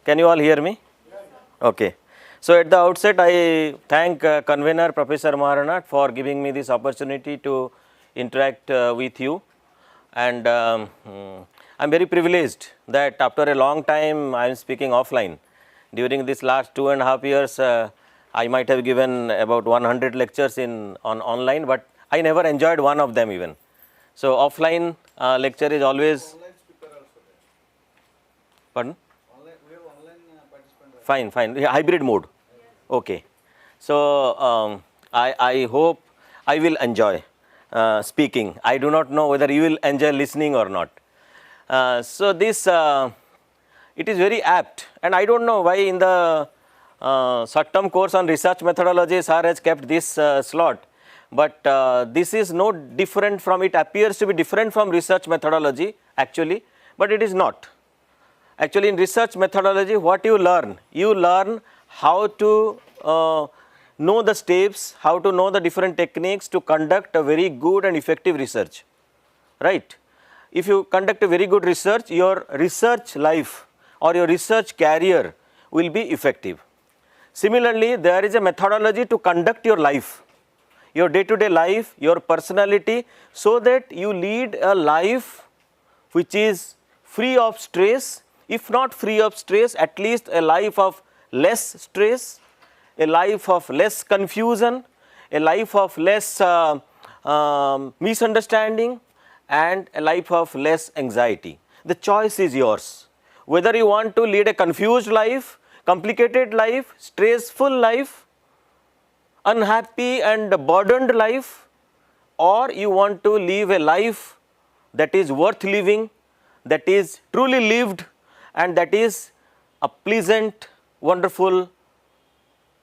Can you all hear me? Okay. So at the outset, I thank convener Professor Maharanat for giving me this opportunity to interact with you, and I am very privileged that after a long time I am speaking offline. During this last 2.5 years, I might have given about 100 lectures on online, but I never enjoyed one of them even. So offline lecture is always. Pardon? Fine, fine. Yeah, hybrid mode. Okay. So I hope I will enjoy speaking. I do not know whether you will enjoy listening or not. So this it is very apt, and I don't know why in the short-term course on research methodology sir has kept this slot, but this is no different from, it appears to be different from research methodology actually, but it is not. Actually, in research methodology, what you learn how to know the steps, how to know the different techniques to conduct a very good and effective research, right? If you conduct a very good research, your research life or your research career will be effective. Similarly, there is a methodology to conduct your life, your day-to-day life, your personality, so that you lead a life which is free of stress. If not free of stress, at least a life of less stress, a life of less confusion, a life of less misunderstanding, and a life of less anxiety. The choice is yours. Whether you want to lead a confused life, complicated life, stressful life, unhappy and burdened life, or you want to live a life that is worth living, that is truly lived, and that is a pleasant, wonderful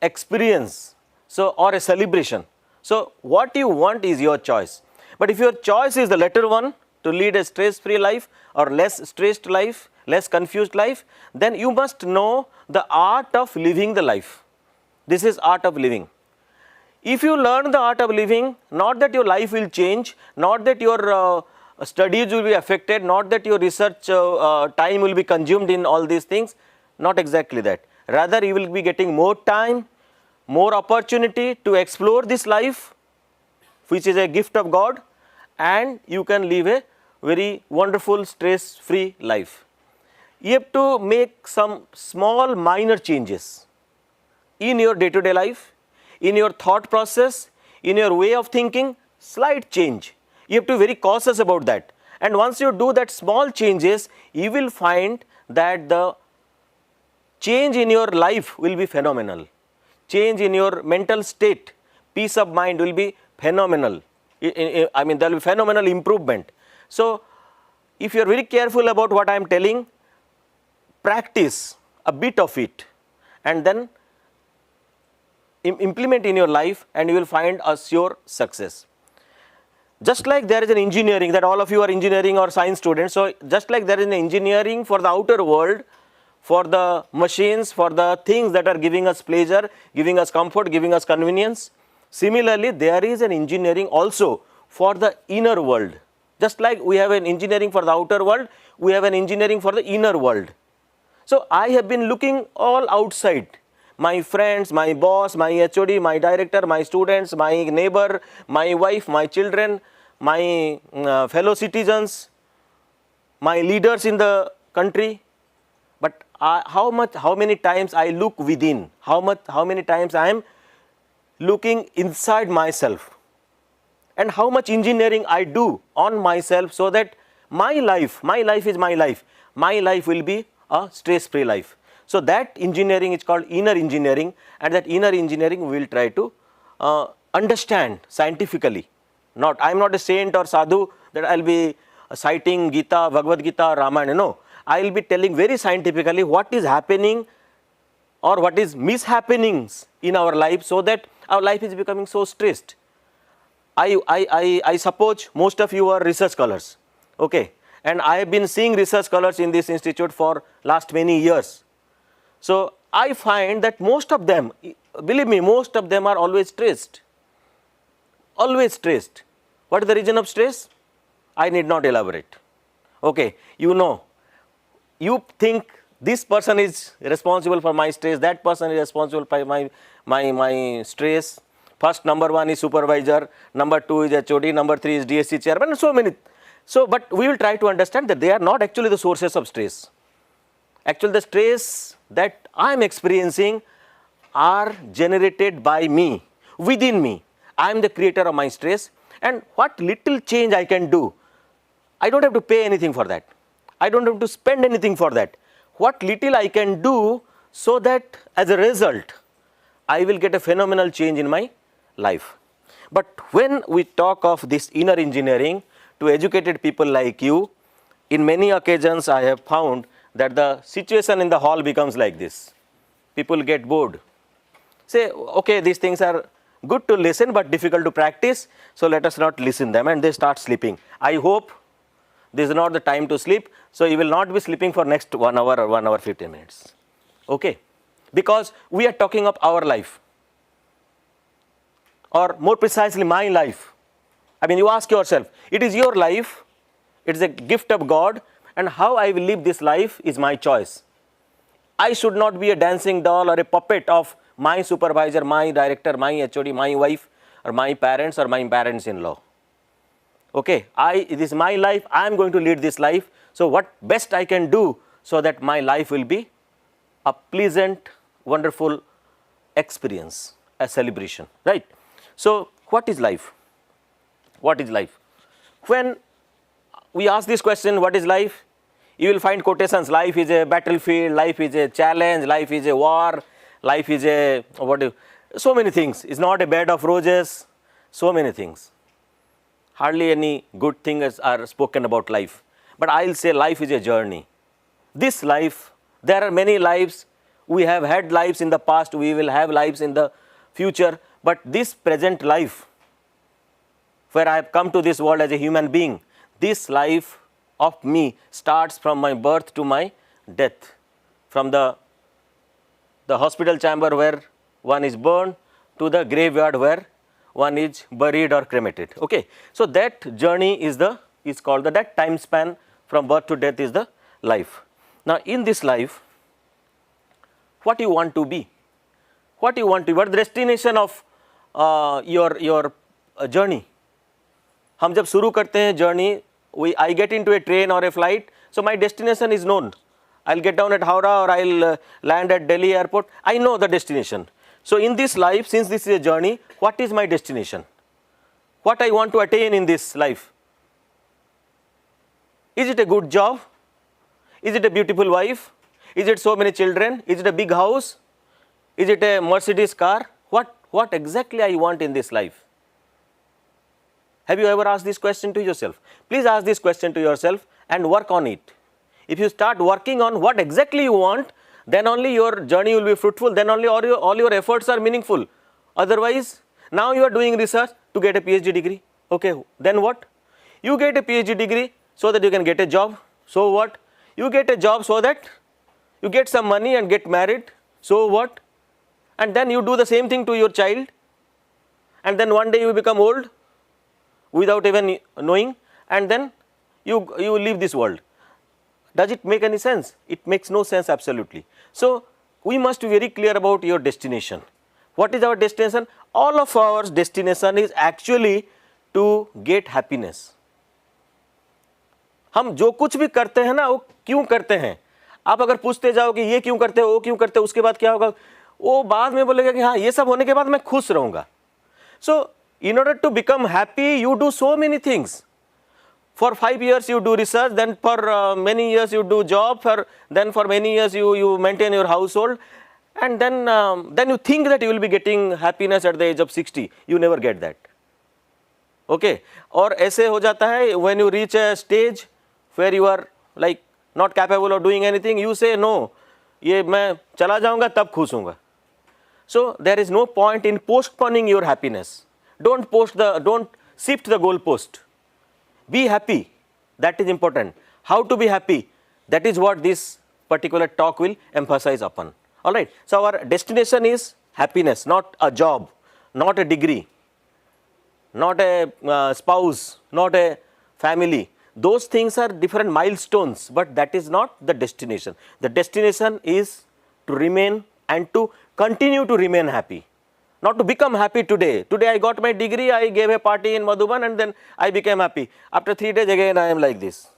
experience, so, or a celebration. So what you want is your choice. But if your choice is the latter one, to lead a stress-free life or less stressed life, less confused life, then you must know the art of living the life. This is art of living. If you learn the art of living, not that your life will change, not that your studies will be affected, not that your research time will be consumed in all these things, not exactly that. Rather, you will be getting more time, more opportunity to explore this life, which is a gift of God, and you can live a very wonderful stress-free life. You have to make some small minor changes in your day-to-day life, in your thought process, in your way of thinking, slight change. You have to be very cautious about that. And once you do that small changes, you will find that the change in your life will be phenomenal. Change in your mental state, peace of mind will be phenomenal. I mean, there will be phenomenal improvement. So if you are very careful about what I am telling, practice a bit of it and then implement in your life, and you will find a sure success. Just like there is an engineering, that all of you are engineering or science students, so just like there is an engineering for the outer world, for the machines, for the things that are giving us pleasure, giving us comfort, giving us convenience, similarly there is an engineering also for the inner world. Just like we have an engineering for the outer world, we have an engineering for the inner world. So I have been looking all outside, my friends, my boss, my HOD, my director, my students, my neighbor, my wife, my children, my fellow citizens, my leaders in the country. But how many times I look within, how many times I am looking inside myself, and how much engineering I do on myself, so that my life is my life will be a stress-free life. So that engineering is called inner engineering, and that inner engineering we will try to understand scientifically. I am not a saint or sadhu that I will be citing Gita, Bhagavad Gita, Ramayana, no. I will be telling very scientifically what is happening or what is mishappenings in our life, so that our life is becoming so stressed. I suppose most of you are research scholars, okay, and I have been seeing research scholars in this institute for last many years. So I find that most of them, believe me, most of them are always stressed. Always stressed. What is the reason of stress? I need not elaborate. Okay, you know, you think this person is responsible for my stress, that person is responsible for my stress. First, number 1 is supervisor, number 2 is HOD, number 3 is DSC chairman, and so many. So, but we will try to understand that they are not actually the sources of stress. Actually, the stress that I am experiencing are generated by me, within me. I am the creator of my stress, and what little change I can do, I don't have to pay anything for that. I don't have to spend anything for that. What little I can do, so that as a result, I will get a phenomenal change in my life. But when we talk of this inner engineering to educated people like you, in many occasions I have found that the situation in the hall becomes like this. People get bored. Say, okay, these things are good to listen but difficult to practice, so let us not listen them, and they start sleeping. I hope this is not the time to sleep, so you will not be sleeping for next 1 hour or 1 hour 15 minutes. Okay? Because we are talking of our life, or more precisely my life. I mean, you ask yourself, it is your life, it is a gift of God, and how I will live this life is my choice. I should not be a dancing doll or a puppet of my supervisor, my director, my HOD, my wife, or my parents, or my parents-in-law. Okay, it is my life, I am going to lead this life, so what best I can do so that my life will be a pleasant, wonderful experience, a celebration, right? So, what is life? What is life? When we ask this question, what is life? You will find quotations, life is a battlefield, life is a challenge, life is a war, life is a, so many things. It's not a bed of roses, so many things. Hardly any good things are spoken about life. But I will say life is a journey. This life, there are many lives. We have had lives in the past, we will have lives in the future. But this present life, where I have come to this world as a human being, this life of me starts from my birth to my death. From the hospital chamber where one is born to the graveyard where one is buried or cremated. Okay. So, that journey is called that time span from birth to death is the life. Now, in this life, what you want to be? What you want to be? What is the destination of your journey? हम जब शुरू करते हैं journey, I get into a train or a flight, so my destination is known. I'll get down at Howrah or I'll land at Delhi airport. I know the destination. So, in this life, since this is a journey, what is my destination? What I want to attain in this life? Is it a good job? Is it a beautiful wife? Is it so many children? Is it a big house? Is it a Mercedes car? What exactly I want in this life? Have you ever asked this question to yourself? Please ask this question to yourself and work on it. If you start working on what exactly you want, then only your journey will be fruitful, then only all your efforts are meaningful. Otherwise, now you are doing research to get a PhD degree. Okay, then what? You get a PhD degree so that you can get a job. So what? You get a job so that you get some money and get married. So what? And then you do the same thing to your child. And then one day you become old without even knowing, and then you leave this world. Does it make any sense? It makes no sense absolutely. So, we must be very clear about your destination. What is our destination? All of our destination is actually to get happiness. हम जो कुछ भी करते हैं ना, वो क्यों करते हैं? आप अगर पूछते जाओ कि ये क्यों करते हो, वो क्यों करते हो, उसके बाद क्या होगा, वो बाद में बोलेगा कि हाँ ये सब होने के बाद मैं खुश रहूँगा. So, in order to become happy, you do so many things. For 5 years you do research, then for many years you do job, then for many years you maintain your household, and then you think that you will be getting happiness at the age of 60. You never get that. Okay. और ऐसे हो जाता है, when you reach a stage where you are like not capable of doing anything, you say no, ये मैं चला जाऊँगा तब खुश होऊंगा. So there is no point in postponing your happiness. Don't shift the goalpost. Be happy. That is important. How to be happy? That is what this particular talk will emphasize upon. All right. So our destination is happiness, not a job, not a degree, not a spouse, not a family. those things are different milestones, but that is not the destination. The destination is to remain and to continue to remain happy, not to become happy today. Today I got my degree, I gave a party in Madhuban and then I became happy. After 3 days again I am like this.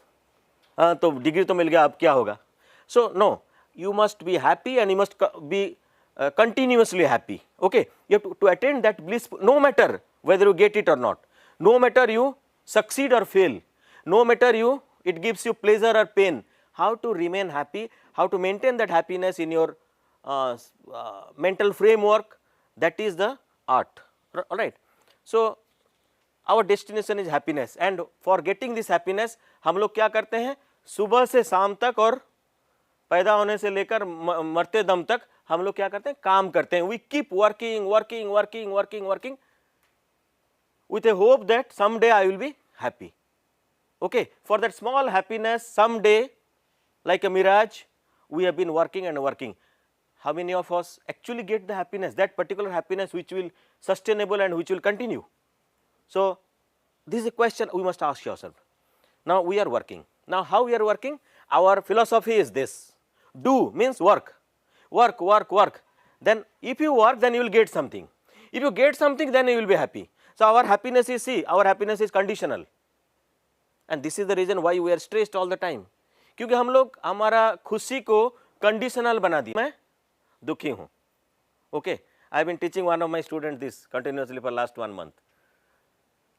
तो degree तो मिल गया, अब क्या होगा? So no, you must be happy and you must be continuously happy. Okay, you have to attain that bliss, no matter whether you get it or not, no matter you succeed or fail, no matter it gives you pleasure or pain. How to remain happy, how to maintain that happiness in your mental framework, that is the art. All right. So our destination is happiness, and for getting this happiness हम लोग क्या करते हैं, सुबह से शाम तक और पैदा होने से लेकर मरते दम तक हम लोग क्या करते हैं, काम करते हैं. We keep working with a hope that someday I will be happy. Okay, for that small happiness someday, like a mirage, we have been working and working. How many of us actually get the happiness, that particular happiness which will sustainable and which will continue? So this is a question we must ask yourself. Now we are working. Now how we are working? Our philosophy is this: do means work. Then if you work, then you will get something. If you get something, then you will be happy. So our happiness is, our happiness is conditional, and this is the reason why we are stressed all the time. क्योंकि हम लोग हमारा खुशी को conditional बना दिया. मैं दुखी हूँ. Okay, I have been teaching one of my students this continuously for last 1 month.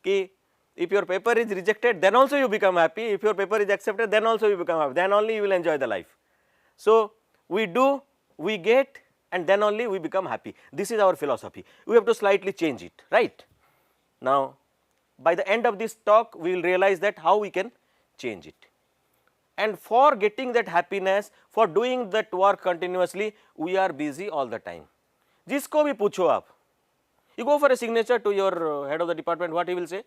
कि if your paper is rejected, then also you become happy. If your paper is accepted, then also you become happy. Then only you will enjoy the life. So we do, we get, and then only we become happy. This is our philosophy. We have to slightly change it, right? Now, by the end of this talk, we will realize that how we can change it. And for getting that happiness, for doing that work continuously, we are busy all the time. जिसको भी पूछो आप, you go for a signature to your head of the department, what he will say?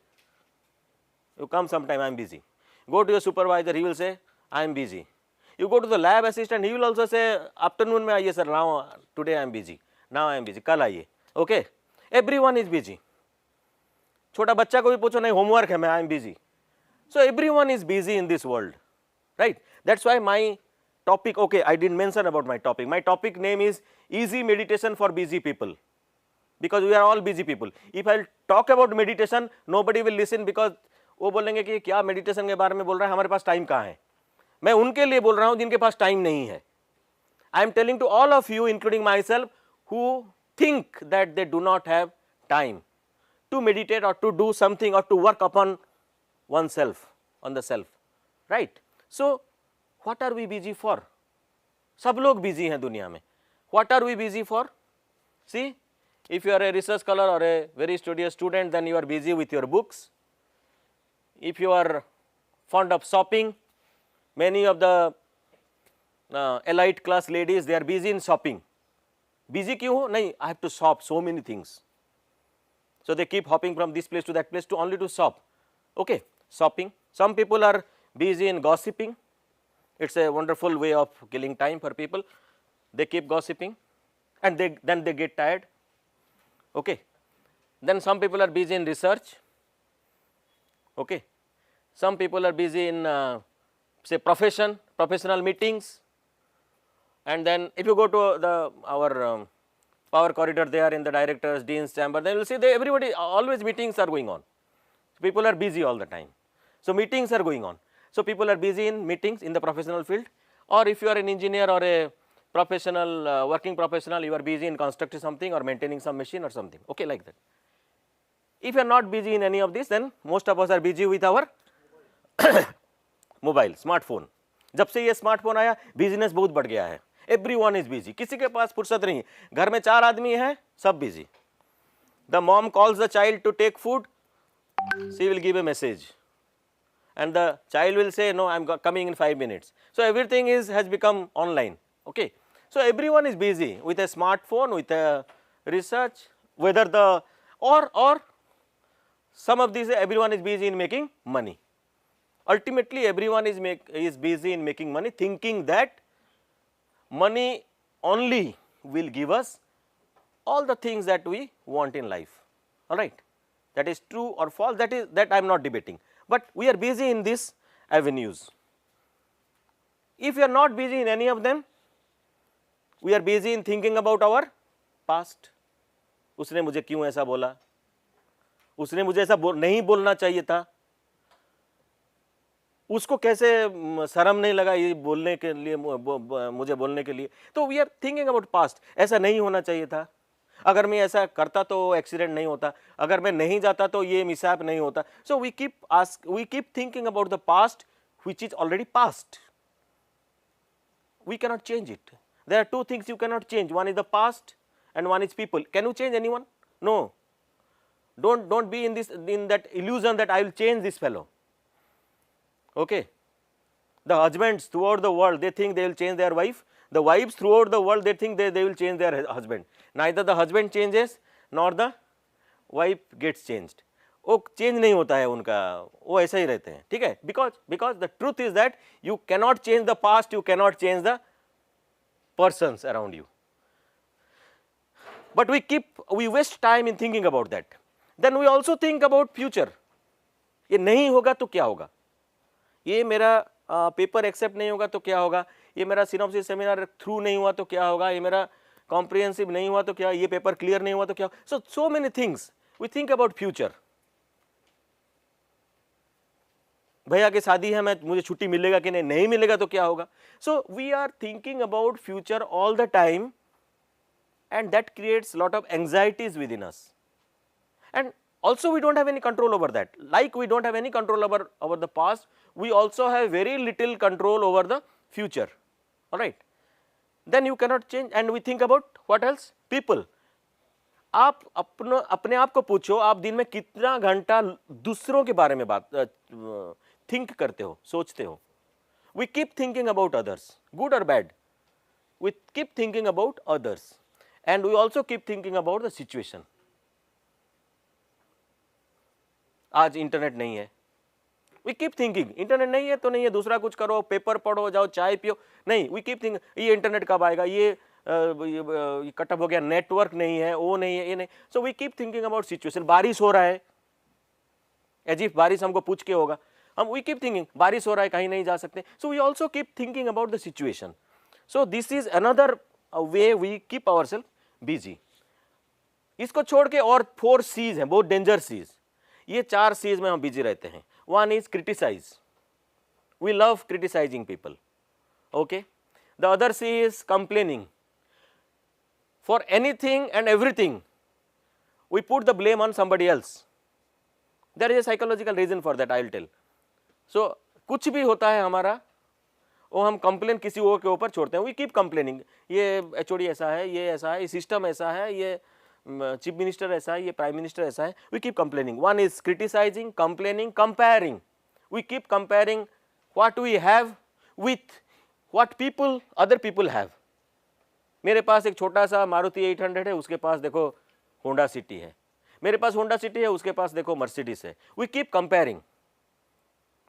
You come sometime, I am busy. Go to your supervisor, he will say, I am busy. You go to the lab assistant, he will also say, afternoon में आइए sir, now today I am busy, now I am busy, कल आइए. Okay, everyone is busy. छोटा बच्चा को भी पूछो, नहीं homework है, मैं I am busy. So everyone is busy in this world, right? That's why my topic, okay, I didn't mention about my topic. My topic name is Easy Meditation for Busy People, because we are all busy people. If I talk about meditation, nobody will listen, because वो बोलेंगे कि क्या meditation के बारे में बोल रहा है, हमारे पास टाइम कहाँ है. मैं उनके लिए बोल रहा हूँ जिनके पास टाइम नहीं है. I am telling to all of you, including myself, who think that they do not have time to meditate or to do something or to work upon oneself, on the self, right? So what are we busy for? सब लोग busy हैं दुनिया में. What are we busy for? See, if you are a research scholar or a very studious student, then you are busy with your books. If you are fond of shopping, many of the elite class ladies, they are busy in shopping. Busy क्यों हो? नहीं, I have to shop so many things. So they keep hopping from this place to that place to only to shop. Okay, shopping. Some people are busy in gossiping. It's a wonderful way of killing time for people. They keep gossiping, and then they get tired. Okay. Then some people are busy in research. Okay. Some people are busy in say professional meetings. And then if you go to our power corridor there in the directors, dean's chamber, then you will see that everybody, always meetings are going on. People are busy all the time. So meetings are going on. So people are busy in meetings in the professional field, or if you are an engineer or a professional, working professional, you are busy in constructing something or maintaining some machine or something, okay, like that. If you are not busy in any of this, then most of us are busy with our mobile, smartphone. जब से ये smartphone आया, business बहुत बढ़ गया है. Everyone is busy. किसी के पास फुर्सत नहीं. घर में 4 आदमी हैं, सब busy. The mom calls the child to take food, she will give a message, and the child will say, no, I am coming in 5 minutes. So everything has become online. Okay. So everyone is busy with a smartphone, with a research, whether the or some of these, everyone is busy in making money. Ultimately, everyone is busy in making money, thinking that money only will give us all the things that we want in life. All right, that is true or false. That I am not debating. But we are busy in this, avenues. If we are not busy in any of them, we are busy in thinking about our past. उसने मुझे क्यों ऐसा बोला, उसने मुझे ऐसा नहीं बोलना चाहिए था, उसको कैसे शर्म नहीं लगा ये बोलने के लिए, मुझे बोलने के लिए. तो we are thinking about past. ऐसा नहीं होना चाहिए था, अगर मैं ऐसा करता तो एक्सीडेंट नहीं होता, अगर मैं नहीं जाता तो ये मिसहैप नहीं होता. So we keep thinking about the past which is already past. We cannot change it. There are two things you cannot change. One is the past and one is people. Can you change anyone? No. Don't be in that illusion that I will change this fellow. Okay. The husbands throughout the world, they think they will change their wife. The wives throughout the world, they think they will change their husband. Neither the husband changes nor the wife gets changed. वो change नहीं होता है उनका, वो ऐसा ही रहते हैं. ठीक है. Because the truth is that you cannot change the past, you cannot change the persons around you. But we waste time in thinking about that. Then we also think about future. ये नहीं होगा तो क्या होगा, ये मेरा paper accept नहीं होगा तो क्या होगा, ये मेरा सिनॉप्सिस सेमिनार थ्रू नहीं हुआ तो क्या होगा, ये मेरा कॉम्प्रिहेंसिव नहीं हुआ तो क्या, ये पेपर क्लियर नहीं हुआ तो क्या. So many things we think about future. भैया की शादी है, मुझे छुट्टी मिलेगा कि नहीं मिलेगा तो क्या होगा. So we are thinking about future all the time and that creates lot of anxieties with in us. And also we don't have any control over that. Like we don't have any control over the past, we also have very little control over the future. All right. Then you cannot change. And we think about what else? People. आप अपने आप को पूछो, आप दिन में कितना घंटा दूसरों के बारे में बात थिंक करते हो, सोचते हो. We keep thinking about others, good or bad. We keep thinking about others, and we also keep thinking about the situation. आज इंटरनेट नहीं है, वी कीप थिंकिंग इंटरनेट नहीं है तो नहीं है, दूसरा कुछ करो, पेपर पढ़ो, जाओ चाय पियो. नहीं, वी कीप थिंकिंग ये इंटरनेट कब आएगा, ये कटअप हो गया, नेटवर्क नहीं है, वो नहीं है, ये नहीं. So we keep thinking about situation. बारिश हो रहा है, एज इफ बारिश हमको पूछ के होगा, हम वी कीप थिंकिंग बारिश हो रहा है, कहीं नहीं जा सकते. So we also keep thinking about the situation. So this is another way we keep our self busy. इसको छोड़ के और 4 C's हैं, बहुत डेंजर C's. ये 4 C's में हम बिजी रहते हैं. One is criticize. We love criticizing people. Okay. The other C is complaining. For anything and everything we put the blame on somebody else. There is a psychological reason for that, I will tell. So कुछ भी होता है हमारा, वो हम complain किसी और के ऊपर छोड़ते हैं. वी कीप कंप्लेनिंग, ये HOD ऐसा है, ये ऐसा है, ये सिस्टम ऐसा है, ये चीफ मिनिस्टर ऐसा है, ये प्राइम मिनिस्टर ऐसा है. We keep complaining. One is criticising, complaining, comparing. We keep comparing what we have with what people other people have. मेरे पास एक छोटा सा मारुति 800 है, उसके पास देखो होंडा सिटी है. मेरे पास होंडा सिटी है, उसके पास देखो मर्सिडीज है. We keep comparing,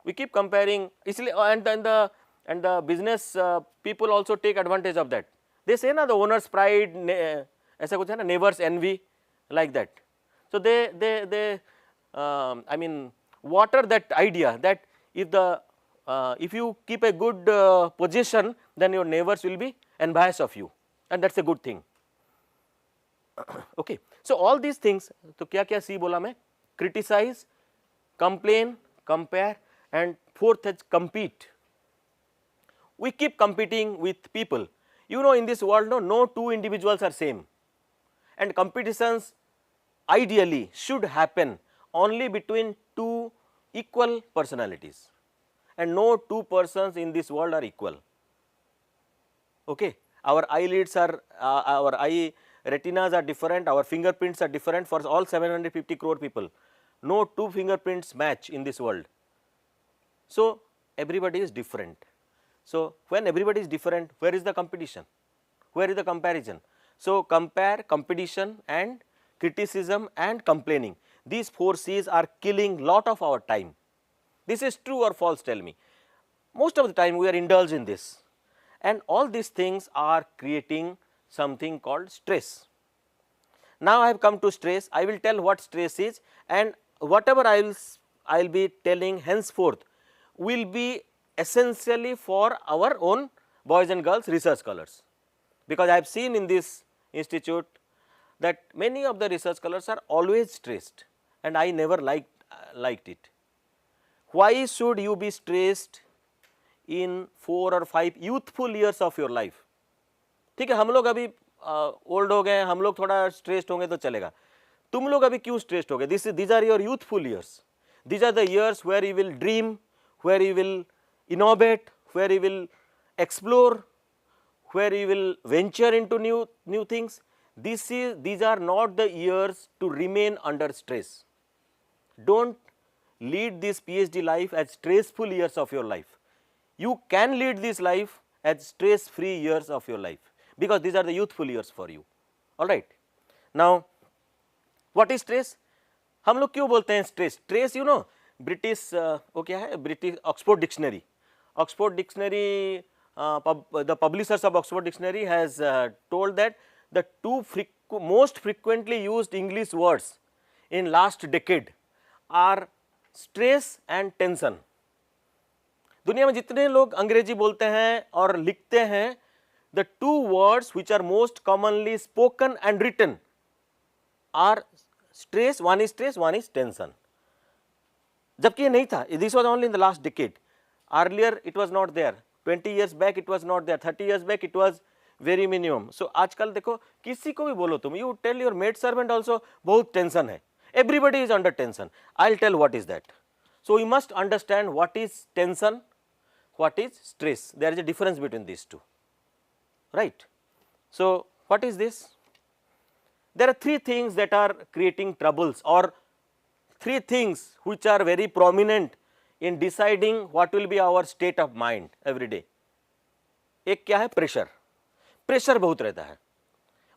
we keep comparing. इसलिए and the business people also take advantage of that. They say ना द ओनर्स प्राइड, ऐसा कुछ है ना, neighbour's envy, like that. So they I mean water that idea that if you keep a good position, then your neighbors will be envious of you, and that's a good thing. Okay, so all these things. तो क्या क्या C बोला मैं? Criticize, complain, compare, and fourth is compete. We keep competing with people. You know, in this world, no two individuals are same, and competitions ideally should happen only between two equal personalities, and no two persons in this world are equal. Okay, our eyelids are our eye retinas are different, our fingerprints are different for all 750 crore people. No two fingerprints match in this world. So everybody is different. So when everybody is different, where is the competition? Where is the comparison? So compare, competition, and criticism and complaining. These 4 C's are killing lot of our time. This is true or false, tell me. Most of the time we are indulged in this, and all these things are creating something called stress. Now I have come to stress. I will tell what stress is, and whatever I will be telling henceforth will be essentially for our own boys and girls research scholars, because I have seen in this institute that many of the research scholars are always stressed, and I never liked it. Why should you be stressed in 4 or 5 youthful years of your life? ठीक है, हम लोग अभी old हो गए, हम लोग थोड़ा स्ट्रेस्ड होंगे तो चलेगा, तुम लोग अभी क्यों स्ट्रेस्ड हो गए? these are your youthful years. These are the years where you will dream, where you will innovate, where you will explore, where you will venture into new things. These are not the years to remain under stress. Don't lead this PhD life as stressful years of your life. You can lead this life as stress free years of your life, because these are the youthful years for you. All right. Now, what is stress? हम लोग क्यों बोलते हैं stress? Stress you know, British वो क्या है, British Oxford dictionary, Oxford dictionary, the publishers of Oxford dictionary has told that the 2 most frequently used English words in last decade are stress and tension. दुनिया में जितने लोग अंग्रेजी बोलते हैं और लिखते हैं, the 2 words which are most commonly spoken and written are stress, one is stress, one is tension. जबकि ये नहीं था, this was only in the last decade. Earlier it was not there. 20 years back it was not there. 30 years back it was very minimum. So आजकल देखो किसी को भी बोलो तुम, you tell your maid servant also बहुत tension है. Everybody is under tension. I'll tell what is that. So you must understand what is tension, what is stress. There is a difference between these two, right? So what is this? There are 3 things that are creating troubles, or 3 things which are very prominent in deciding what will be our state of mind every day. एक क्या है? Pressure. Pressure बहुत रहता है.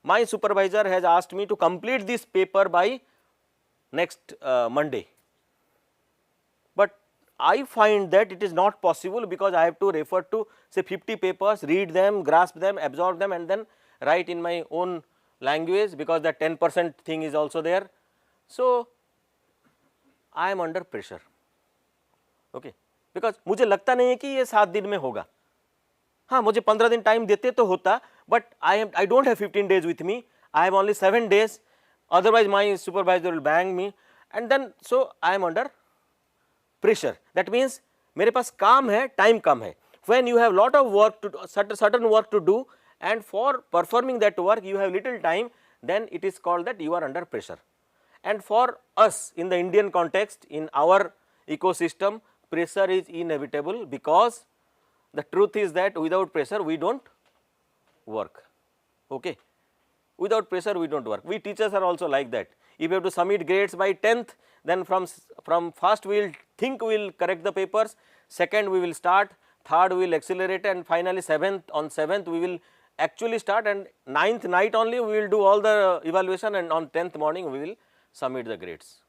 My supervisor has asked me to complete this paper by next Monday, but I find that it is not possible, because I have to refer to say 50 papers, read them, grasp them, absorb them, and then write in my own language, because that 10% thing is also there. So I am under pressure, okay, because मुझे लगता नहीं है कि ये 7 दिन में होगा. हाँ, मुझे 15 दिन टाइम देते तो होता, but I don't have 15 days with me. I have only 7 days. Otherwise, my supervisor will bang me, and then so I am under pressure. That means मेरे पास काम है, टाइम कम है. When you have lot of work to do, certain work to do, and for performing that work you have little time, then it is called that you are under pressure. And for us in the Indian context, in our ecosystem, pressure is inevitable, because the truth is that without pressure we don't work, okay. Without pressure we don't work. We teachers are also like that. If we have to submit grades by 10th, then from first we will think we will correct the papers, second we will start, third we will accelerate, and finally on 7th we will actually start, and 9th night only we will do all the evaluation, and on 10th morning we will submit the grades.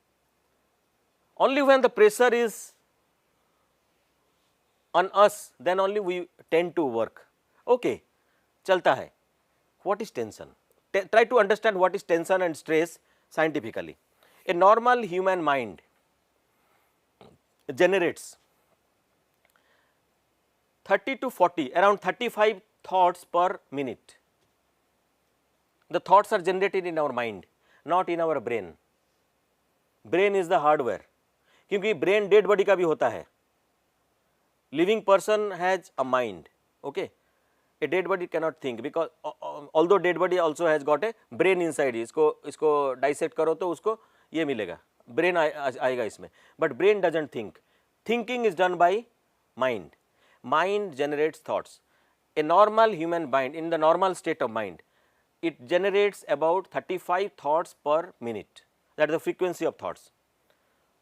Only when the pressure is on us, then only we tend to work. Okay, चलता है. What is tension? Try to understand what is tension and stress scientifically. A normal human mind generates 30 to 40, around 35 thoughts per minute. The thoughts are generated in our mind, not in our brain. Brain is the hardware. क्योंकि brain dead body का भी होता है. Living person has a mind, okay. A dead body cannot think, because although dead body also has got a brain inside. इसको dissect करो तो उसको ये मिलेगा, brain आएगा इसमें. But brain doesn't think. Thinking is done by mind. Mind generates thoughts. A normal human mind, in the normal state of mind, it generates about 35 thoughts per minute. That is the frequency of thoughts.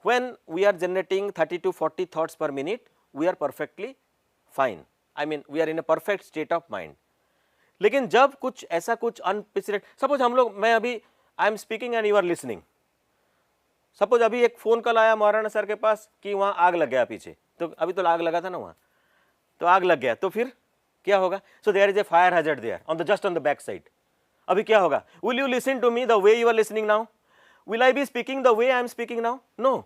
When we are generating 30 to 40 thoughts per minute, we are perfectly fine. I mean, we are in a perfect state of mind. लेकिन जब कुछ ऐसा कुछ unprecedented, suppose हम लोग, मैं अभी I am speaking and you are listening. Suppose अभी एक फ़ोन कॉल आया महाराणा सर के पास कि वहाँ आग लग गया पीछे, तो अभी तो आग लगा था ना वहाँ, तो आग लग गया, तो फिर क्या होगा? So there is a fire hazard there on the just on the back side. अभी क्या होगा? Will you listen to me the way you are listening now? Will I be speaking the way I am speaking now? No.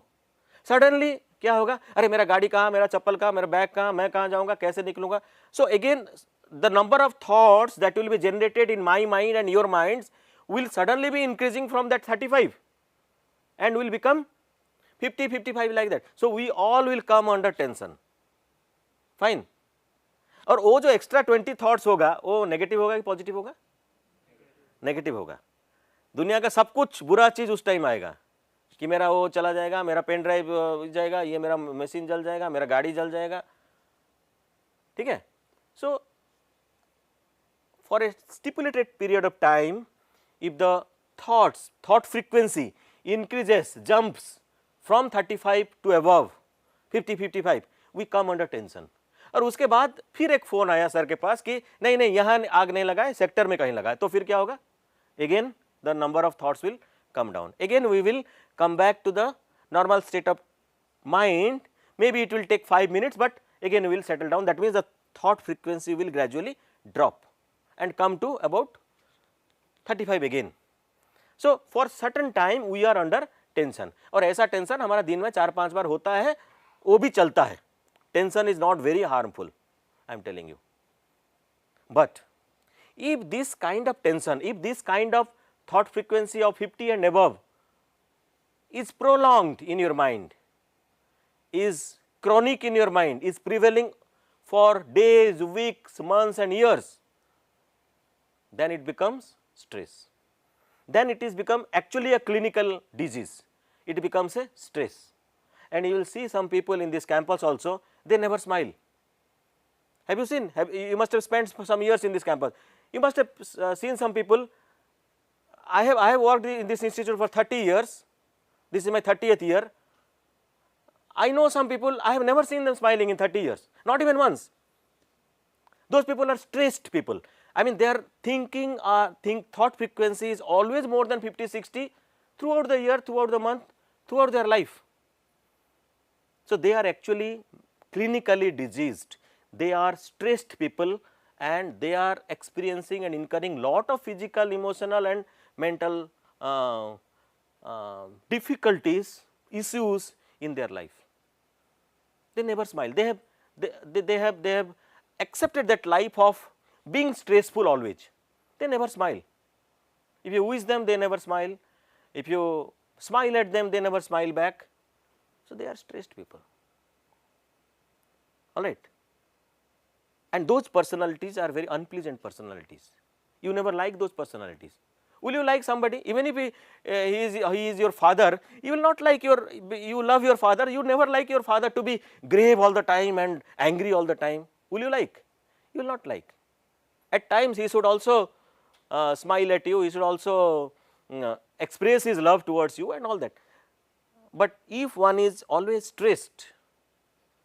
Suddenly क्या होगा, अरे मेरा गाड़ी कहाँ, मेरा चप्पल कहाँ, मेरा बैग कहाँ, मैं कहाँ जाऊँगा, कैसे निकलूँगा. So again the number of thoughts that will be generated in my mind and your minds will suddenly be increasing from that 35 and will become 50, 55 like that. So we all will come under tension. Fine. और वो जो extra 20 thoughts होगा वो negative होगा कि positive होगा, negative होगा. दुनिया का सब कुछ बुरा चीज उस टाइम आएगा कि मेरा वो चला जाएगा, मेरा पेन ड्राइव जाएगा, ये मेरा मशीन जल जाएगा, मेरा गाड़ी जल जाएगा. ठीक है. So for a stipulated period of time if the thought frequency increases, jumps from 35 to above 50, 55, we come under tension. और उसके बाद फिर एक फोन आया सर के पास कि नहीं नहीं यहाँ आग नहीं लगा है, सेक्टर में कहीं लगा है, तो फिर क्या होगा, again the number of thoughts will come down. Again we will come back to the normal state of mind. Maybe it will take 5 minutes, but again we will settle down. That means the thought frequency will gradually drop and come to about 35 again. So for certain time we are under tension. और ऐसा tension हमारा दिन में 4-5 बार होता है, वो भी चलता है. Tension is not very harmful, I am telling you. But if this kind of tension, if this kind of thought frequency of 50 and above is prolonged in your mind, is chronic in your mind, is prevailing for days, weeks, months and years, then it becomes stress. Then it is become actually a clinical disease. It becomes a stress. And you will see some people in this campus also, they never smile. Have you seen? You must have spent some years in this campus. You must have seen some people. I have worked in this institute for 30 years. This is my 30th year. I know some people, I have never seen them smiling in 30 years, not even once. Those people are stressed people. I mean, their thinking, thought frequency is always more than 50, 60 throughout the year, throughout the month, throughout their life. So they are actually clinically diseased. They are stressed people and they are experiencing and incurring lot of physical, emotional and mental difficulties, issues in their life. They never smile. They have accepted that life of being stressful always. They never smile. If you wish them, they never smile. If you smile at them, they never smile back. So they are stressed people. All right. And those personalities are very unpleasant personalities. You never like those personalities. Will you like somebody? Even if he is your father, you will not like you love your father, you never like your father to be grave all the time and angry all the time. Will you like? You will not like. At times he should also smile at you, he should also express his love towards you and all that. But if one is always stressed,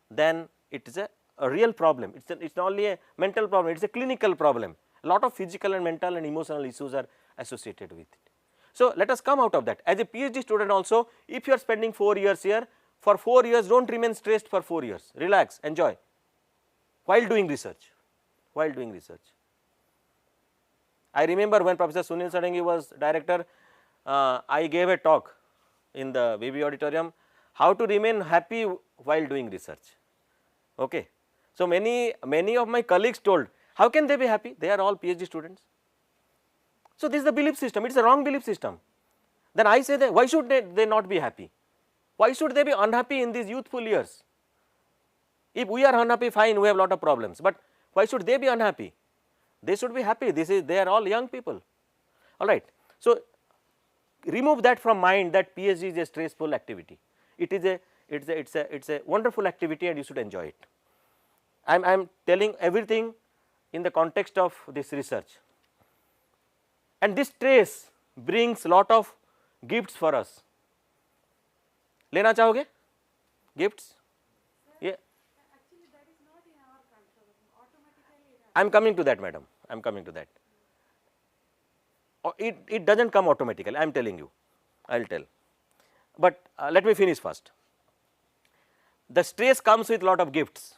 then it is a real problem. It's not only a mental problem, it is a clinical problem. A lot of physical and mental and emotional issues are associated with it. So let us come out of that. As a PhD student also, if you are spending 4 years here, for 4 years do not remain stressed for 4 years, relax, enjoy while doing research, while doing research. I remember when Professor Sunil Sadangi was director, I gave a talk in the BB auditorium, how to remain happy while doing research. Okay. So many of my colleagues told, how can they be happy? They are all PhD students. So this is the belief system, it is a wrong belief system. Then I say that why should they not be happy? Why should they be unhappy in these youthful years? If we are unhappy, fine, we have lot of problems, but why should they be unhappy? They should be happy. They are all young people. All right. So remove that from mind that PhD is a stressful activity. It's a wonderful activity and you should enjoy it. I am telling everything in the context of this research. And this stress brings lot of gifts for us. लेना चाहोगे gifts? Yeah. Actually, that is not in our control. Automatically, I am coming to that, madam. I am coming to that. It does not come automatically. I am telling you. I will tell. But let me finish first. The stress comes with lot of gifts.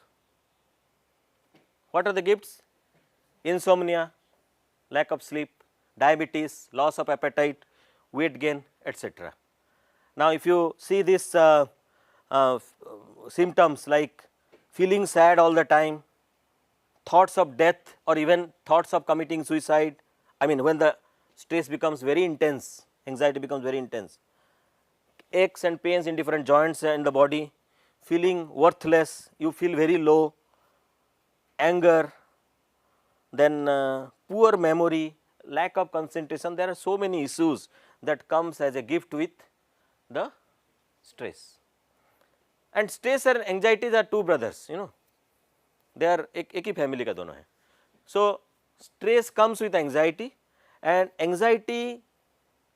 What are the gifts? Insomnia, lack of sleep, diabetes, loss of appetite, weight gain, etc. Now, if you see this symptoms like feeling sad all the time, thoughts of death or even thoughts of committing suicide. I mean, when the stress becomes very intense, anxiety becomes very intense, aches and pains in different joints in the body, feeling worthless, you feel very low, anger, then poor memory, lack of concentration. There are so many issues that comes as a gift with the stress. And stress and anxieties are two brothers, you know, they are एक ही family का दोनों है. So stress comes with anxiety, and anxiety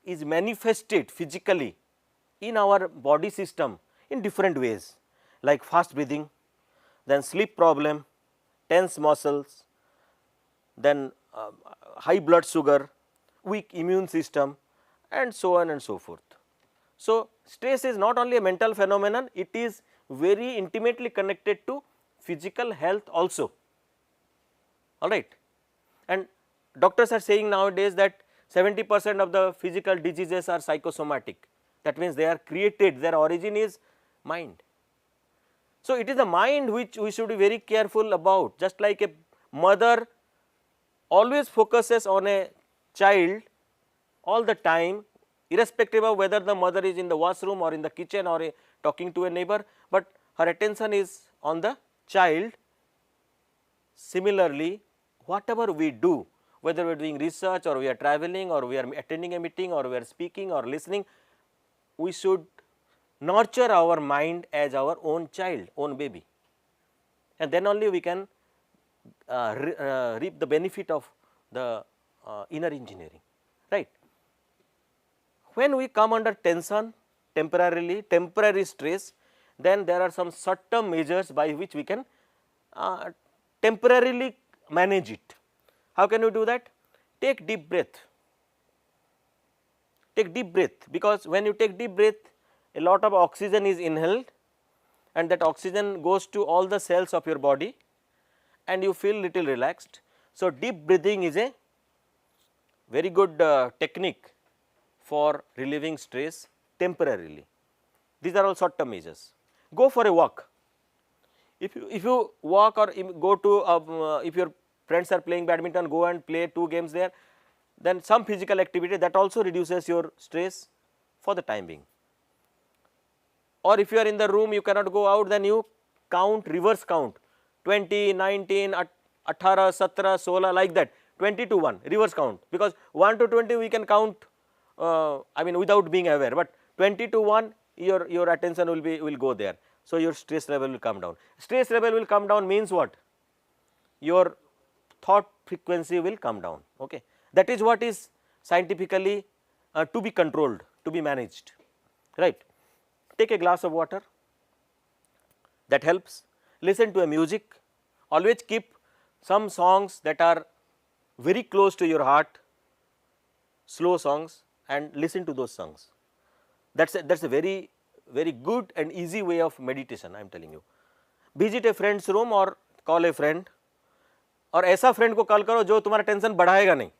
is manifested physically in our body system in different ways, like fast breathing, then sleep problem, tense muscles, then high blood sugar, weak immune system, and so on and so forth. So stress is not only a mental phenomenon, it is very intimately connected to physical health also, all right. And doctors are saying nowadays that 70% of the physical diseases are psychosomatic. That means they are created, their origin is mind. So it is the mind which we should be very careful about. Just like a mother always focuses on a child all the time, irrespective of whether the mother is in the washroom or in the kitchen or talking to a neighbor, but her attention is on the child. Similarly, whatever we do, whether we are doing research or we are traveling or we are attending a meeting or we are speaking or listening, we should nurture our mind as our own child, own baby, and then only we can reap the benefit of the inner engineering, right. When we come under tension temporarily, temporary stress, then there are some short-term measures by which we can temporarily manage it. How can we do that? Take deep breath. Take deep breath, because when you take deep breath, a lot of oxygen is inhaled and that oxygen goes to all the cells of your body and you feel little relaxed. So deep breathing is a very good technique for relieving stress temporarily. These are all short-term measures. Go for a walk. If you walk or go to if your friends are playing badminton, go and play 2 games there, then some physical activity that also reduces your stress for the time being. Or if you are in the room, you cannot go out, then you count, reverse count 20, 19, 18, 17, 16 like that, 20 to 1 reverse count, because 1 to 20 we can count I mean without being aware, but 20 to 1 your attention will go there. So your stress level will come down. Stress level will come down means what? Your thought frequency will come down, okay. That is what is scientifically to be controlled, to be managed, right. Take a glass of water, that helps. Listen to a music, always keep some songs that are very close to your heart, slow songs, and listen to those songs. That's a very good and easy way of meditation, I am telling you. Visit a friend's room or call a friend, और ऐसा friend को call करो जो तुम्हारा tension बढ़ाएगा नहीं,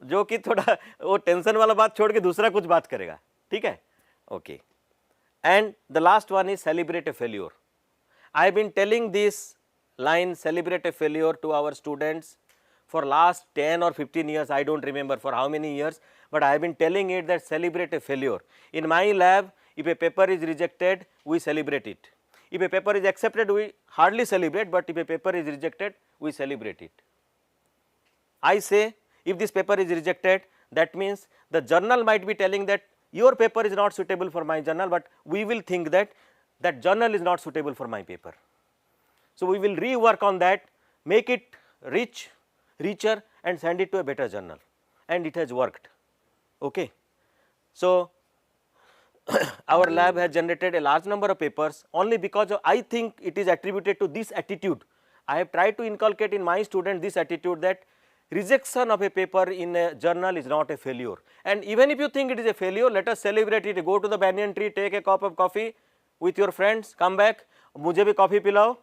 जो कि थोड़ा वो टेंशन वाला बात छोड़ के दूसरा कुछ बात करेगा, ठीक है, okay. And the last one is celebrate a failure. I have been telling this line, celebrate a failure, to our students for last 10 or 15 years, I do not remember for how many years, but I have been telling it that celebrate a failure. In my lab, if a paper is rejected, we celebrate it. If a paper is accepted, we hardly celebrate, but if a paper is rejected, we celebrate it. I say if this paper is rejected, that means the journal might be telling that your paper is not suitable for my journal, but we will think that that journal is not suitable for my paper. So we will rework on that, make it richer and send it to a better journal, and it has worked, okay. So our lab has generated a large number of papers only because of, I think it is attributed to this attitude. I have tried to inculcate in my students this attitude that rejection of a paper in a journal is not a failure, and even if you think it is a failure, let us celebrate it. Go to the banyan tree, take a cup of coffee with your friends, come back, मुझे भी coffee पिलाओ,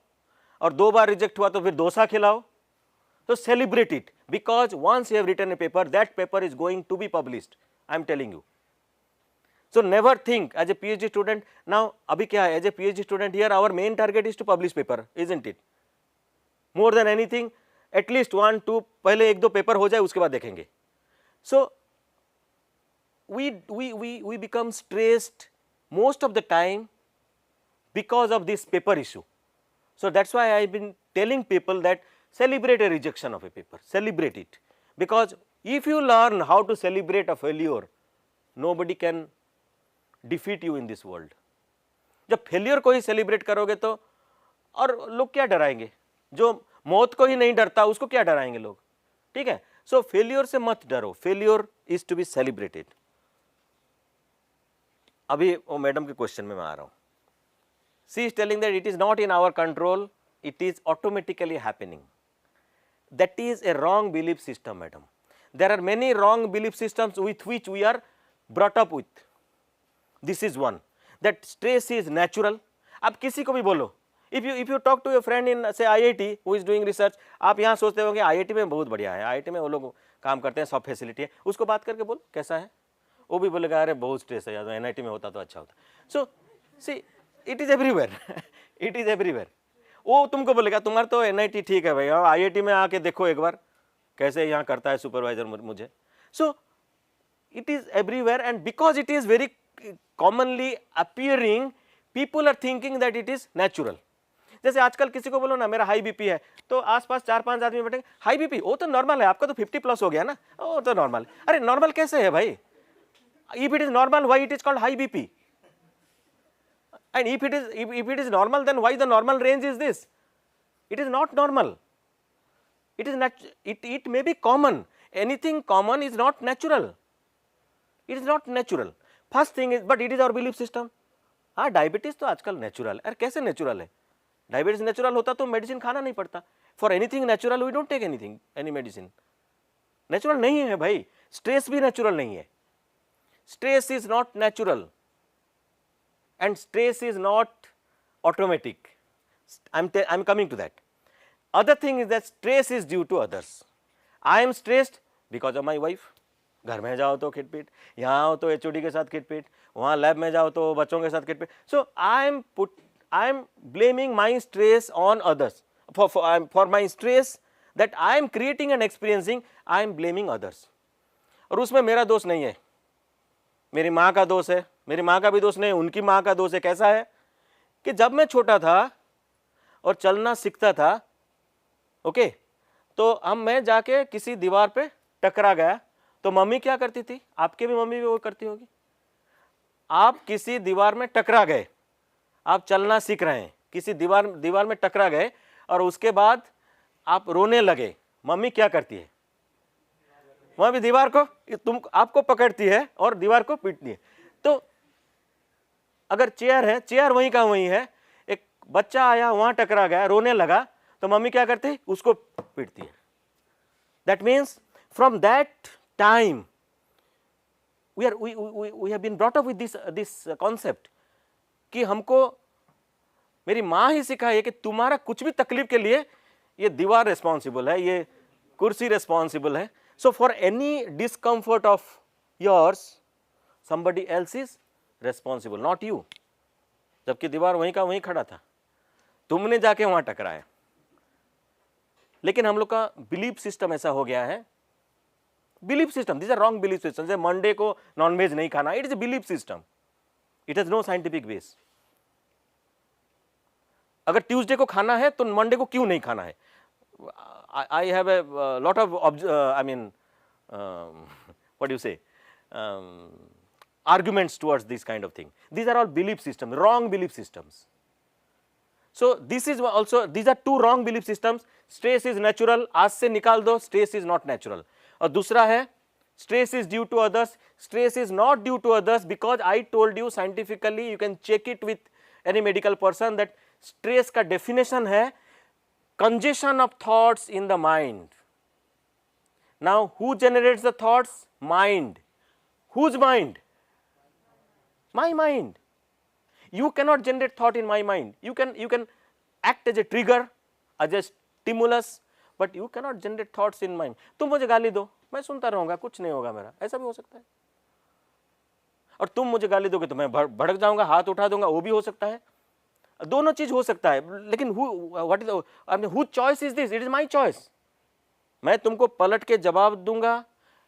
और 2 बार reject हुआ तो फिर डोसा खिलाओ. So celebrate it, because once you have written a paper, that paper is going to be published, I am telling you. So never think as a PhD student. Now अभी क्या है, as a PhD student here our main target is to publish paper, isn't it? More than anything, at least 1 2 पहले 1 2 paper हो जाए उसके बाद देखेंगे. So we become stressed most of the time because of this paper issue. So that's why I've been telling people that celebrate a rejection of a paper, celebrate it, because if you learn how to celebrate a failure, nobody can defeat you in this world. जब failure को ही celebrate करोगे तो और लोग क्या डराएंगे, जो मौत को ही नहीं डरता उसको क्या डराएंगे लोग, ठीक है. सो फेलियर से मत डरो, failure is to be celebrated. अभी वो मैडम के क्वेश्चन में मैं आ रहा हूँ. She is telling that it is not in our control, it is automatically happening. That is a wrong belief system madam. There are many wrong belief systems with which we are brought up with. This is one, that stress is natural. आप किसी को भी बोलो, if you talk to a friend in say IIT who is doing research, आप यहाँ सोचते होंगे IIT में बहुत बढ़िया है, IIT में वो लोग काम करते हैं, सब फैसिलिटी है, उसको बात करके बोल कैसा है, वो भी बोलेगा अरे बहुत स्ट्रेस है यार, NIT में होता तो अच्छा होता. So see it is everywhere, it is everywhere. वो तुमको बोलेगा तुम्हारा तो NIT ठीक है भाई, IIT में आके देखो एक बार कैसे यहाँ करता है सुपरवाइजर मुझे. So it is everywhere and because it is very commonly appearing, people are thinking that it is natural. जैसे आजकल किसी को बोलो ना मेरा हाई बीपी है, तो आसपास 4-5 आदमी बैठेंगे, हाई बीपी वो तो नॉर्मल है, आपका तो 50+ हो गया ना, वो तो नॉर्मल. अरे नॉर्मल कैसे है भाई? If it is normal why it is called high BP? And if it is normal then why the normal range is this? It is not normal. It may be common. Anything common is not natural. It is not natural. First thing is, but it is our belief system. हाँ diabetes तो आजकल natural. अरे कैसे natural है? Diabetes natural होता तो medicine खाना नहीं पड़ता. For anything natural we don't take anything, any medicine. Natural नहीं है भाई. स्ट्रेस भी नेचुरल नहीं है. Stress is not natural and stress is not automatic. I am coming to that. Other thing is that stress is due to others. I am stressed because of my wife. घर में जाओ तो खिटपिट, यहाँ आओ तो HOD के साथ खिटपिट, वहाँ लैब में जाओ तो बच्चों के साथ खिटपिट. सो I am blaming my stress on others. For my stress that I am creating and experiencing, I am blaming others. और उसमें मेरा दोष नहीं है, मेरी माँ का दोष है. मेरी माँ का भी दोष नहीं, उनकी माँ का दोष है. कैसा है कि जब मैं छोटा था और चलना सीखता था, ओके, तो मैं जाके किसी दीवार पे टकरा गया, तो मम्मी क्या करती थी? आपके भी मम्मी भी वो करती होगी. आप किसी दीवार में टकरा गए, आप चलना सीख रहे हैं, किसी दीवार में टकरा गए और उसके बाद आप रोने लगे, मम्मी क्या करती है? वहां भी दीवार को आपको पकड़ती है और दीवार को पीटती है. तो अगर चेयर है, चेयर वहीं का वहीं है, एक बच्चा आया वहां टकरा गया, रोने लगा, तो मम्मी क्या करती है? उसको पीटती है. That means from that time we have been brought up with this concept कि हमको मेरी माँ ही सिखाई है कि तुम्हारा कुछ भी तकलीफ के लिए ये दीवार रिस्पॉन्सिबल है, ये कुर्सी रिस्पॉन्सिबल है. So for any discomfort of yours somebody else is responsible, not you. जबकि दीवार वहीं का वहीं खड़ा था, तुमने जाके वहां टकराया. लेकिन हम लोग का बिलीफ सिस्टम ऐसा हो गया है. Belief system, this are wrong belief system. जैसे मंडे को नॉनवेज नहीं खाना, it is a belief system. It has no scientific base. अगर ट्यूसडे को खाना है तो मंडे को क्यों नहीं खाना है? आई have a lot of I mean what do you से arguments towards this kind of thing. These are all belief systems, wrong belief systems. So this is also, these are two wrong belief systems. Stress is natural, आज से निकाल दो, stress is not natural. और दूसरा है stress is due to others. Stress is not due to others because I told you scientifically, you can check it with any medical person that stress का definition है congestion of thoughts in the mind. Now who generates the thoughts? Mind. Whose mind? My mind. You cannot generate thought in my mind. You can act as a trigger, as a stimulus, but you cannot generate thoughts in mind. तुम मुझे गाली दो, मैं सुनता रहूंगा, कुछ नहीं होगा मेरा, ऐसा भी हो सकता है. और तुम मुझे गाली दोगे तो मैं भड़क जाऊंगा, हाथ उठा दूंगा, वो भी हो सकता है, दोनों चीज हो सकता है। लेकिन what is who choice is this? It is my choice. मैं तुमको पलट के जवाब दूंगा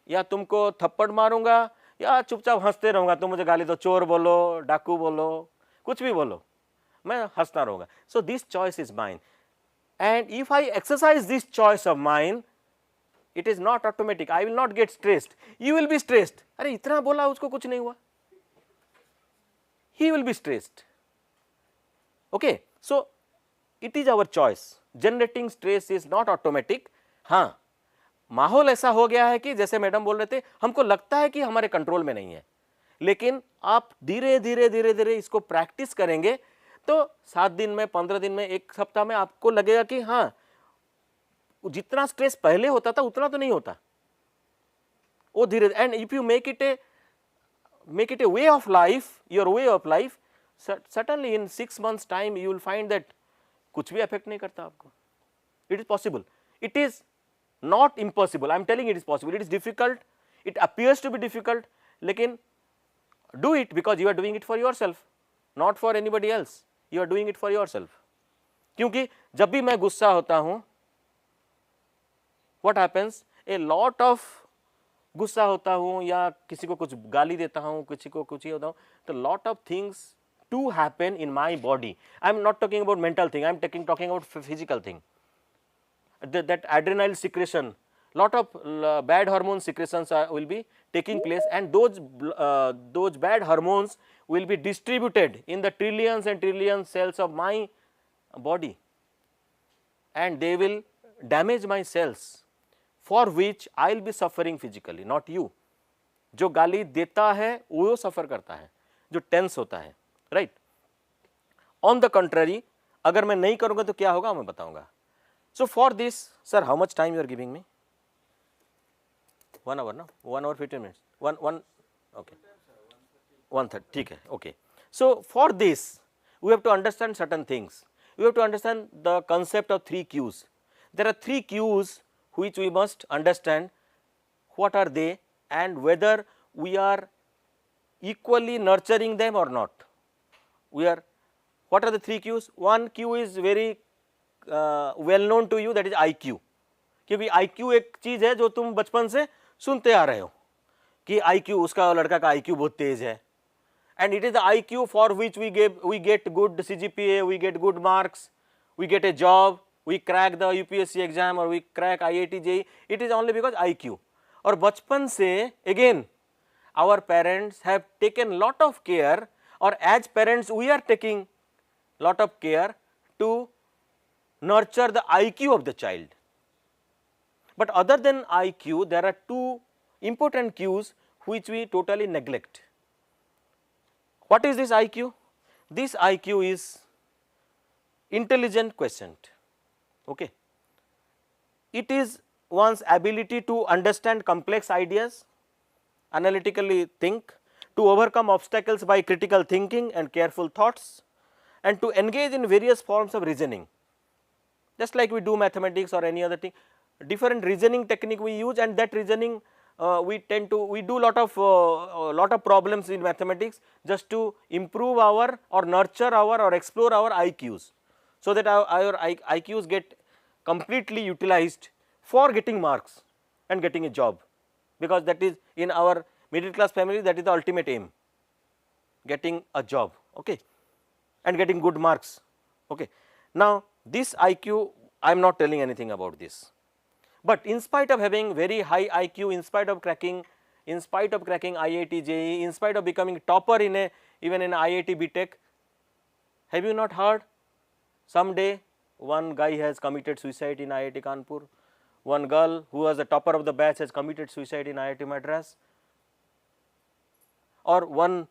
या तुमको थप्पड़ मारूंगा या चुपचाप हंसते रहूंगा, तुम मुझे गाली दो, चोर बोलो, डाकू बोलो, कुछ भी बोलो, मैं हंसता रहूंगा। So this choice is mine, and if I exercise this choice of mine, it is not automatic, I will not gate stressed, you will be stressed. अरे इतना बोला, उसको कुछ नहीं हुआ, he will be stressed. Okay, so it is our choice. Generating stress is not automatic. हाँ, माहौल ऐसा हो गया है कि जैसे मैडम बोल रहे थे, हमको लगता है कि हमारे कंट्रोल में नहीं है, लेकिन आप धीरे धीरे धीरे धीरे इसको प्रैक्टिस करेंगे तो 7 दिन में, 15 दिन में, 1 सप्ताह में आपको लगेगा कि हाँ, जितना स्ट्रेस पहले होता था उतना तो नहीं होता वो धीरे। And if you make it a way of life, your way of life, certainly in 6 months time you will find that कुछ भी affect नहीं करता आपको. It is possible. It is not impossible. I am telling it is possible. It is difficult. It appears to be difficult. लेकिन do it because you are doing it for yourself, not for anybody else. You are doing it for yourself. क्योंकि जब भी मैं गुस्सा होता हूँ, what happens? A lot of गुस्सा होता हूँ या किसी को कुछ गाली देता हूँ, किसी को कुछ ही होता हूँ, तो lot of things to happen in my body. I am not talking about mental thing. I am talking about physical thing. That adrenal secretion, lot of bad hormone secretions will be taking place, and those bad hormones will be distributed in the trillions and trillions cells of my body, and they will damage my cells, for which I will be suffering physically, not you. जो गाली देता है वो सफ़र करता है, जो tense होता है, राइट. ऑन द कंट्ररी, अगर मैं नहीं करूँगा तो क्या होगा मैं बताऊँगा. So for this, sir, how much time you are giving me? 1 hour, no? 1 hour 15 minutes. One, okay. 1:30, ठीक है, okay. So for this, we have to understand certain things. We have to understand the concept of 3 Qs. There are 3 Qs which we must understand. What are they and whether we are equally nurturing them or not. What are the 3 Qs? One Q is very well known to you, that is IQ. क्योंकि IQ एक चीज़ है जो तुम बचपन से सुनते आ रहे हो कि IQ, उसका लड़का का IQ बहुत तेज है, and it is the IQ for which we get good CGPA, we get good marks, we get a job, we crack the UPSC exam or we crack IIT JEE. It is only because IQ. और बचपन से again our parents have taken lot of care, or as parents we are taking lot of care to nurture the IQ of the child. But other than IQ, there are 2 important Qs which we totally neglect. What is this IQ? This IQ is intelligent quotient. Okay. It is one's ability to understand complex ideas, analytically think, to overcome obstacles by critical thinking and careful thoughts, and to engage in various forms of reasoning. Just like we do mathematics or any other thing, different reasoning technique we use, and that reasoning we do lot of problems in mathematics just to improve our or nurture our or explore our IQs, so that our IQs get completely utilized for getting marks and getting a job, because that is in our middle class family, that is the ultimate aim, getting a job, okay, and getting good marks, okay. Now this IQ, I am not telling anything about this, but in spite of having very high IQ, in spite of cracking IIT JEE, in spite of becoming topper in even in IIT BTech, have you not heard someday one guy has committed suicide in IIT Kanpur, one girl who was the topper of the batch has committed suicide in IIT Madras, or one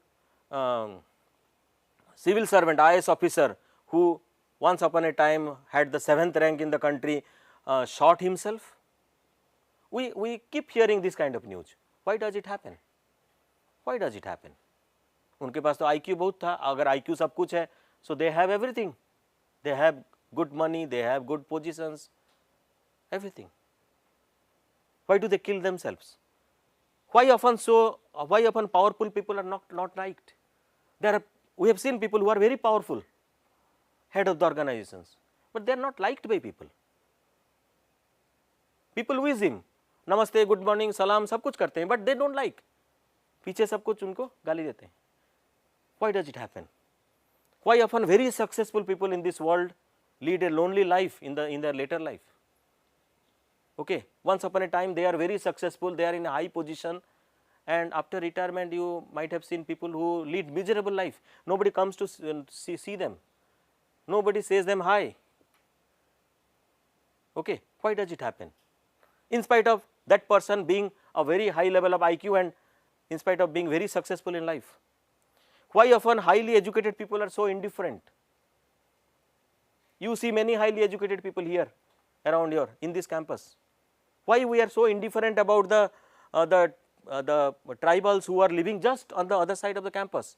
civil servant, IAS officer who once upon a time had the 7th rank in the country shot himself. We keep hearing this kind of news. Why does it happen? Why does it happen? उनके पास तो IQ बहुत था. अगर IQ सब कुछ है, so they have everything. They have good money, they have good positions, everything. Why do they kill themselves? Why often powerful people are not liked? We have seen people who are very powerful, head of the organizations, but they are not liked by people. People with him, namaste, good morning, salam, सब कुछ करते हैं, but they don't like. पीछे सब कुछ उनको गाली देते हैं. Why does it happen? Why often very successful people in this world lead a lonely life in their later life? Okay, once upon a time they are very successful, they are in a high position, and after retirement you might have seen people who lead miserable life. Nobody comes to see them, nobody says them hi. Okay, why does it happen? In spite of that person being a very high level of IQ and in spite of being very successful in life. Why often highly educated people are so indifferent? You see many highly educated people here around in this campus. Why we are so indifferent about the tribals who are living just on the other side of the campus,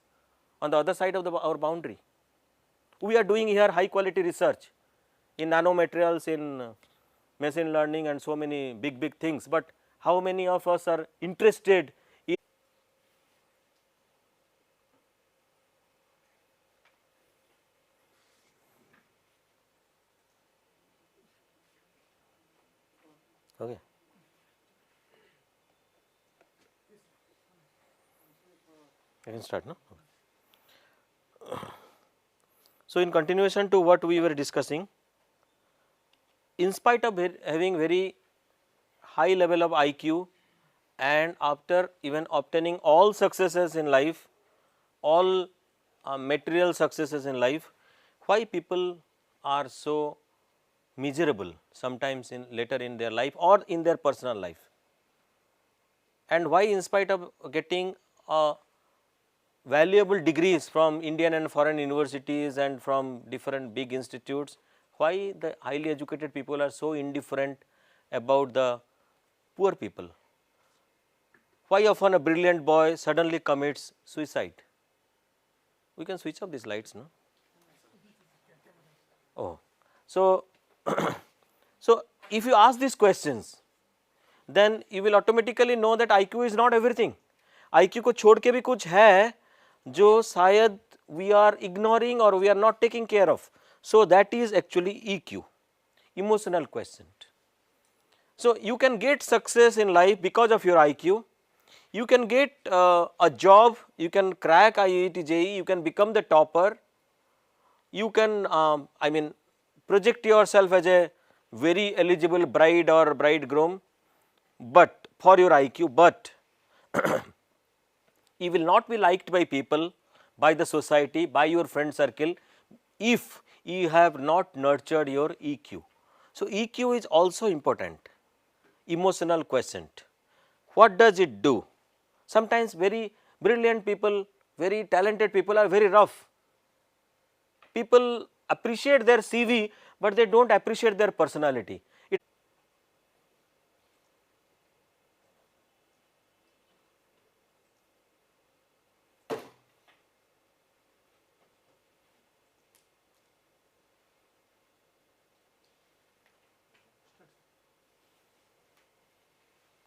on the other side of our boundary? We are doing here high quality research in nanomaterials, in machine learning and so many big things, but how many of us are interested in okay. I can start, no? So, in continuation to what we were discussing, in spite of having very high level of IQ and after even obtaining all successes in life, all material successes in life, why people are so miserable sometimes later in their life or in their personal life, and why in spite of getting valuable degrees from Indian and foreign universities and from different big institutes, why the highly educated people are so indifferent about the poor people? Why often a brilliant boy suddenly commits suicide? We can switch off these lights, no? Oh, so so if you ask these questions, then you will automatically know that IQ is not everything. IQ को छोड़ के भी कुछ है जो शायद we are ignoring or we are not taking care of. So that is actually EQ, emotional quotient. So you can get success in life because of your IQ. You can get a job, you can crack IIT JEE, you can become the topper, you can project yourself as a very eligible bride or bridegroom, but for your IQ, but you will not be liked by people, by the society, by your friend circle if you have not nurtured your EQ. So EQ is also important, emotional quotient. What does it do? Sometimes very brilliant people, very talented people are very rough. People appreciate their CV, but they don't appreciate their personality.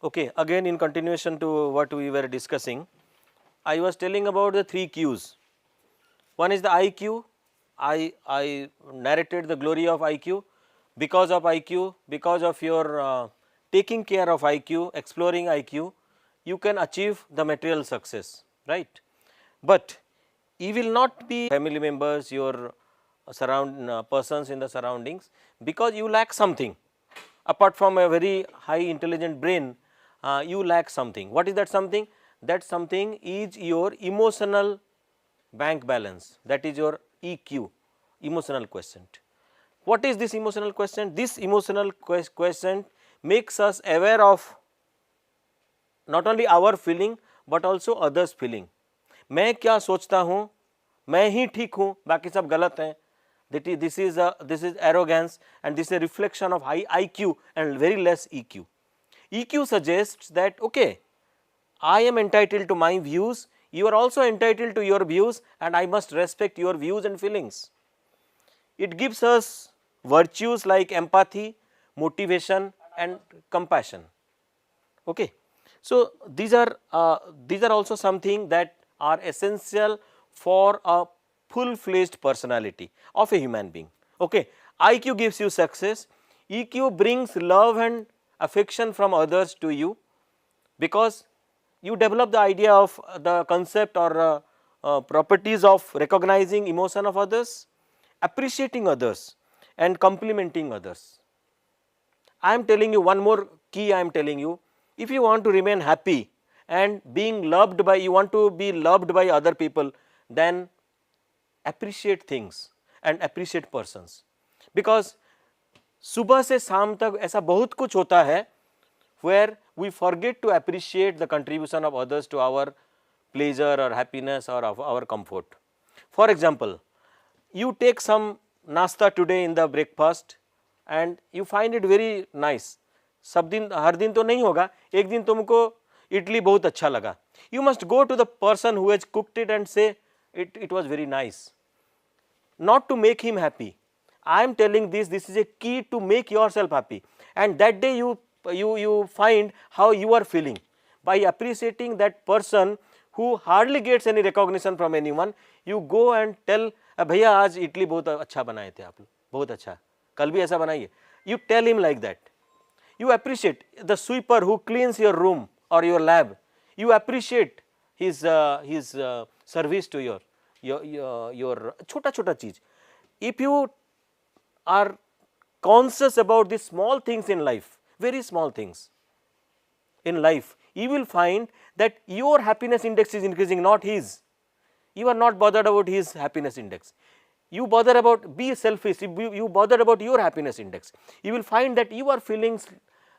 Okay, again in continuation to what we were discussing, I was telling about the 3 Qs. One is the IQ. I narrated the glory of IQ. Because of IQ, because of your taking care of IQ, exploring IQ, you can achieve the material success, right? But you will not be family members, your persons in the surroundings, because you lack something. Apart from a very high intelligent brain, you lack something. What is that something? That something is your emotional bank balance, that is your EQ, emotional quotient. What is this emotional quotient? This emotional quotient makes us aware of not only our feeling but also others feeling. मैं क्या सोचता हूँ, मैं ही ठीक हूँ, बाकी सब गलत हैं. This is arrogance, and this is a reflection of high IQ and very less EQ. EQ suggests that okay, I am entitled to my views, you are also entitled to your views, and I must respect your views and feelings. It gives us virtues like empathy, motivation and compassion. Okay. So, these are also something that are essential for a full-fledged personality of a human being. Okay. IQ gives you success, EQ brings love and affection from others to you, because you develop the idea of the concept or properties of recognizing emotion of others, appreciating others and complimenting others. I am telling you one more key. I am telling you, if you want to remain happy and being loved by, you want to be loved by other people, then appreciate things and appreciate persons, because सुबह से शाम तक ऐसा बहुत कुछ होता है where we forget to appreciate the contribution of others to our pleasure or happiness or of our comfort. For example, you take some nasta today in the breakfast and you find it very nice. सब दिन हर दिन तो नहीं होगा, एक दिन तुमको इडली बहुत अच्छा लगा. You must go to the person who has cooked it and say it was very nice. Not to make him happy. I am telling this is a key to make yourself happy, and that day you find how you are feeling by appreciating that person who hardly gets any recognition from anyone. You go and tell, भैया आज इडली बहुत अच्छा बनाए थे आप लोग, बहुत अच्छा, कल भी ऐसा बनाइए. You tell him like that. You appreciate the sweeper who cleans your room or your lab. You appreciate his service to your छोटा छोटा चीज. If you are conscious about the small things in life, very small things in life, you will find that your happiness index is increasing, not his. You are not bothered about his happiness index. You bother about, be selfish, you bother about your happiness index. You will find that you are feeling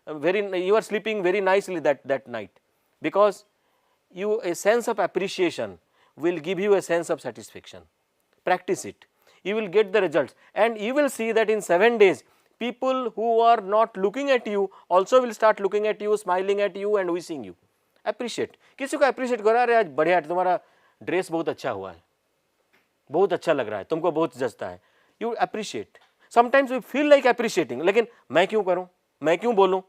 you are sleeping very nicely that night, because a sense of appreciation will give you a sense of satisfaction. Practice it. You will get the results, and you will see that in 7 days people who are not looking at you also will start looking at you, smiling at you and wishing you. Appreciate. किसी को appreciate करो, अरे आज बढ़िया तुम्हारा dress बहुत अच्छा हुआ है, बहुत अच्छा लग रहा है, तुमको बहुत जचता है. You appreciate. Sometimes we feel like appreciating, लेकिन मैं क्यों करूं, मैं क्यों बोलूं,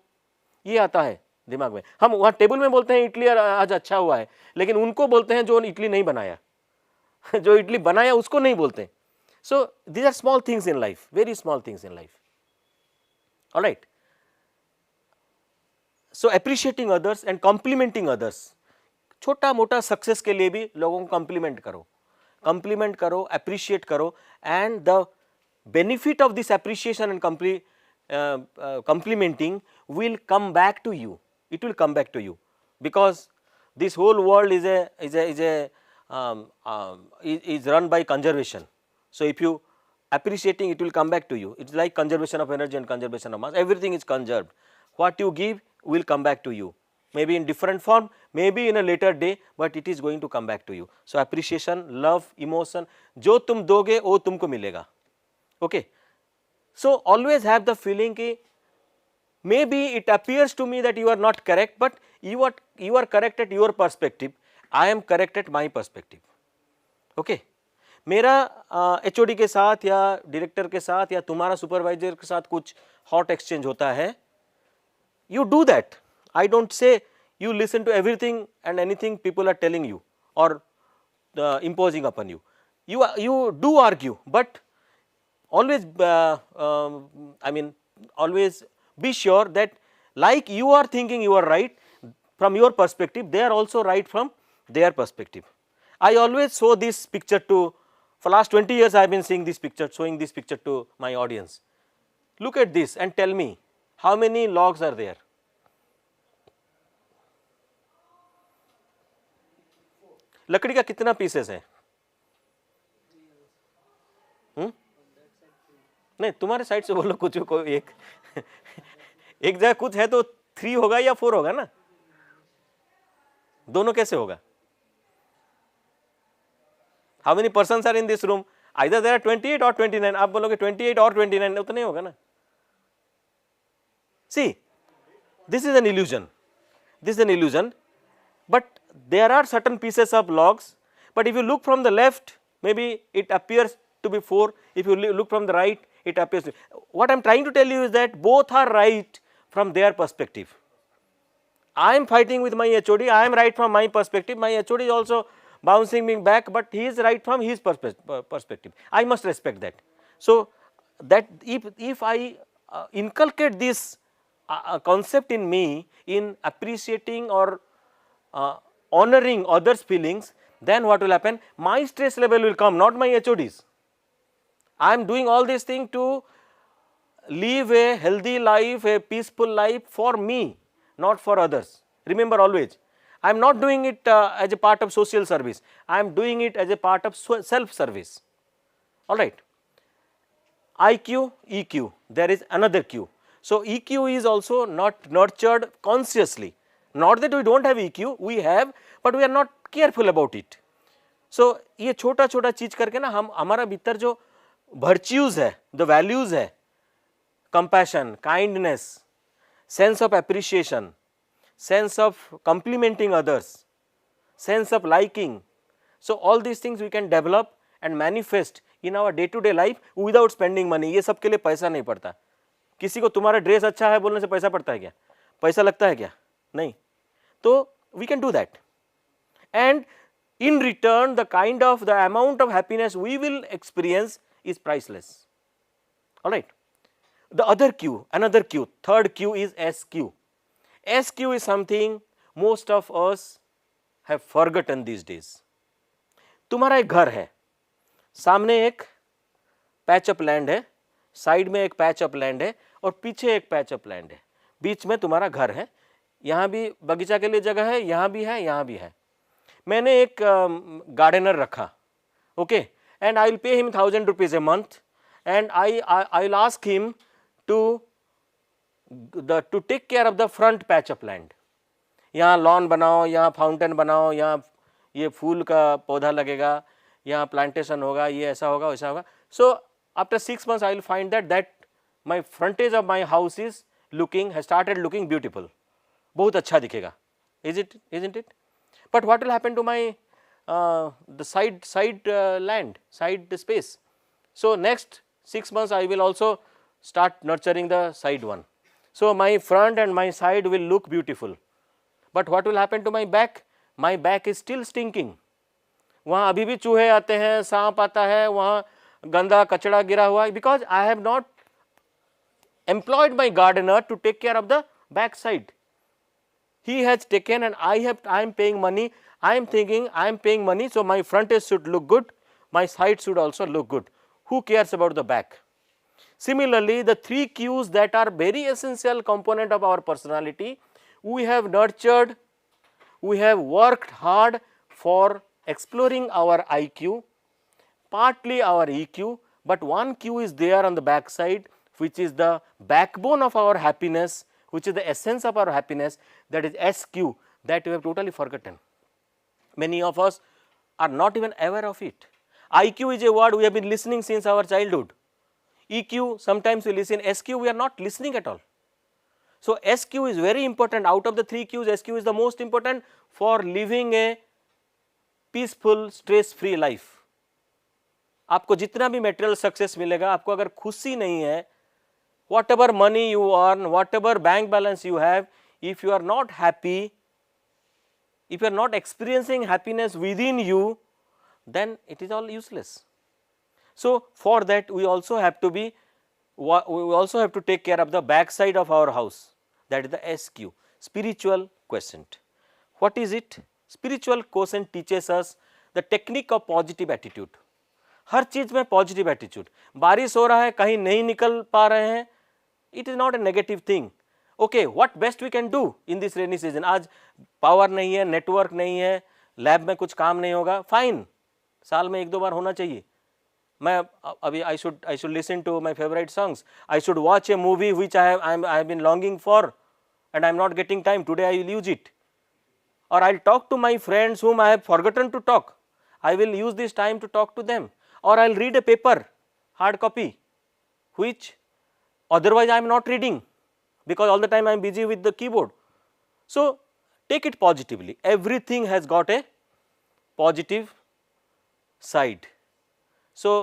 ये आता है दिमाग में. हम वहाँ टेबल में बोलते हैं इडली आज अच्छा हुआ है, लेकिन उनको बोलते हैं जो इडली नहीं बनाया, जो इडली बनाया उसको नहीं बोलते. So these are small things in life, very small things in life. All right. So appreciating others and complimenting others. छोटा मोटा सक्सेस के लिए भी लोगों को कॉम्प्लीमेंट करो, अप्रिशिएट करो, and the benefit of this appreciation and complimenting will come back to you. It will come back to you, because this whole world is run by conservation. So if you appreciating, it will come back to you. It's like conservation of energy and conservation of mass. Everything is conserved. What you give will come back to you. Maybe in different form, maybe in a later day, but it is going to come back to you. So appreciation, love, emotion, जो तुम दोगे वो तुमको मिलेगा. Okay. So always have the feeling कि maybe it appears to me that you are not correct, but you are correct at your perspective. I am correct at my perspective. Okay. मेरा HOD के साथ या director के साथ या तुम्हारा supervisor के साथ कुछ हॉट एक्सचेंज होता है, you do that. I don't say you listen to everything and anything people are telling you or imposing upon you. You do argue, but always always be sure that like you are thinking you are right from your perspective, they are also right from their perspective. I always show this picture for last 20 years I have been showing this picture to my audience. Look at this and tell me how many logs are there. लकड़ी का कितना pieces है? नहीं, तुम्हारे side से बोलो कुछ, कोई एक जगह कुछ है तो 3 होगा या 4 होगा ना, दोनों कैसे होगा? How many persons are in this room? Either there are 28 or 29. आप बोलोगे 28 or 29, उतना ही होगा ना. See, this is an illusion. But there are certain pieces of logs. But if you look from the left, maybe it appears to be 4. If you look from the right, it appears to. What I am trying to tell you is that both are right from their perspective. I am fighting with my HOD, I am right from my perspective, my HOD is also bouncing me back, but he is right from his perspective. I must respect that. So, that if I inculcate this concept in me in appreciating or honoring others' feelings, then what will happen? My stress level will come, not my HOD's. I am doing all these things to live a healthy life, a peaceful life for me, not for others. Remember always, I am not doing it as a part of social service, I am doing it as a part of self service. Alright. IQ, EQ, there is another Q. So, EQ is also not nurtured consciously, not that we do not have EQ, we have, but we are not careful about it. So, ये छोटा छोटा चीज करके ना हम हमारा भीतर जो virtues है, the values है, compassion, kindness, sense of appreciation, sense of complimenting others, sense of liking. So, all these things we can develop and manifest in our day to day life without spending money. ये सब के लिए पैसा नहीं पड़ता. किसी को तुम्हारा ड्रेस अच्छा है बोलने से पैसा पड़ता है क्या? पैसा लगता है क्या? नहीं. तो we can do that. And in return, the amount of happiness we will experience is priceless. Alright. The other Q, another Q, third Q is SQ. SQ is something most of us have forgotten these days. तुम्हारा एक घर है, सामने एक patch up land है, side में एक patch up land है और पीछे एक पैच अप लैंड है, बीच में तुम्हारा घर है, यहाँ भी बगीचा के लिए जगह है, यहाँ भी है, यहाँ भी है. मैंने एक गार्डनर रखा, okay, and I will pay him 1000 rupees a month, and I will ask him to take care of the front patch of land. यहाँ लॉन बनाओ, यहाँ फाउंटेन बनाओ, यहाँ ये फूल का पौधा लगेगा, यहाँ प्लांटेशन होगा, ये ऐसा होगा, वैसा होगा. So after 6 months I will find that my frontage of my house is has started looking beautiful. बहुत अच्छा दिखेगा. Isn't it? But what will happen to my the side land, side space? So next 6 months I will also start nurturing the side one. So my front and my side will look beautiful. But what will happen to my back? My back is still stinking. वहाँ अभी भी चूहे आते हैं, सांप आता है, वहाँ गंदा कचड़ा गिरा हुआ है, because I have not employed my gardener to take care of the back side. He has taken and I am paying money. I am thinking I am paying money, so my front should look good, my side should also look good. Who cares about the back? Similarly, the 3 Qs that are very essential component of our personality, we have nurtured, we have worked hard for exploring our IQ, partly our EQ, but one Q is there on the back side, which is the backbone of our happiness, which is the essence of our happiness, that is SQ, that we have totally forgotten. Many of us are not even aware of it. IQ is a word we have been listening since our childhood. EQ, sometimes we listen, SQ we are not listening at all. So SQ is very important. Out of the 3 Qs, SQ is the most important for living a peaceful, stress free life. आपको जितना भी material success मिलेगा, आपको अगर खुशी नहीं है, whatever money you earn, whatever bank balance you have, if you are not happy, if you are not experiencing happiness within you, then it is all useless. So for that we also have to take care of the back side of our house, that is the SQ, spiritual quotient. What is it? Spiritual quotient teaches us the technique of positive attitude. हर चीज में positive attitude. बारिश हो रहा है, कहीं नहीं निकल पा रहे हैं, it is not a negative thing. Okay, what best we can do in this rainy season. आज पावर नहीं है, नेटवर्क नहीं है, लैब में कुछ काम नहीं होगा, फाइन, साल में 1-2 बार होना चाहिए. मैं अभी I should listen to my favourite songs, I should watch a movie which I have been longing for and I am not getting time. Today I will use it. Or I will talk to my friends whom I have forgotten to talk. I will use this time to talk to them. Or I will read a paper, hard copy, which otherwise I am not reading, because all the time I am busy with the keyboard. So take it positively. Everything has got a positive side. So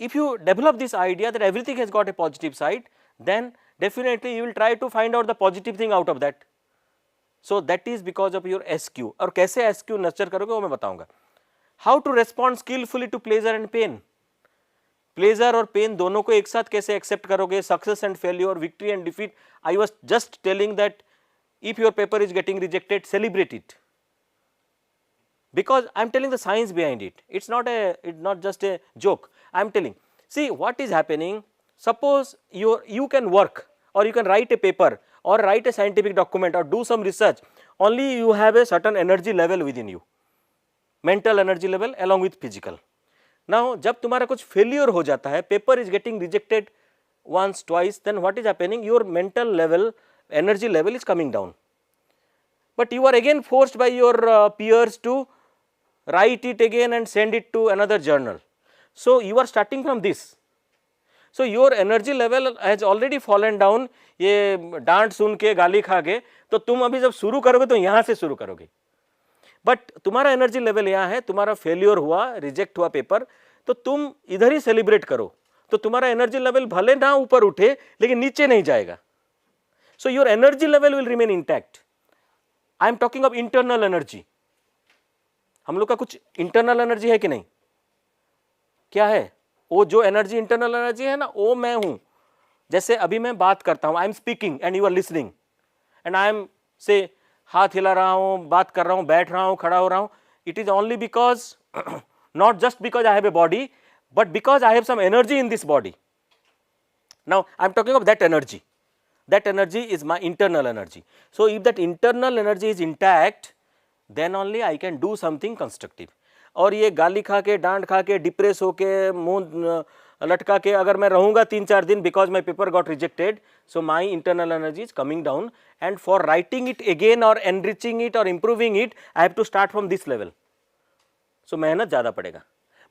if you develop this idea that everything has got a positive side, then definitely you will try to find out the positive thing out of that. So that is because of your SQ. और कैसे SQ nurture करोगे वो मैं बताऊंगा. How to respond skilfully to pleasure and pain. Pleasure और pain दोनों को एक साथ कैसे एक्सेप्ट करोगे, success and failure, victory and defeat. I was just telling that if your paper is getting rejected, celebrate it, because I am telling the science behind it. It's not just a joke. I am telling, see what is happening. Suppose you can work or you can write a paper or write a scientific document or do some research, only you have a certain energy level within you, mental energy level along with physical. Now जब तुम्हारा कुछ failure हो जाता है, paper is getting rejected once twice, then what is happening, your mental level, energy level is coming down, but you are again forced by your peers to write it again and send it to another journal. So you are starting from this. So your energy level has already fallen down. ये डांट सुन के, गाली खा के, तो तुम अभी जब शुरू करोगे तो यहाँ से शुरू करोगे. बट तुम्हारा एनर्जी लेवल यहाँ है, तुम्हारा फेल्योर हुआ, रिजेक्ट हुआ पेपर, तो तुम इधर ही सेलिब्रेट करो, तो तुम्हारा एनर्जी लेवल भले ना ऊपर उठे लेकिन नीचे नहीं जाएगा. So your energy level will remain intact. I am talking of internal energy. हम लोग का कुछ इंटरनल एनर्जी है कि नहीं? क्या है वो? जो एनर्जी इंटरनल एनर्जी है ना, वो मैं हूं. जैसे अभी मैं बात करता हूं, I am speaking and you are listening, and I am से हाथ हिला रहा हूं, बात कर रहा हूं, बैठ रहा हूं, खड़ा हो रहा हूं. It is only because, not just because I have a body, but because I have some energy in this body. Now I am talking of that energy. That energy is my internal energy. So if that internal energy is intact, then only I can do something constructive. और ये गाली खा के, डांट खा के, depress होके, मुंह लटका के अगर मैं रहूँगा 3-4 दिन because my paper got rejected, so my internal energy is coming down, and for writing it again or enriching it or improving it, I have to start from this level. So मेहनत ज़्यादा पड़ेगा.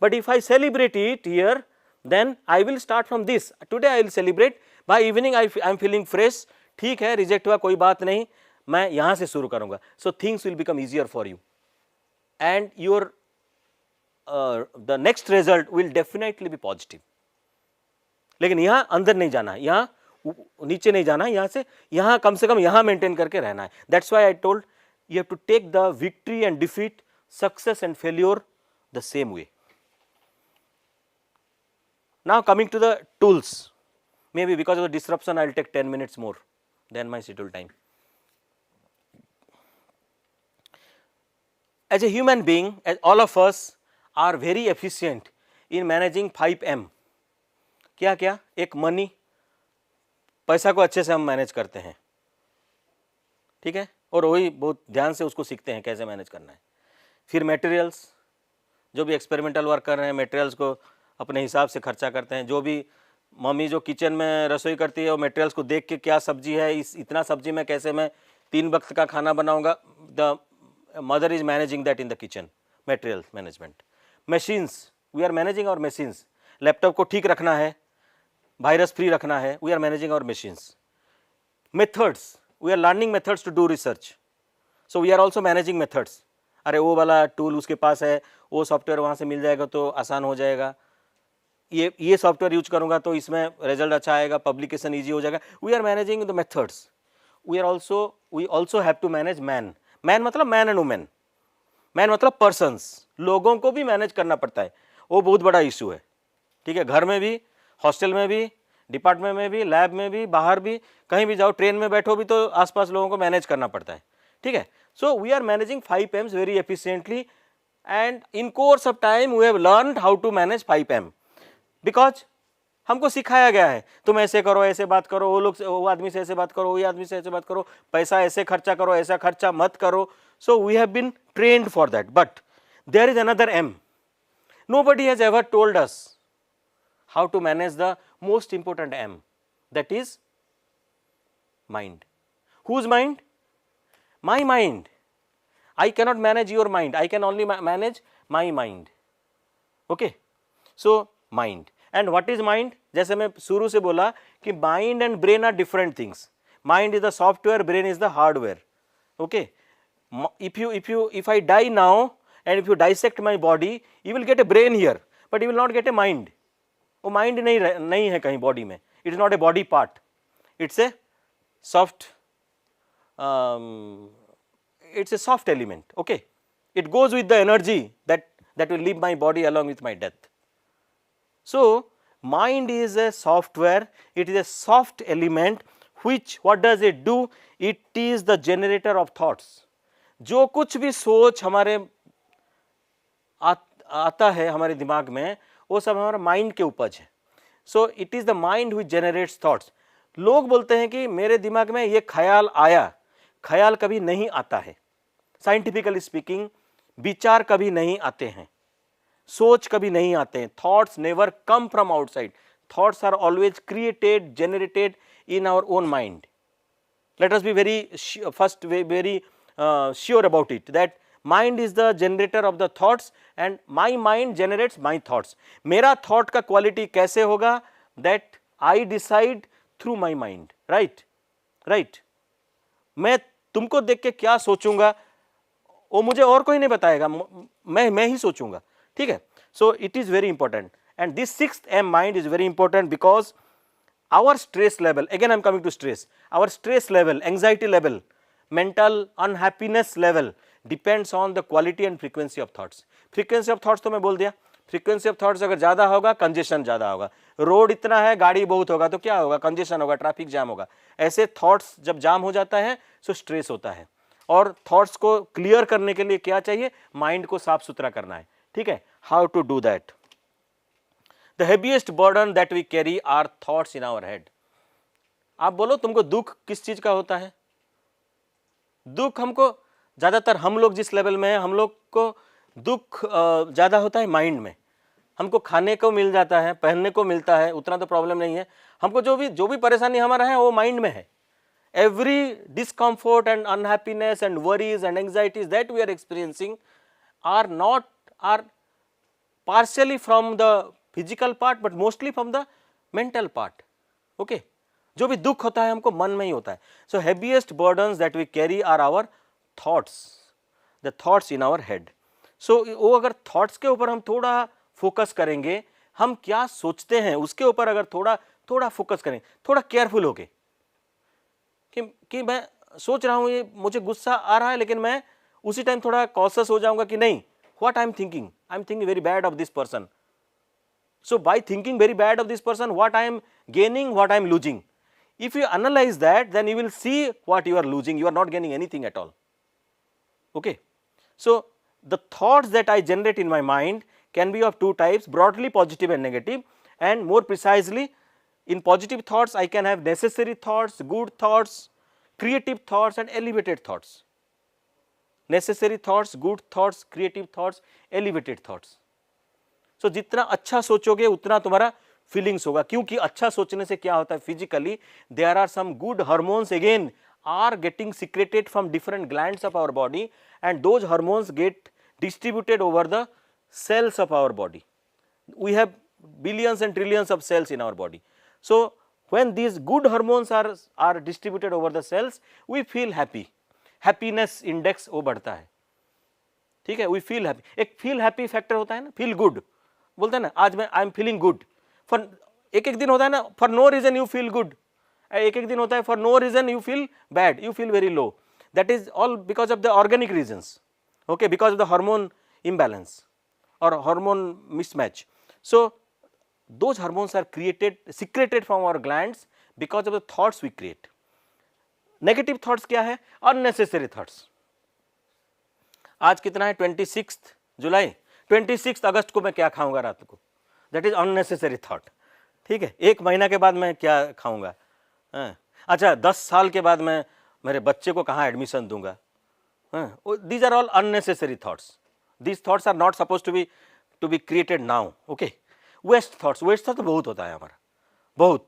But if I celebrate it here, then I will start from this. Today I will celebrate. By evening I am feeling fresh. ठीक है, reject हुआ कोई बात नहीं, मैं यहाँ से शुरू करूँगा. So things will become easier for you, and your the next result will definitely be positive. लेकिन यहाँ अंदर नहीं जाना है, यहाँ नीचे नहीं जाना है, यहाँ से यहाँ कम से कम यहाँ मेंटेन करके रहना है. That's why I told you have to take the victory and defeat, success and failure the same way. Now coming to the tools. Maybe because of the disruption I will take 10 minutes more than my scheduled time. As a human being, as all of us are very efficient in managing 5M. क्या क्या? एक money, पैसा को अच्छे से हम manage करते हैं, ठीक है, और वही बहुत ध्यान से उसको सीखते हैं कैसे मैनेज करना है. फिर मटेरियल्स, जो भी एक्सपेरिमेंटल वर्क कर रहे हैं, मटेरियल्स को अपने हिसाब से खर्चा करते हैं. जो भी मम्मी जो किचन में रसोई करती है, वो मटेरियल्स को देख के क्या सब्जी है, इतना सब्जी में कैसे मैं 3 वक्त का खाना बनाऊंगा. The mother is managing that in the kitchen. Material management. Machines, we are managing our machines. Laptop को ठीक रखना है, वायरस फ्री रखना है, we are managing our machines. Methods, we are learning methods to do research, so we are also managing methods. अरे वो वाला tool उसके पास है, वो सॉफ्टवेयर वहाँ से मिल जाएगा तो आसान हो जाएगा, ये सॉफ्टवेयर यूज करूँगा तो इसमें रिजल्ट अच्छा आएगा, पब्लिकेशन ईजी हो जाएगा. We are managing the methods. We also have to manage man. Man मतलब मैन एंड वुमेन. मैन मतलब पर्सन्स, लोगों को भी मैनेज करना पड़ता है. वो बहुत बड़ा इशू है, ठीक है. घर में भी, हॉस्टल में भी, डिपार्टमेंट में भी, लैब में भी, बाहर भी, कहीं भी जाओ, ट्रेन में बैठो भी तो आसपास लोगों को मैनेज करना पड़ता है, ठीक है. So we are managing 5Ms very efficiently, and in course of time we have learned how to manage 5M. Because हमको सिखाया गया है, तुम ऐसे करो, ऐसे बात करो, वो आदमी से ऐसे बात करो, वो आदमी से ऐसे बात करो, पैसा ऐसे खर्चा करो, ऐसा खर्चा मत करो. So we have been trained for that. But there is another M. Nobody has ever told us how to manage the most important M, that is mind. Whose mind? My mind. I cannot manage your mind, I can only manage my mind. Okay, so mind. And what is mind? जैसे मैं शुरू से बोला कि mind and brain are different things. Mind is the software, brain is the hardware. Okay, if I die now and if you dissect my body, you will get a brain here, but you will not get a mind. वो mind नहीं है कहीं body में. It is not a body part. It's a soft it's a soft element, okay. It goes with the energy that will leave my body along with my death. So mind is a software, it is a soft element which what does it do? It is the generator of thoughts. जो कुछ भी सोच हमारे आता है हमारे दिमाग में, वो सब हमारा माइंड के उपज है. So it is the mind which generates thoughts. लोग बोलते हैं कि मेरे दिमाग में ये ख्याल आया, ख्याल कभी नहीं आता है. साइंटिफिकली स्पीकिंग विचार कभी नहीं आते हैं, सोच कभी नहीं आते हैं. Thoughts never come from outside, thoughts are always created, generated in our own mind. Let us be very sure about it, that mind is the generator of the thoughts and my mind generates my thoughts. मेरा thought का quality कैसे होगा? That I decide through my mind, right. मैं तुमको देख के क्या सोचूंगा वो मुझे और कोई नहीं बताएगा, मैं ही सोचूंगा, ठीक है. So it is very important, and this sixth M, mind, is very important because our stress level, again I am coming to stress, our stress level, anxiety level, mental unhappiness level depends on the quality and frequency of thoughts. Frequency of thoughts तो मैं बोल दिया, frequency of thoughts अगर ज़्यादा होगा congestion ज़्यादा होगा, road इतना है गाड़ी बहुत होगा तो क्या होगा? congestion होगा, ट्रैफिक जाम होगा. ऐसे थॉट्स जब जाम हो जाता है तो स्ट्रेस होता है. और थॉट्स को क्लियर करने के लिए क्या चाहिए? माइंड को साफ सुथरा करना है, ठीक है. How to do that? The heaviest burden that we carry are thoughts in our head. आप बोलो तुमको दुख किस चीज का होता है? दुख हमको ज़्यादातर, हम लोग जिस लेवल में है, हम लोग को दुख ज़्यादा होता है माइंड में. हमको खाने को मिल जाता है, पहनने को मिलता है, उतना तो प्रॉब्लम नहीं है. हमको जो भी परेशानी हमारा है वो माइंड में है. Every discomfort and unhappiness and worries and anxieties that we are experiencing are partially from the physical part but mostly from the mental part, okay. जो भी दुख होता है हमको मन में ही होता है. So heaviest burdens that we carry are our thoughts, the thoughts in our head. So वो अगर thoughts के ऊपर हम थोड़ा फोकस करेंगे, हम क्या सोचते हैं उसके ऊपर अगर थोड़ा फोकस करें, थोड़ा केयरफुल होके कि मैं सोच रहा हूँ ये मुझे गुस्सा आ रहा है, लेकिन मैं उसी टाइम थोड़ा कॉशियस हो जाऊंगा कि नहीं, what I am thinking very bad of this person. So by thinking very bad of this person, what I am gaining, what I am losing. If you analyze that, then you will see what you are losing. You are not gaining anything at all, okay. So the thoughts that I generate in my mind can be of two types, broadly positive and negative, and more precisely in positive thoughts I can have necessary thoughts, good thoughts, creative thoughts and elevated thoughts. Necessary thoughts, good thoughts, creative thoughts, elevated thoughts. So जितना अच्छा सोचोगे उतना तुम्हारा feelings होगा, क्योंकि अच्छा सोचने से क्या होता है? Physically there are some good hormones again are getting secreted from different glands of our body and those hormones get distributed over the cells of our body. We have billions and trillions of cells in our body. So when these good hormones are distributed over the cells, we feel happy. Happiness index वो बढ़ता है, ठीक है. We feel happy. एक feel happy factor होता है ना, feel good बोलते हैं ना, आज मैं I am feeling good. For एक दिन होता है ना, for no reason you feel good. एक दिन होता है for no reason you feel bad, you feel very low. That is all because of the organic reasons, okay, because of the hormone imbalance or hormone mismatch. So those hormones are secreted from our glands because of the thoughts we create. Negative thoughts क्या है? Unnecessary thoughts. आज कितना है? 26 जुलाई. 26 अगस्त को मैं क्या खाऊंगा रात को? That is unnecessary thought, ठीक है. एक महीना के बाद मैं क्या खाऊंगा? अच्छा 10 साल के बाद मैं मेरे बच्चे को कहाँ एडमिशन दूंगा? These are all unnecessary thoughts. These thoughts are not supposed to be created now, okay. Waste thoughts तो बहुत होता है हमारा, बहुत.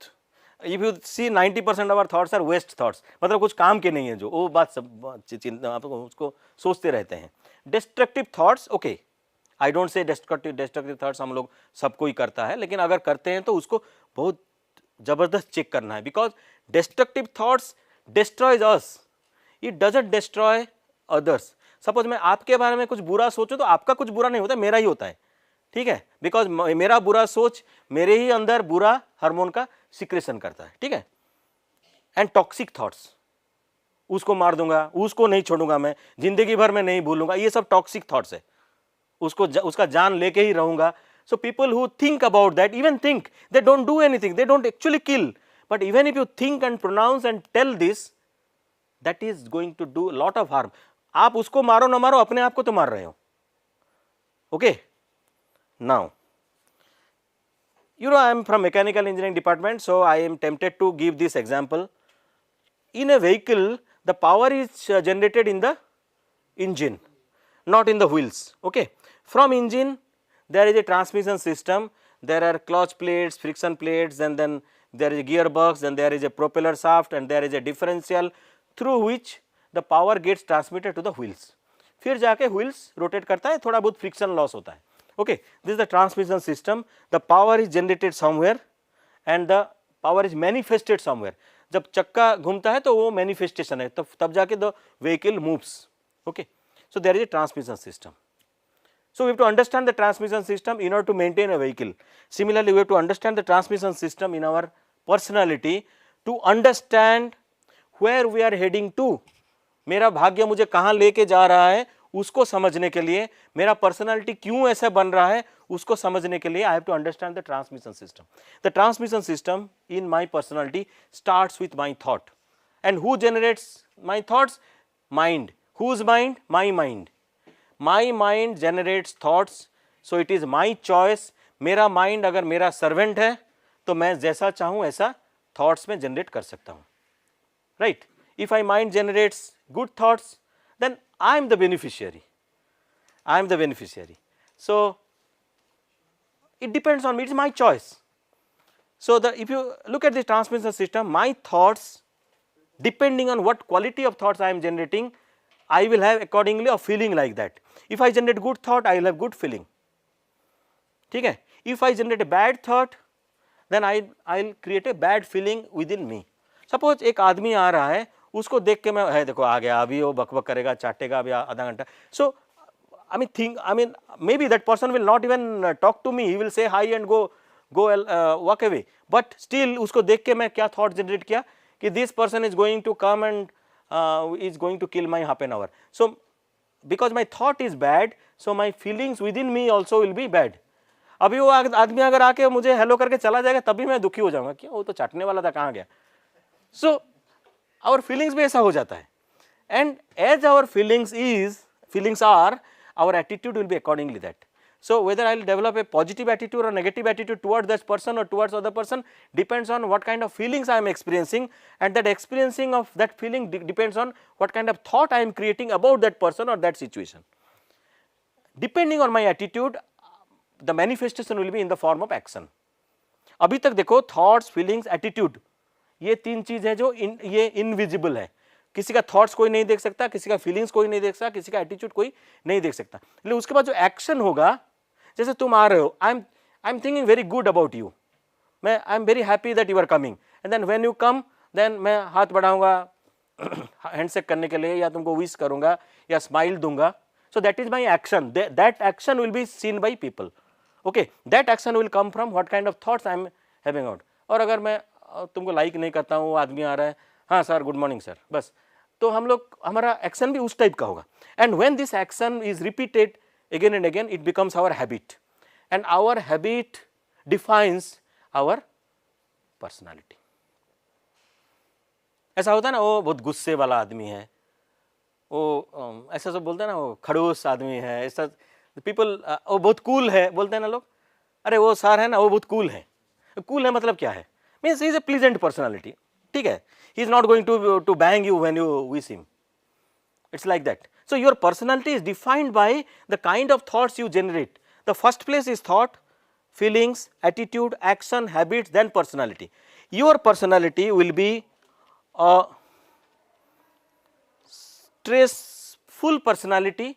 If you see 90% of our thoughts are waste thoughts, मतलब कुछ काम के नहीं है, जो वो बात सब चिंता आप उसको सोचते रहते हैं. Destructive thoughts, okay. I don't say destructive thoughts हम लोग सबको ही करता है, लेकिन अगर करते हैं तो उसको बहुत जबरदस्त चेक करना है, because destructive thoughts destroys us. It doesn't destroy others. Suppose मैं आपके बारे में कुछ बुरा सोचूं तो आपका कुछ बुरा नहीं होता, मेरा ही होता है, ठीक है. बिकॉज मेरा बुरा सोच मेरे ही अंदर बुरा हार्मोन का सिक्रेशन करता है, ठीक है. एंड टॉक्सिक थॉट्स उसको मार दूंगा, उसको नहीं छोड़ूंगा, मैं जिंदगी भर में नहीं भूलूंगा, ये सब टॉक्सिक थॉट्स है, उसका जान लेके ही रहूंगा. So people who think about that, even think, they don't do anything, they don't actually kill, but even if you think and pronounce and tell this, that is going to do a lot of harm. आप उसको मारो ना मारो, अपने आप को तो मार रहे हो. Okay, now I am from mechanical engineering department, so I am tempted to give this example. In a vehicle, the power is generated in the engine, not in the wheels. Okay, from engine there is a transmission system, there are clutch plates, friction plates, and then there is a gearbox, then there is a propeller shaft, and there is a differential through which the power gets transmitted to the wheels. फिर जाके wheels rotate करता है, थोड़ा बहुत friction loss होता है. Okay, this is the transmission system. The power is generated somewhere and the power is manifested somewhere. जब चक्का घूमता है तो वो manifestation है, तब जाके the vehicle moves. Okay, so there is a transmission system. So we have to understand the transmission system in order to maintain a vehicle. Similarly, we have to understand the transmission system in our personality to understand where we are heading to. मेरा भाग्य मुझे कहाँ लेके जा रहा है उसको समझने के लिए, मेरा पर्सनालिटी क्यों ऐसा बन रहा है उसको समझने के लिए, I have to understand the transmission system. The transmission system in my personality starts with my thought. And who generates my thoughts? Mind. Whose mind? My mind. My mind generates thoughts, so it is my choice. मेरा mind अगर मेरा servant है तो मैं जैसा चाहूँ ऐसा thoughts में generate कर सकता हूँ. Right? If my mind generates good thoughts, then I am the beneficiary. I am the beneficiary. So it depends on me, it's my choice. So if you look at the transmission system, my thoughts, depending on what quality of thoughts I am generating, I will have accordingly a feeling like that. If I generate good thought, I will have good feeling. ठीक है? If I generate a bad thought, then I'll create a bad feeling within me. Suppose एक आदमी आ रहा है, उसको देख के मैं है देखो आ गया, अभी वो बकबक करेगा, चाटेगा अभी आधा घंटा. So I mean maybe that person will not even talk to me, he will say hi and go walk away. But still उसको देख के मैं क्या thought generate किया कि this person is going to come and is going to kill my half an hour. So because my thought is bad, so my feelings within me also will be bad. अभी वो आदमी अगर आके मुझे hello करके चला जाएगा तभी मैं दुखी हो जाऊंगा, क्यों वो तो चाटने वाला था, कहाँ गया. So our feelings भी ऐसा हो जाता है. And as our feelings are, our attitude will be accordingly that. So whether I will develop a positive attitude or negative attitude towards that person or towards other person depends on what kind of feelings I am experiencing, and that experiencing of that feeling depends on what kind of thought I am creating about that person or that situation. Depending on my attitude, the manifestation will be in the form of action. अभी तक देखो thoughts, feelings, attitude, ये तीन चीज है जो ये invisible है. किसी का थॉट्स कोई नहीं देख सकता, किसी का फीलिंग्स कोई नहीं देख सकता, किसी का एटीट्यूड कोई नहीं देख सकता. लेकिन उसके बाद जो एक्शन होगा, जैसे तुम आ रहे हो, I am thinking very good about you, मैं I am very happy that you are coming, and then when you come, then मैं हाथ बढ़ाऊंगा हैंडशेक करने के लिए, या तुमको विश करूंगा या स्माइल दूंगा. सो that is my action. That action will be seen by people. Okay, that action will come from what kind of thoughts I am having out. और अगर मैं तुमको लाइक नहीं करता हूँ, आदमी आ रहा है, हाँ सर गुड मॉर्निंग सर, बस, तो हम लोग हमारा एक्शन भी उस टाइप का होगा. And when this action is repeated again and again, it becomes our habit, and our habit defines our personality. ऐसा होता है ना, वो बहुत गुस्से वाला आदमी है, वो ऐसा सब बोलते हैं ना, वो खड़ूस आदमी है, ऐसा पीपल, वो बहुत कूल है बोलते हैं ना लोग, अरे वो सर है ना वो बहुत कूल है. कूल है मतलब क्या है? Means he is a pleasant personality. ठीक है, he is not going to bang you when you wish him. It's like that. So your personality is defined by the kind of thoughts you generate. The first place is thought, feelings, attitude, action, habits, then personality. Your personality will be a stressful personality,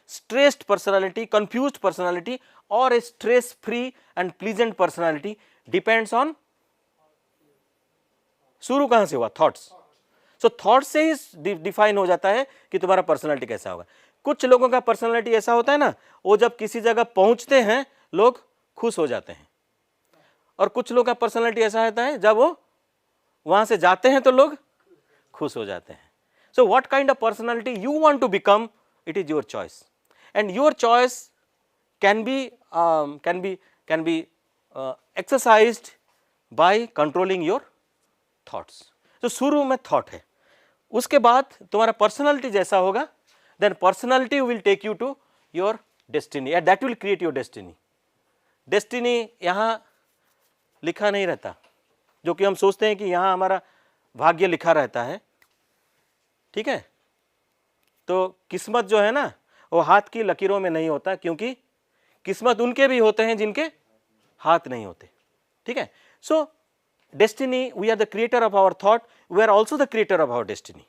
stressed personality, confused personality, or a stress-free and pleasant personality. Depends on शुरू कहाँ से हुआ? Thoughts. So thought से ही define हो जाता है कि तुम्हारा पर्सनालिटी कैसा होगा. कुछ लोगों का पर्सनालिटी ऐसा होता है ना, वो जब किसी जगह पहुंचते हैं लोग खुश हो जाते हैं, और कुछ लोगों का पर्सनालिटी ऐसा होता है जब वो वहां से जाते हैं तो लोग खुश हो जाते हैं. So, what kind of personality you want to become, it is your choice, and your choice can be exercised by controlling your thoughts. So, शुरू में thought है, उसके बाद तुम्हारा personality जैसा होगा, then personality will take you to your destiny and that will create your destiny. Destiny यहाँ लिखा नहीं रहता, जो कि हम सोचते हैं कि यहाँ हमारा भाग्य लिखा रहता है, ठीक है। तो किस्मत जो है ना वो हाथ की लकीरों में नहीं होता, क्योंकि किस्मत उनके भी होते हैं जिनके हाथ नहीं होते, ठीक है। So destiny, we are the creator of our thought, we are also the creator of our destiny,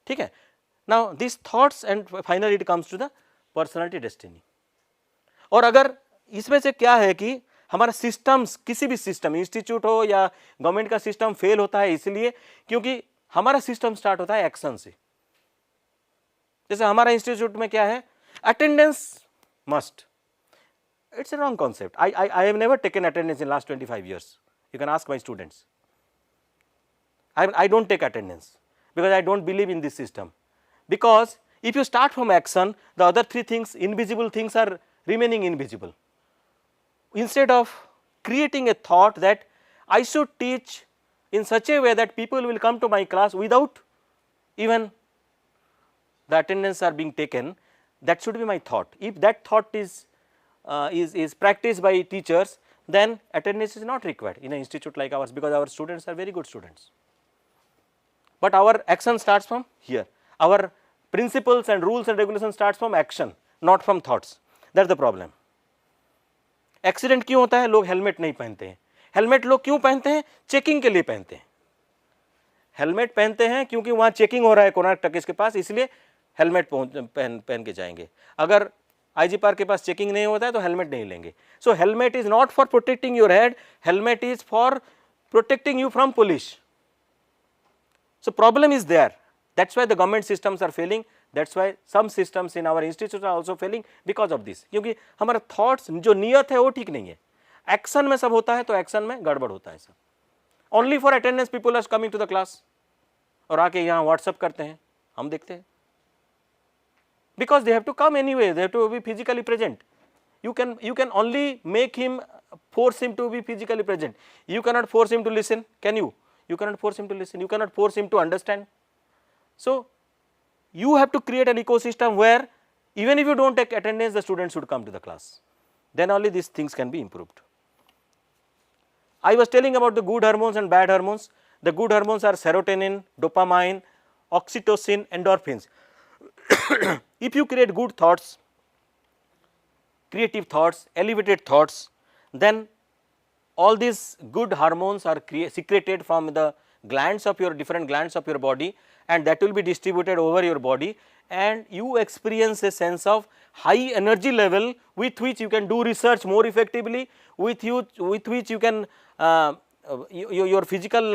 ठीक है। Now this thoughts and finally it comes to the personality destiny. और अगर इसमें से क्या है कि हमारा सिस्टम्स, किसी भी सिस्टम, इंस्टीट्यूट हो या गवर्नमेंट का सिस्टम फेल होता है इसलिए क्योंकि हमारा सिस्टम स्टार्ट होता है एक्शन से। जैसे हमारा इंस्टीट्यूट में क्या है, attendance must, it's a wrong concept. I have never taken attendance in last 25 years. You can ask my students. I don't take attendance because I don't believe in this system. Because if you start from action, the other three things, invisible things, are remaining invisible. Instead of creating a thought that I should teach in such a way that people will come to my class without even the attendance are being taken, that should be my thought. If that thought is practiced by teachers, then attendance is not required in an institute like ours, because our students are very good students. But our action starts from here. Our principles and rules and regulations starts from action, not from thoughts. That's the problem. Accident क्यों होता है, लोग helmet नहीं पहनते हैं। Helmet लोग क्यों पहनते हैं, चेकिंग के लिए पहनते हैं। हेलमेट पहनते हैं क्योंकि वहाँ चेकिंग हो रहा है कोणार्क टकीज के पास, इसलिए हेलमेट पहन के जाएंगे। अगर आईजी पार्क के पास चेकिंग नहीं होता है तो हेलमेट नहीं लेंगे। So helmet is not for protecting your head, helmet is for protecting you from police. So problem is there, that's why the government systems are failing, that's why some systems in our institute are also failing because of this. क्योंकि हमारा thoughts, जो नियत है वो ठीक नहीं है, action में सब होता है तो एक्शन में गड़बड़ होता है सब। Only for attendance people are coming to the class, और आके यहाँ व्हाट्सअप करते हैं, हम देखते हैं। Because they have to come anyway, they have to be physically present. You can only make him, force him to be physically present. You cannot force him to listen, can you? You cannot force him to listen, you cannot force him to understand. So you have to create an ecosystem where even if you don't take attendance, the students should come to the class. Then only these things can be improved. I was telling about the good hormones and bad hormones. The good hormones are serotonin, dopamine, oxytocin, endorphins. If you create good thoughts, creative thoughts, elevated thoughts, then all these good hormones are secreted from the glands of your different glands of your body, and that will be distributed over your body, and you experience a sense of high energy level with which you can do research more effectively, with which you can your physical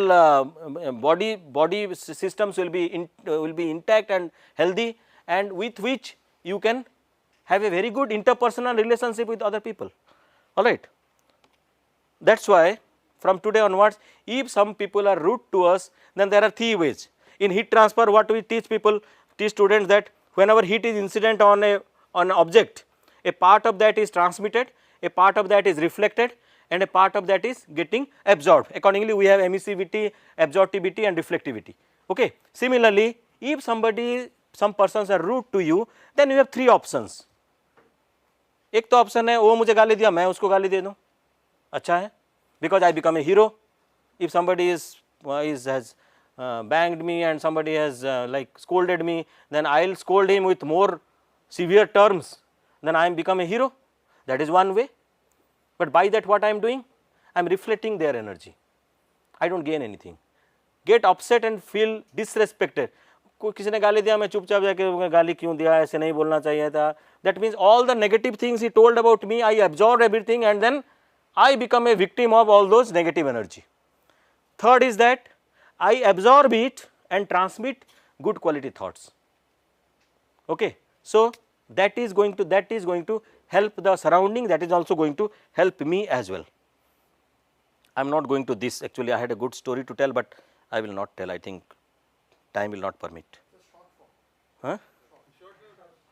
body systems will be intact and healthy, and with which you can have a very good interpersonal relationship with other people. All right. That is why from today onwards, if some people are rude to us, then there are three ways. In heat transfer, what we teach students, that whenever heat is incident on an object, a part of that is transmitted, a part of that is reflected, and a part of that is getting absorbed. Accordingly, we have emissivity, absorptivity and reflectivity. Okay. Similarly, if some persons are rude to you, then you have three options. एक तो option है वो मुझे गाली दिया, मैं उसको गाली दे दूं, अच्छा है, because I become a hero. If somebody has banged me and somebody has like scolded me, then I'll scold him with more severe terms, then I am become a hero. That is one way. But by that what I am doing? I am reflecting their energy. I don't gain anything. Get upset and feel disrespected. किसी ने गाली दिया, मैं चुपचाप जाके गाली क्यों दिया, ऐसे नहीं बोलना चाहिए था. That means all the negative things he told about me, I absorb everything and then I become a victim of all those negative energy. Third is that I absorb it and transmit good quality thoughts. Okay. So that is going to help the surrounding, that is also going to help me as well. I am not going to this, actually I had a good story to tell, but I will not tell, I think time will not permit. हाँ,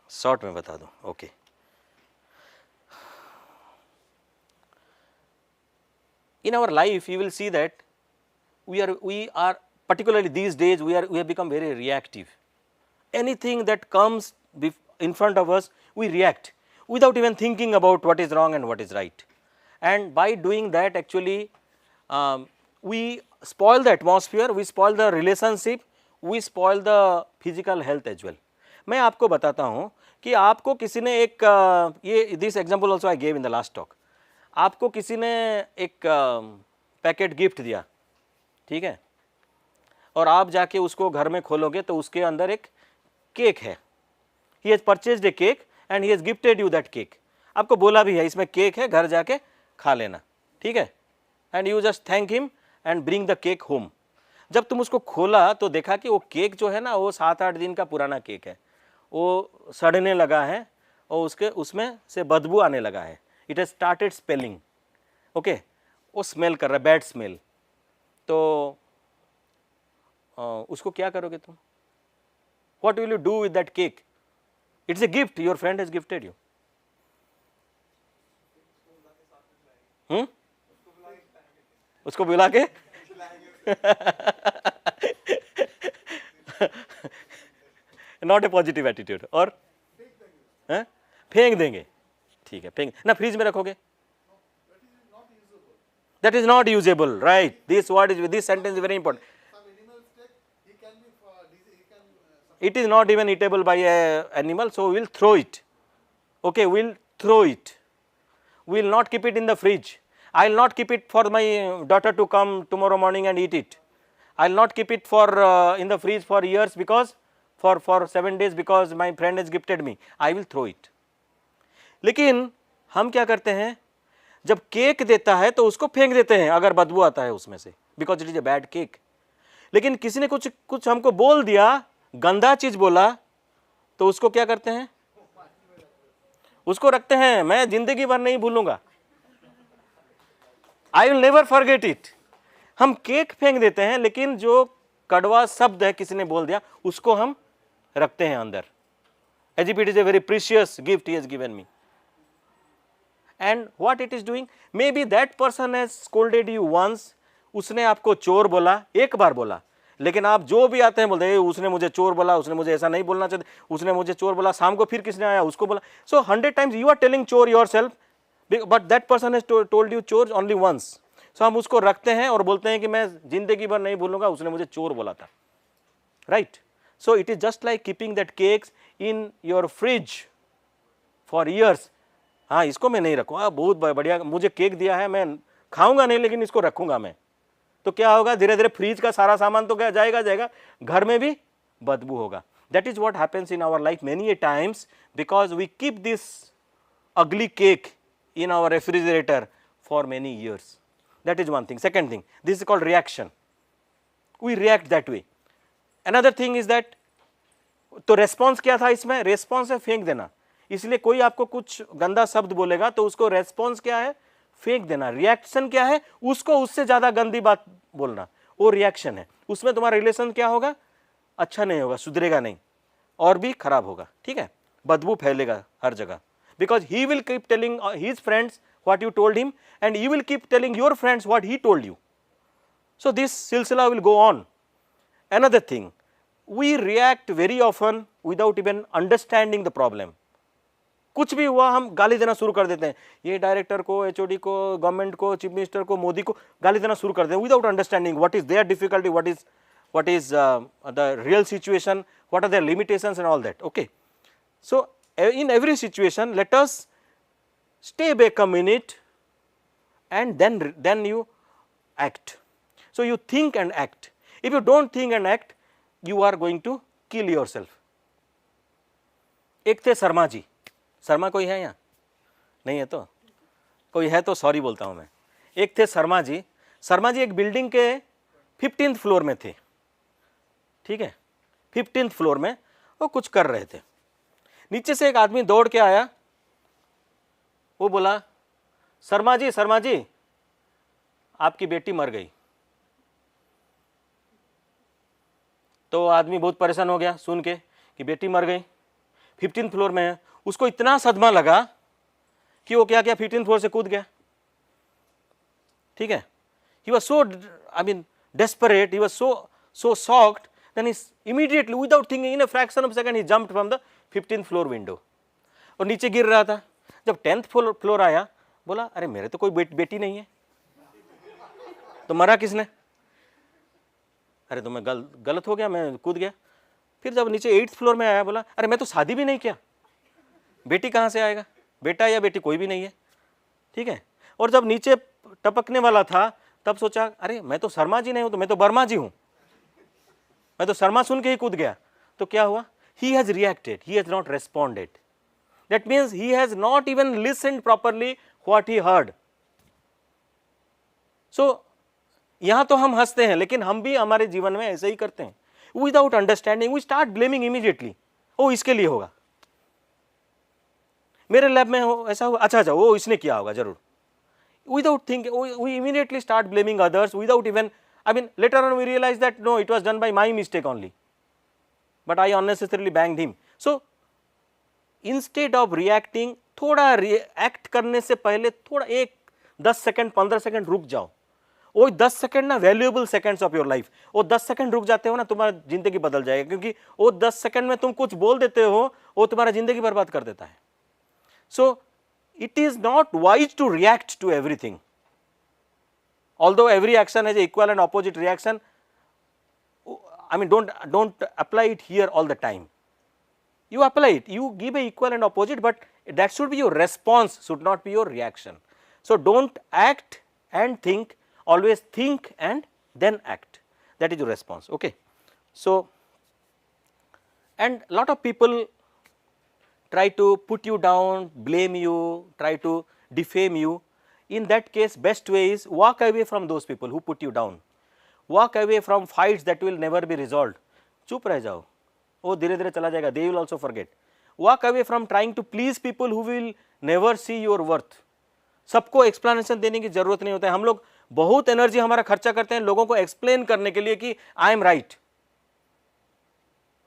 short में बता दो। Okay, in our life you will see that we are particularly these days we have become very reactive. Anything that comes in front of us we react without even thinking about what is wrong and what is right, and by doing that actually we spoil the atmosphere, we spoil the relationship, we spoil the physical health as well. मैं आपको बताता हूँ कि आपको किसी ने एक ये this example also I gave in the last talk, आपको किसी ने एक पैकेट गिफ्ट दिया, ठीक है, और आप जाके उसको घर में खोलोगे तो उसके अंदर एक केक है। He has purchased A cake and he has gifted you that cake. आपको बोला भी है इसमें केक है, घर जाके खा लेना, ठीक है, and you just thank him and bring the cake home. जब तुम उसको खोला तो देखा कि वो केक जो है ना वो 7-8 दिन का पुराना केक है, वो सड़ने लगा है और उसमें से बदबू आने लगा है। It has started smelling, okay, वो स्मेल कर रहा है, बैड स्मेल। तो उसको क्या करोगे तुम? What will you do with that cake? It's a gift, your friend has gifted you. उसको बुला के नॉट ए पॉजिटिव एटीट्यूड, और फेंक देंगे, ठीक है, फेंक ना, फ्रिज में रखोगे, that is not usable, right? This word is, this sentence is very important. It is not even eatable by a animal, so we will throw it. Okay, we will throw it. We will not keep it in the fridge. I will not keep it for my daughter to come tomorrow morning and eat it. I will not keep it for in the fridge for years, because for 7 days, because my friend has gifted me. I will throw it. लेकिन हम क्या करते हैं, जब cake देता है तो उसको फेंक देते हैं अगर बदबू आता है उसमें से, because it is a bad cake. लेकिन किसी ने कुछ हमको बोल दिया, गंदा चीज बोला, तो उसको क्या करते हैं, उसको रखते हैं. मैं जिंदगी भर नहीं भूलूंगा, I will never forget it. हम केक फेंक देते हैं, लेकिन जो कड़वा शब्द है किसी ने बोल दिया उसको हम रखते हैं अंदर, as if it is a very precious gift he has given me. And what it is doing, maybe that person has scolded you once. उसने आपको चोर बोला, एक बार बोला, लेकिन आप जो भी आते हैं बोलते हैं उसने मुझे चोर बोला, उसने मुझे ऐसा नहीं बोलना चाहिए, उसने मुझे चोर बोला. शाम को फिर किसने आया, उसको बोला. So 100 times you are telling चोर yourself, but that person has told you चोर only once. So हम उसको रखते हैं और बोलते हैं कि मैं जिंदगी भर नहीं भूलूंगा, उसने मुझे चोर बोला था, right? So it is just like keeping that cakes in your fridge for years. हाँ, इसको मैं नहीं रखूँगा, बहुत बढ़िया मुझे केक दिया है, मैं खाऊंगा नहीं लेकिन इसको रखूंगा मैं. तो क्या होगा, धीरे धीरे फ्रिज का सारा सामान तो क्या जाएगा, घर में भी बदबू होगा. That is what happens in our life many a times, because we keep this ugly cake in our refrigerator for many years. That is one thing. Second thing, this is called reaction. We react that way. Another thing is that, तो response क्या था इसमें, response है फेंक देना. इसलिए कोई आपको कुछ गंदा शब्द बोलेगा तो उसको रेस्पॉन्स क्या है, फेंक देना. रिएक्शन क्या है, उसको उससे ज्यादा गंदी बात बोलना, वो रिएक्शन है. उसमें तुम्हारा रिलेशन क्या होगा, अच्छा नहीं होगा, सुधरेगा नहीं, और भी खराब होगा. ठीक है, बदबू फैलेगा हर जगह, because he will keep telling his friends what you told him, and you will keep telling your friends what he told you. So this silsila will go on. Another thing, we react very often without even understanding the problem. कुछ भी हुआ हम गाली देना शुरू कर देते हैं, ये डायरेक्टर को, एचओडी को, गवर्नमेंट को, चीफ मिनिस्टर को, मोदी को गाली देना शुरू कर देते हैं without understanding what is their difficulty, what is the real situation, what are their limitations and all that. Okay, so in every situation let us stay back a minute and then you act. So you think and act. If you don't think and act, you are going to kill yourself. एक थे शर्मा जी, शर्मा कोई है यहाँ, नहीं है तो कोई है तो सॉरी बोलता हूँ मैं. एक थे शर्मा जी. शर्मा जी एक बिल्डिंग के 15th फ्लोर में थे. ठीक है, 15th फ्लोर में वो कुछ कर रहे थे. नीचे से एक आदमी दौड़ के आया, वो बोला, शर्मा जी आपकी बेटी मर गई. तो आदमी बहुत परेशान हो गया सुन के कि बेटी मर गई, 15th फ्लोर में है। उसको इतना सदमा लगा कि वो क्या 15th फ्लोर से कूद गया। ठीक है, he was so, I mean, desperate, he was so shocked, then he immediately, without thinking, in a fraction of a second, he jumped from the 15th floor window. और नीचे गिर रहा था। जब 10th फ्लोर आया, बोला अरे मेरे तो कोई बेटी नहीं है, तो मरा किसने? अरे तो मैं गलत हो गया, मैं कूद गया। फिर जब नीचे 8th फ्लोर में आया, बोला अरे मैं तो शादी भी नहीं किया, बेटी कहाँ से आएगा, बेटा या बेटी कोई भी नहीं है। ठीक है, और जब नीचे टपकने वाला था तब सोचा अरे मैं तो शर्मा जी नहीं हूं, तो मैं तो वर्मा जी हूं, मैं तो शर्मा सुन के ही कूद गया। तो क्या हुआ? he has reacted, he has not responded. That means he has not even listened properly what he heard. So यहां तो हम हंसते हैं, लेकिन हम भी हमारे जीवन में ऐसे ही करते हैं। Without understanding we start blaming immediately, oh इसके लिए होगा, मेरे लैब में हो ऐसा हुआ, अच्छा वो इसने किया होगा जरूर। Without thinking, we immediately start blaming others without even, I mean, later on we realize that no, it was done by my mistake only, but I unnecessarily banged him. So instead of reacting, थोड़ा react करने से पहले थोड़ा 10 second 15 second रुक जाओ। वो 10 second ना valuable seconds of your life, वो 10 सेकंड रुक जाते हो ना, तुम्हारा जिंदगी बदल जाएगा, क्योंकि वो 10 सेकंड में तुम कुछ बोल देते हो, वो तुम्हारा जिंदगी बर्बाद कर देता है। So it is not wise to react to everything. Although every action has equal and opposite reaction, I mean, don't apply it here all the time. You apply it, you give a equal and opposite, but that should be your response, should not be your reaction. So don't act and think, always think and then act. That is your response. Okay. So, and lot of people try to put you down, blame you, try to defame you. In that case, best way is walk away from those people who put you down. Walk away from fights that will never be resolved. चुप रह जाओ, वो धीरे धीरे चला जाएगा, they will also forget. Walk away from trying to please people who will never see your worth. सबको explanation देने की जरूरत नहीं होता है। हम लोग बहुत एनर्जी हमारा खर्चा करते हैं लोगों को एक्सप्लेन करने के लिए कि I am right.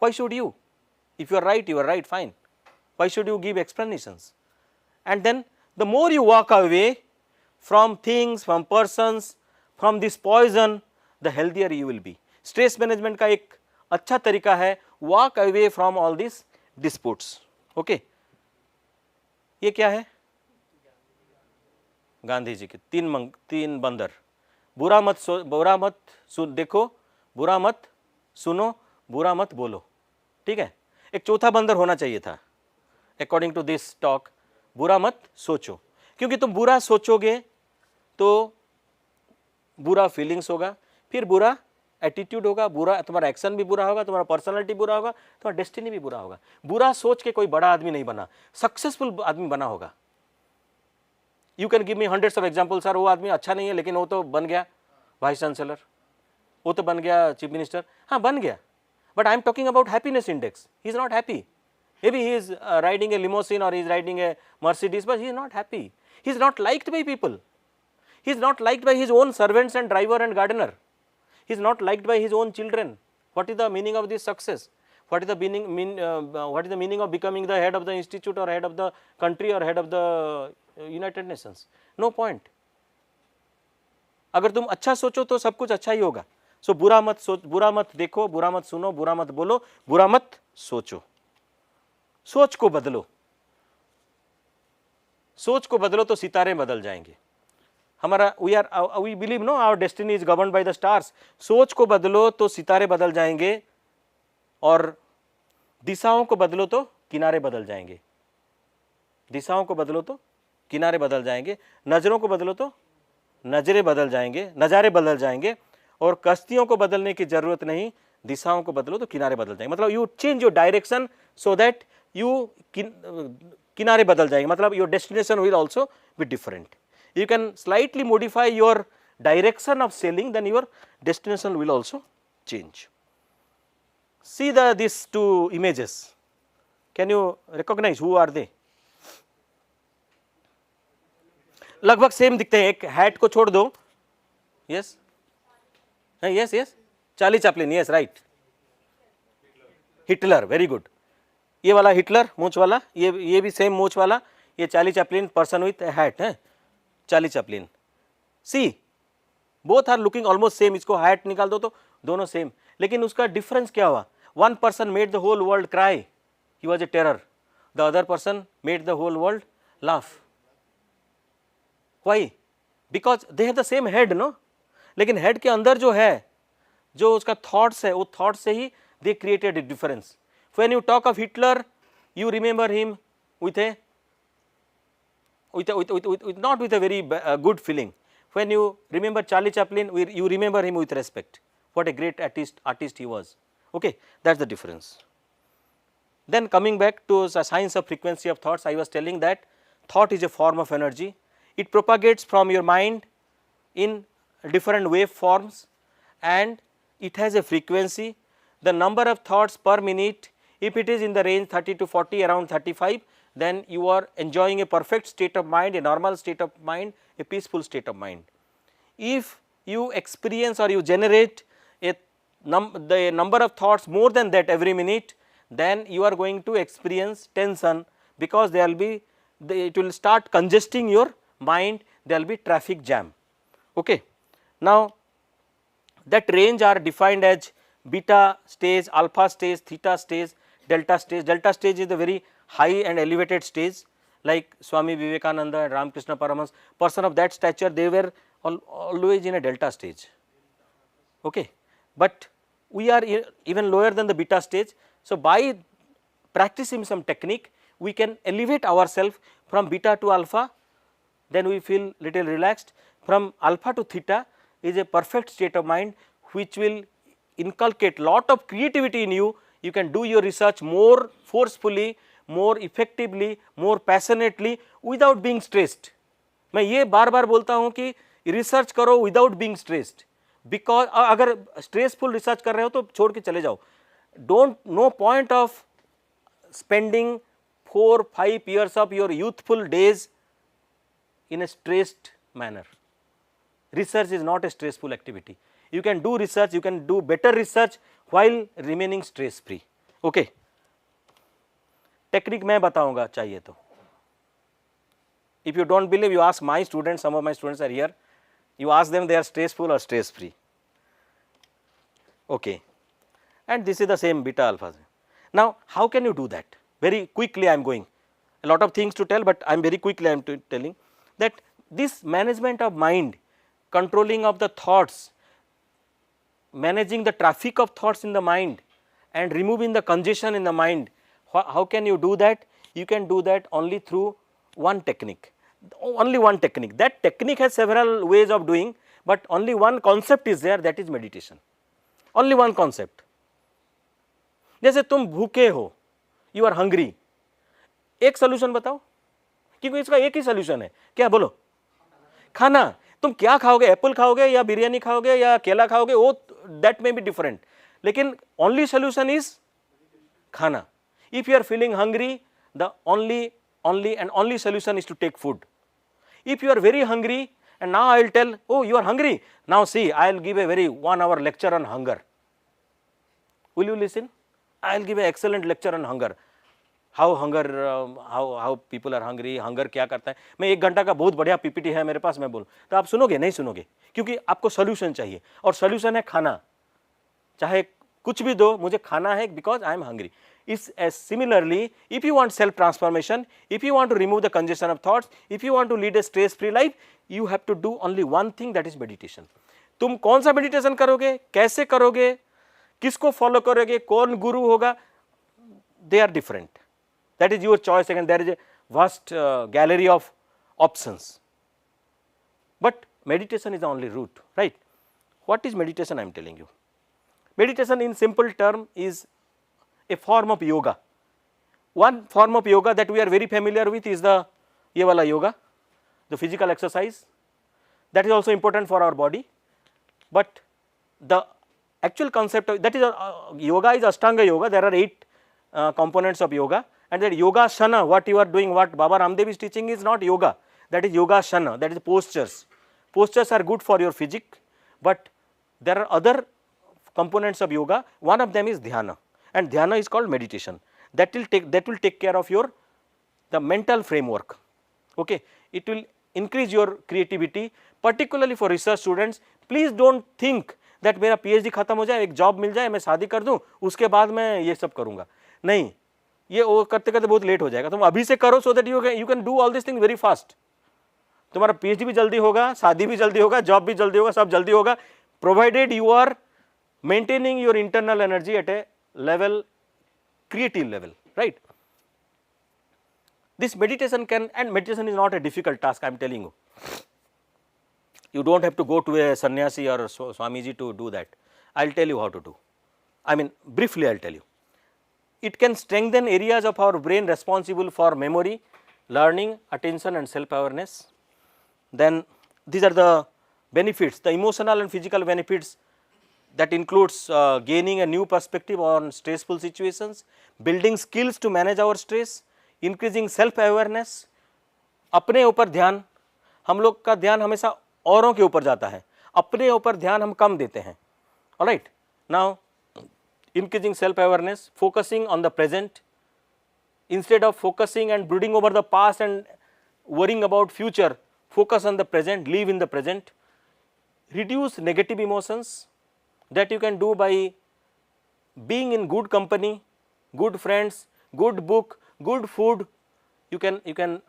Why should you? If you are right, you are right, fine. Why should you give explanations? And then the more you walk away from things, from persons, from this poison, the healthier you will be. Stress management का एक अच्छा तरीका है walk away from all these disputes. Okay? ये क्या है? गांधी जी के तीन बंदर। बुरा मत देखो, बुरा मत सुनो, बुरा मत बोलो। ठीक है, एक चौथा बंदर होना चाहिए था अकॉर्डिंग टू दिस टॉक, बुरा मत सोचो, क्योंकि तुम बुरा सोचोगे तो बुरा फीलिंग्स होगा, फिर बुरा एटीट्यूड होगा, बुरा तुम्हारा एक्शन भी बुरा होगा, तुम्हारा पर्सनालिटी बुरा होगा, तुम्हारा डेस्टिनी भी बुरा होगा। बुरा सोच के कोई बड़ा आदमी नहीं बना, सक्सेसफुल आदमी बना होगा। You can give me hundreds of example, sir वो आदमी अच्छा नहीं है लेकिन वो तो बन गया वाइस चांसलर, वो तो बन गया चीफ मिनिस्टर। हाँ बन गया, but I am talking about happiness index. He is not happy. Maybe he is riding a limousine or he is riding a Mercedes, but he is not happy. He is not liked by people. He is not liked by his own servants and driver and gardener. He is not liked by his own children. What is the meaning of this success? What is the meaning of becoming the head of the institute or head of the country or head of the United Nations? No point. अगर तुम अच्छा सोचो तो सब कुछ अच्छा ही होगा. So बुरा मत देखो, बुरा मत सुनो, बुरा मत बोलो, बुरा मत सोचो. सोच को बदलो, सोच को बदलो तो सितारे बदल जाएंगे. हमारा we believe no our destiny is governed by the stars. सोच को बदलो तो सितारे बदल जाएंगे, और दिशाओं को बदलो तो किनारे बदल जाएंगे. दिशाओं को बदलो तो किनारे बदल जाएंगे, नजरों को बदलो तो नजरें बदल जाएंगे, नज़ारे बदल जाएंगे, और कश्तियों को बदलने की जरूरत नहीं, दिशाओं को बदलो तो किनारे बदल जाएंगे. मतलब you change your direction so that you किनारे बदल जाएंगे, मतलब your destination will also be different. You can slightly modify your direction of sailing, then your destination will also change. See these two images. Can you recognize who are they? लगभग same दिखते हैं. एक hat को छोड़ दो. Yes, yes, Charlie Chaplin. Yes, right. Hitler, very good. ये वाला Hitler मूंछ वाला, ये भी सेम मूंछ वाला, ये Charlie Chaplin person with hat है, Charlie Chaplin. See both are looking almost same. इसको हैट निकाल दो तो दोनों सेम, लेकिन उसका डिफरेंस क्या हुआ? One person made the whole world cry, he was a terror. The other person made the whole world laugh. Why? Because they have the same head, no. लेकिन हेड के अंदर जो है, जो उसका थॉट्स है, वो थॉट से ही they created a difference. When you talk of Hitler, you remember him with not with a very good feeling. When you remember Charlie Chaplin, you remember him with respect. What a great artist he was. Okay, that's the difference. Then coming back to the science of frequency of thoughts, I was telling that thought is a form of energy. It propagates from your mind in different wave forms, and it has a frequency. The number of thoughts per minute, if it is in the range 30 to 40, around 35, then you are enjoying a perfect state of mind, a normal state of mind, a peaceful state of mind. If you experience or you generate the number of thoughts more than that every minute, then you are going to experience tension, because there will be it will start congesting your mind, there will be traffic jam. Okay. Now that range are defined as beta stage, alpha stage, theta stage, delta stage. Delta stage is the very high and elevated stage, like Swami Vivekananda and Ramakrishna Paramahansa, person of that stature, they were always in a delta stage. Okay. But we are even lower than the beta stage. So by practicing some technique, we can elevate ourselves from beta to alpha, then we feel little relaxed. From alpha to theta is a perfect state of mind, which will inculcate lot of creativity in you. You can do your research more forcefully, more effectively, more passionately, without being stressed. मैं ये बार बार बोलता हूँ कि research करो without being stressed, because अगर stressful research कर रहे हो तो छोड़ के चले जाओ. Don't, no point of spending 4-5 years of your youthful days in a stressed manner. Research is not a stressful activity. You can do research, you can do better research while remaining stress free. Okay. Technique मैं बताऊंगा चाहिए तो. If you don't believe, you ask my students, some of my students are here, you ask them they are stressful or stress free. Okay. And this is the same beta alpha. Now how can you do that? Very quickly I am going, a lot of things to tell, but I am very quickly I am telling that this management of mind, controlling of the thoughts, managing the traffic of thoughts in the mind and removing the congestion in the mind, how can you do that? You can do that only through one technique, only one technique. That technique has several ways of doing, but only one concept is there, that is meditation. Only one concept. जैसे तुम भूखे हो, you are hungry, एक solution बताओ, क्योंकि इसका एक ही solution है, क्या बोलो? खाना. तुम क्या खाओगे? एप्पल खाओगे या बिरयानी खाओगे या केला खाओगे, वो दैट मे बी डिफरेंट, लेकिन ओनली सोल्यूशन इज खाना. If you are feeling hungry, the only solution is to take food. If you are very hungry, and now I will tell, oh, you are hungry, now see, I will give a very 1-hour lecture on hunger. Will you listen? I will give an excellent lecture on hunger. How hunger, how people are hungry, hunger क्या करता है. मैं 1 घंटा का बहुत बढ़िया PPT है मेरे पास, मैं बोलूँ तो आप सुनोगे? नहीं सुनोगे, क्योंकि आपको सोल्यूशन चाहिए, और सोल्यूशन है खाना. चाहे कुछ भी दो, मुझे खाना है, because I am hungry. Is as similarly, if you want self transformation, if you want to remove the congestion of thoughts, if you want to lead a stress free life, you have to do only one thing, that is meditation. तुम कौन सा meditation करोगे, कैसे करोगे, किसको follow करोगे, कौन गुरु होगा, they are different. That is your choice, and there is a vast gallery of options. But meditation is the only route, right? What is meditation? I am telling you. Meditation in simple term is a form of yoga. One form of yoga that we are very familiar with is the ye wala yoga, the physical exercise. That is also important for our body. But the actual concept of that is yoga is Ashtanga yoga. There are 8 components of yoga, and that yogasana, what you are doing, what Baba Ramdev is teaching, is not yoga. That is yogasana. That is postures. Postures are good for your physique, but there are other components of yoga. One of them is dhyana. and dhyana is called meditation. That will take care of your the mental framework. Okay, it will increase your creativity, particularly for research students. Please don't think that मेरा PhD खत्म हो जाए, एक job मिल जाए, मैं शादी कर दूं, उसके बाद मैं ये सब करूंगा. नहीं, ये वो करते करते बहुत लेट हो जाएगा. तुम अभी से करो so that you can do all these things very fast. तुम्हारा PhD भी जल्दी होगा, शादी भी जल्दी होगा, जॉब भी जल्दी होगा, सब जल्दी होगा, provided you are maintaining your internal energy at a level, creative level, right? This meditation and meditation is not a difficult task, I am telling you. You don't have to go to a sannyasi or Swamiji to do that. I will tell you how to do. I mean, briefly I will tell you. It can strengthen areas of our brain responsible for memory, learning, attention and self-awareness. Then these are the benefits, the emotional and physical benefits, that includes gaining a new perspective on stressful situations, building skills to manage our stress, increasing self-awareness. अपने ऊपर ध्यान, हम लोग का ध्यान हमेशा औरों के ऊपर जाता है, अपने ऊपर ध्यान हम कम देते हैं. Alright, now increasing self-awareness, focusing on the present instead of focusing and brooding over the past and worrying about future. Focus on the present, live in the present. Reduce negative emotions, that you can do by being in good company, good friends, good book, good food. You can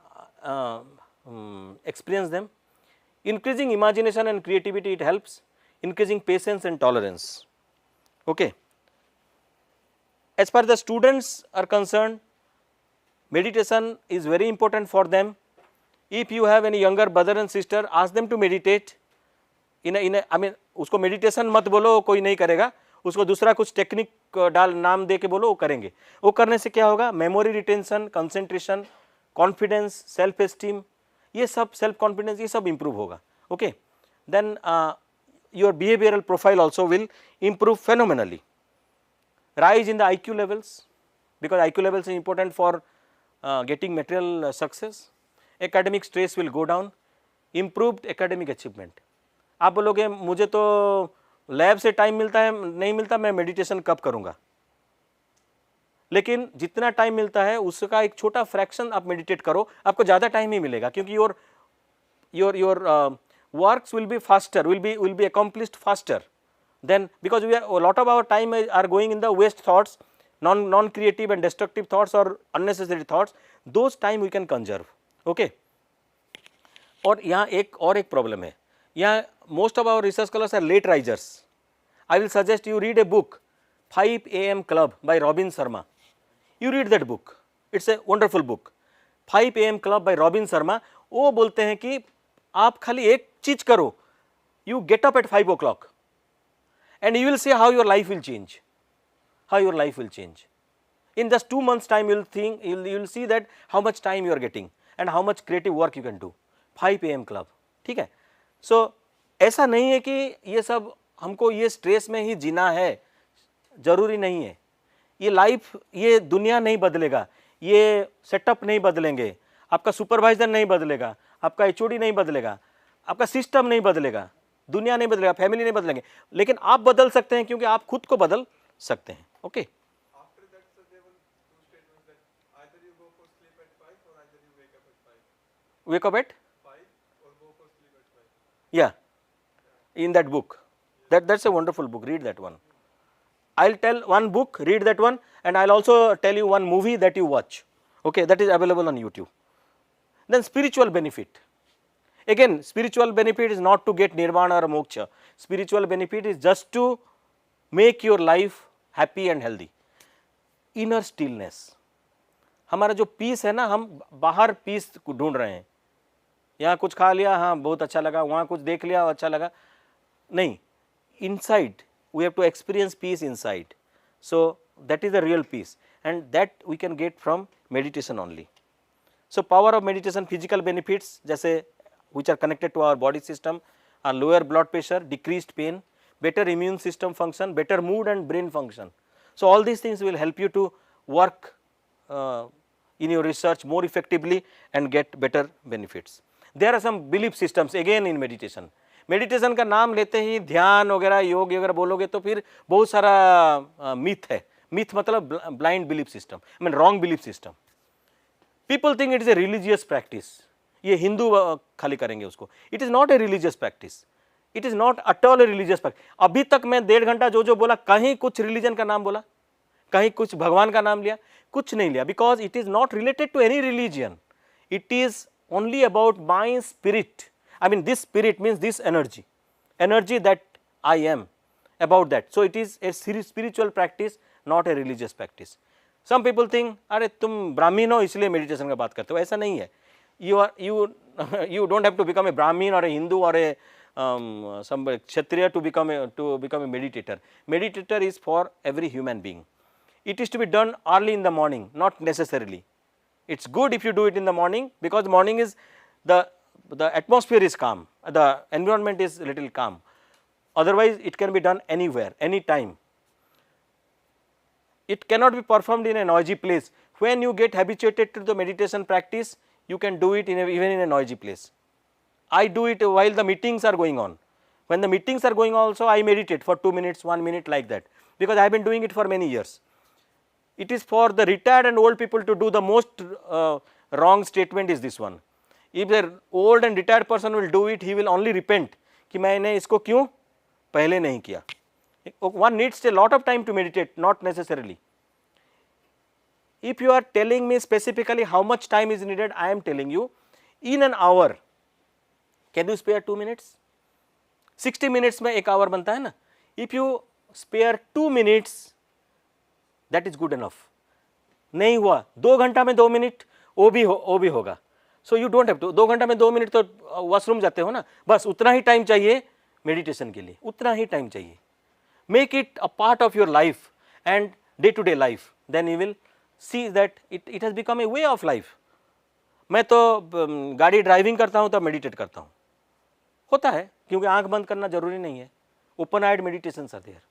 experience them. Increasing imagination and creativity, it helps. Increasing patience and tolerance. Okay. As far as the students are concerned, meditation is very important for them. If you have any younger brother and sister, ask them to meditate. I mean, उसको meditation मत बोलो, कोई नहीं करेगा, उसको दूसरा कुछ technique डाल नाम दे के बोलो, वो करेंगे. वो करने से क्या होगा? Memory retention, concentration, confidence, self esteem, ये सब, सेल्फ कॉन्फिडेंस, ये सब इंप्रूव होगा. Okay, then your behavioral profile also will improve phenomenally. Rise in the IQ levels, because IQ levels is important for getting material success. Academic stress will go down. Improved academic achievement. आप बोलोगे मुझे तो lab से time मिलता है, नहीं मिलता, मैं मेडिटेशन कब करूँगा? लेकिन जितना टाइम मिलता है उसका एक छोटा फ्रैक्शन आप मेडिटेट करो, आपको ज़्यादा टाइम ही मिलेगा, क्योंकि your works will be faster, will be accomplished faster. Then because a lot of our time are going in the waste thoughts, non creative and destructive thoughts or unnecessary thoughts, those time we can conserve. Okay. और यहाँ एक problem है, यहाँ most of our research scholars are late risers. I will suggest you read a book, 5 AM Club by Robin Sharma. You read that book. It's a wonderful book. 5 AM Club by Robin Sharma. वो बोलते हैं कि आप खाली एक चीज करो, you get up at 5 o'clock and you will see how your life will change. How your life will change. In just 2 months time you will see that how much time you are getting and how much creative work you can do. 5 AM Club. ठीक है. So ऐसा नहीं है कि ये सब हमको ये स्ट्रेस में ही जीना है, जरूरी नहीं है. ये लाइफ, ये दुनिया नहीं बदलेगा, ये सेटअप नहीं बदलेंगे, आपका सुपरवाइजर नहीं बदलेगा, आपका HOD नहीं बदलेगा, आपका सिस्टम नहीं बदलेगा, दुनिया नहीं बदलेगा, फैमिली नहीं बदलेंगे, लेकिन आप बदल सकते हैं क्योंकि आप खुद को बदल सकते हैं. Okay. Wake up at 5 or go for sleep at 5. Yeah, in that book. That's a wonderful book. Read that one. I'll tell one book, read that one, and I'll also tell you one movie that you watch. Okay, that is available on YouTube. Then spiritual benefit. Again, spiritual benefit is not to get nirvana or moksha. Spiritual benefit is just to make your life happy and healthy. Inner stillness. हमारा जो piece है ना, हम बाहर piece ढूंढ रहे हैं. यहाँ कुछ खा लिया, हाँ बहुत अच्छा लगा, वहाँ कुछ देख लिया, अच्छा लगा, नहीं. Inside, we have to experience peace inside. So that is the real peace, and that we can get from meditation only. So power of meditation, physical benefits जैसे which are connected to our body system are lower blood pressure, decreased pain, better immune system function, better mood and brain function. So all these things will help you to work in your research more effectively and get better benefits. There are some belief systems again in meditation. Meditation का नाम लेते ही ध्यान वगैरह योग वगैरह बोलोगे तो फिर बहुत सारा मिथ है, Myth मतलब blind belief system, I mean wrong belief system. People think it is a religious practice. ये हिंदू खाली करेंगे उसको. It is not a religious practice. It is not at all a religious practice. अभी तक मैं 1.5 घंटा जो बोला, कहीं कुछ रिलीजन का नाम बोला, कहीं कुछ भगवान का नाम लिया, कुछ नहीं लिया, because it is not related to any religion. It is only about my spirit. I mean this spirit means this energy that I am, about that. So it is a spiritual practice, not a religious practice. Some people think अरे तुम ब्राह्मण हो इसलिए meditation का बात करते हो, ऐसा नहीं है. You don't have to become a Brahmin or a Hindu or a some Kshatriya to become a meditator. Meditator is for every human being. It is to be done early in the morning, not necessarily. It's good if you do it in the morning, because morning is the atmosphere is calm, the environment is little calm. Otherwise it can be done anywhere, anytime. It cannot be performed in a noisy place. When you get habituated to the meditation practice, you can do it even in a noisy place. I do it while the meetings are going on. When the meetings are going on also, I meditate for 2 minutes, 1 minute, like that, because I have been doing it for many years. It is for the retired and old people to do. The most wrong statement is this one. If the old and retired person will do it, he will only repent कि मैंने इसको क्यों पहले नहीं किया. One needs a lot of time to meditate, not necessarily. If you are telling me specifically how much time is needed, I am telling you, in an hour, can you spare 2 minutes? 60 minutes में 1 hour बनता है ना. If you spare 2 minutes, that is good enough. नहीं हुआ 2 घंटा में 2 minute, वो भी होगा. So you don't have to. 2 घंटा में 2 मिनट तो वॉशरूम जाते हो ना, बस उतना ही टाइम चाहिए मेडिटेशन के लिए, उतना ही टाइम चाहिए. Make it a part of your life and day-to-day life. Then you will see that it has become a way of life. मैं तो गाड़ी ड्राइविंग करता हूँ तो मेडिटेट करता हूँ, होता है, क्योंकि आंख बंद करना जरूरी नहीं है. Open eyed meditations are there.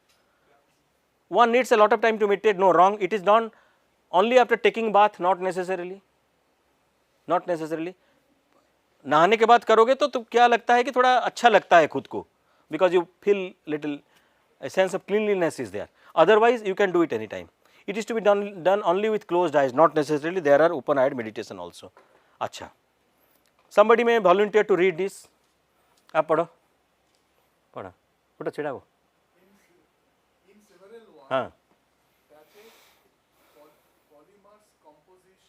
One needs a lot of time to meditate. No, wrong. It is done only after taking bath, not necessarily. Not necessarily. नहाने के बाद करोगे तो क्या लगता है कि थोड़ा अच्छा लगता है खुद को, because you feel little a sense of cleanliness is there. Otherwise you can do it anytime. It is to be done only with closed eyes, not necessarily. There are open eyed meditation also. अच्छा, somebody may volunteer to read this. आप पढ़ो पढ़ो छिड़ा वो. In several words, हाँ, patches, polymers, composites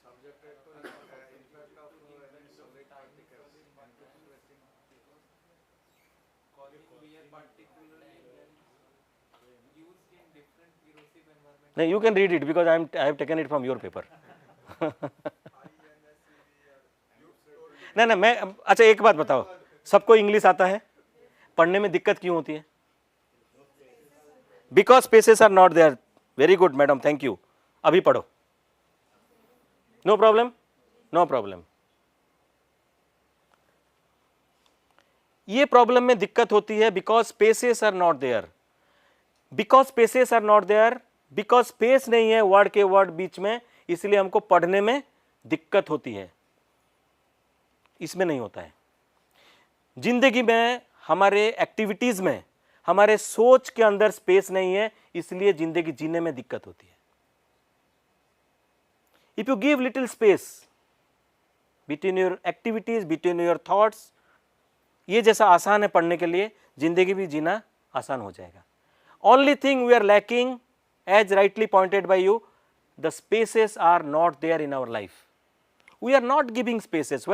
subjected to impact of any solid particles used in different corrosive environments. नहीं, you can read it because I have taken it from your paper. नहीं, मैं अच्छा एक बात बताओ, सबको इंग्लिश आता है, पढ़ने में दिक्कत क्यों होती है? Because spaces are not there. Very good madam, thank you. अभी पढ़ो. No problem, no problem. ये प्रॉब्लम में दिक्कत होती है because spaces are not there. Because spaces are not there, because space नहीं है वर्ड के वर्ड बीच में, इसलिए हमको पढ़ने में दिक्कत होती है. इसमें नहीं होता है. जिंदगी में, हमारे एक्टिविटीज में, हमारे सोच के अंदर स्पेस नहीं है, इसलिए जिंदगी जीने में दिक्कत होती है. If you give little space between your activities, between your thoughts, ये जैसा आसान है पढ़ने के लिए, जिंदगी भी जीना आसान हो जाएगा. Only thing we are lacking, as rightly pointed by you, the spaces are not there in our life. We are not giving spaces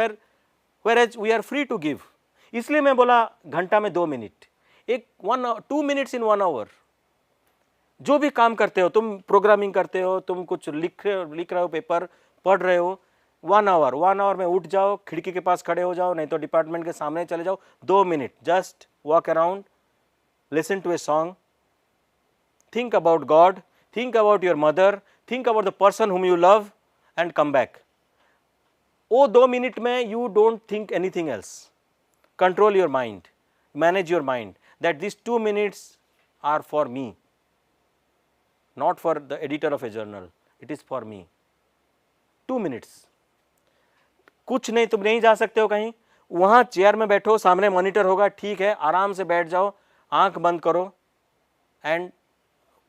whereas we are free to give. इसलिए मैं बोला घंटा में 2 मिनट, 2 minutes in 1 hour. जो भी काम करते हो, तुम प्रोग्रामिंग करते हो, तुम कुछ लिख रहे हो, पेपर पढ़ रहे हो, 1 hour में उठ जाओ, खिड़की के पास खड़े हो जाओ, नहीं तो डिपार्टमेंट के सामने चले जाओ, 2 minute, just walk around, listen to a song, think about God, think about your mother, think about the person whom you love and come back. वो 2 मिनट में you don't think anything else. Control your mind, manage your mind, that this 2 minutes are for me, not for the editor of a journal, it is for me. 2 minutes. कुछ नहीं, तुम नहीं जा सकते हो कहीं, वहाँ चेयर में बैठो, सामने मॉनिटर होगा, ठीक है, आराम से बैठ जाओ, आंख बंद करो एंड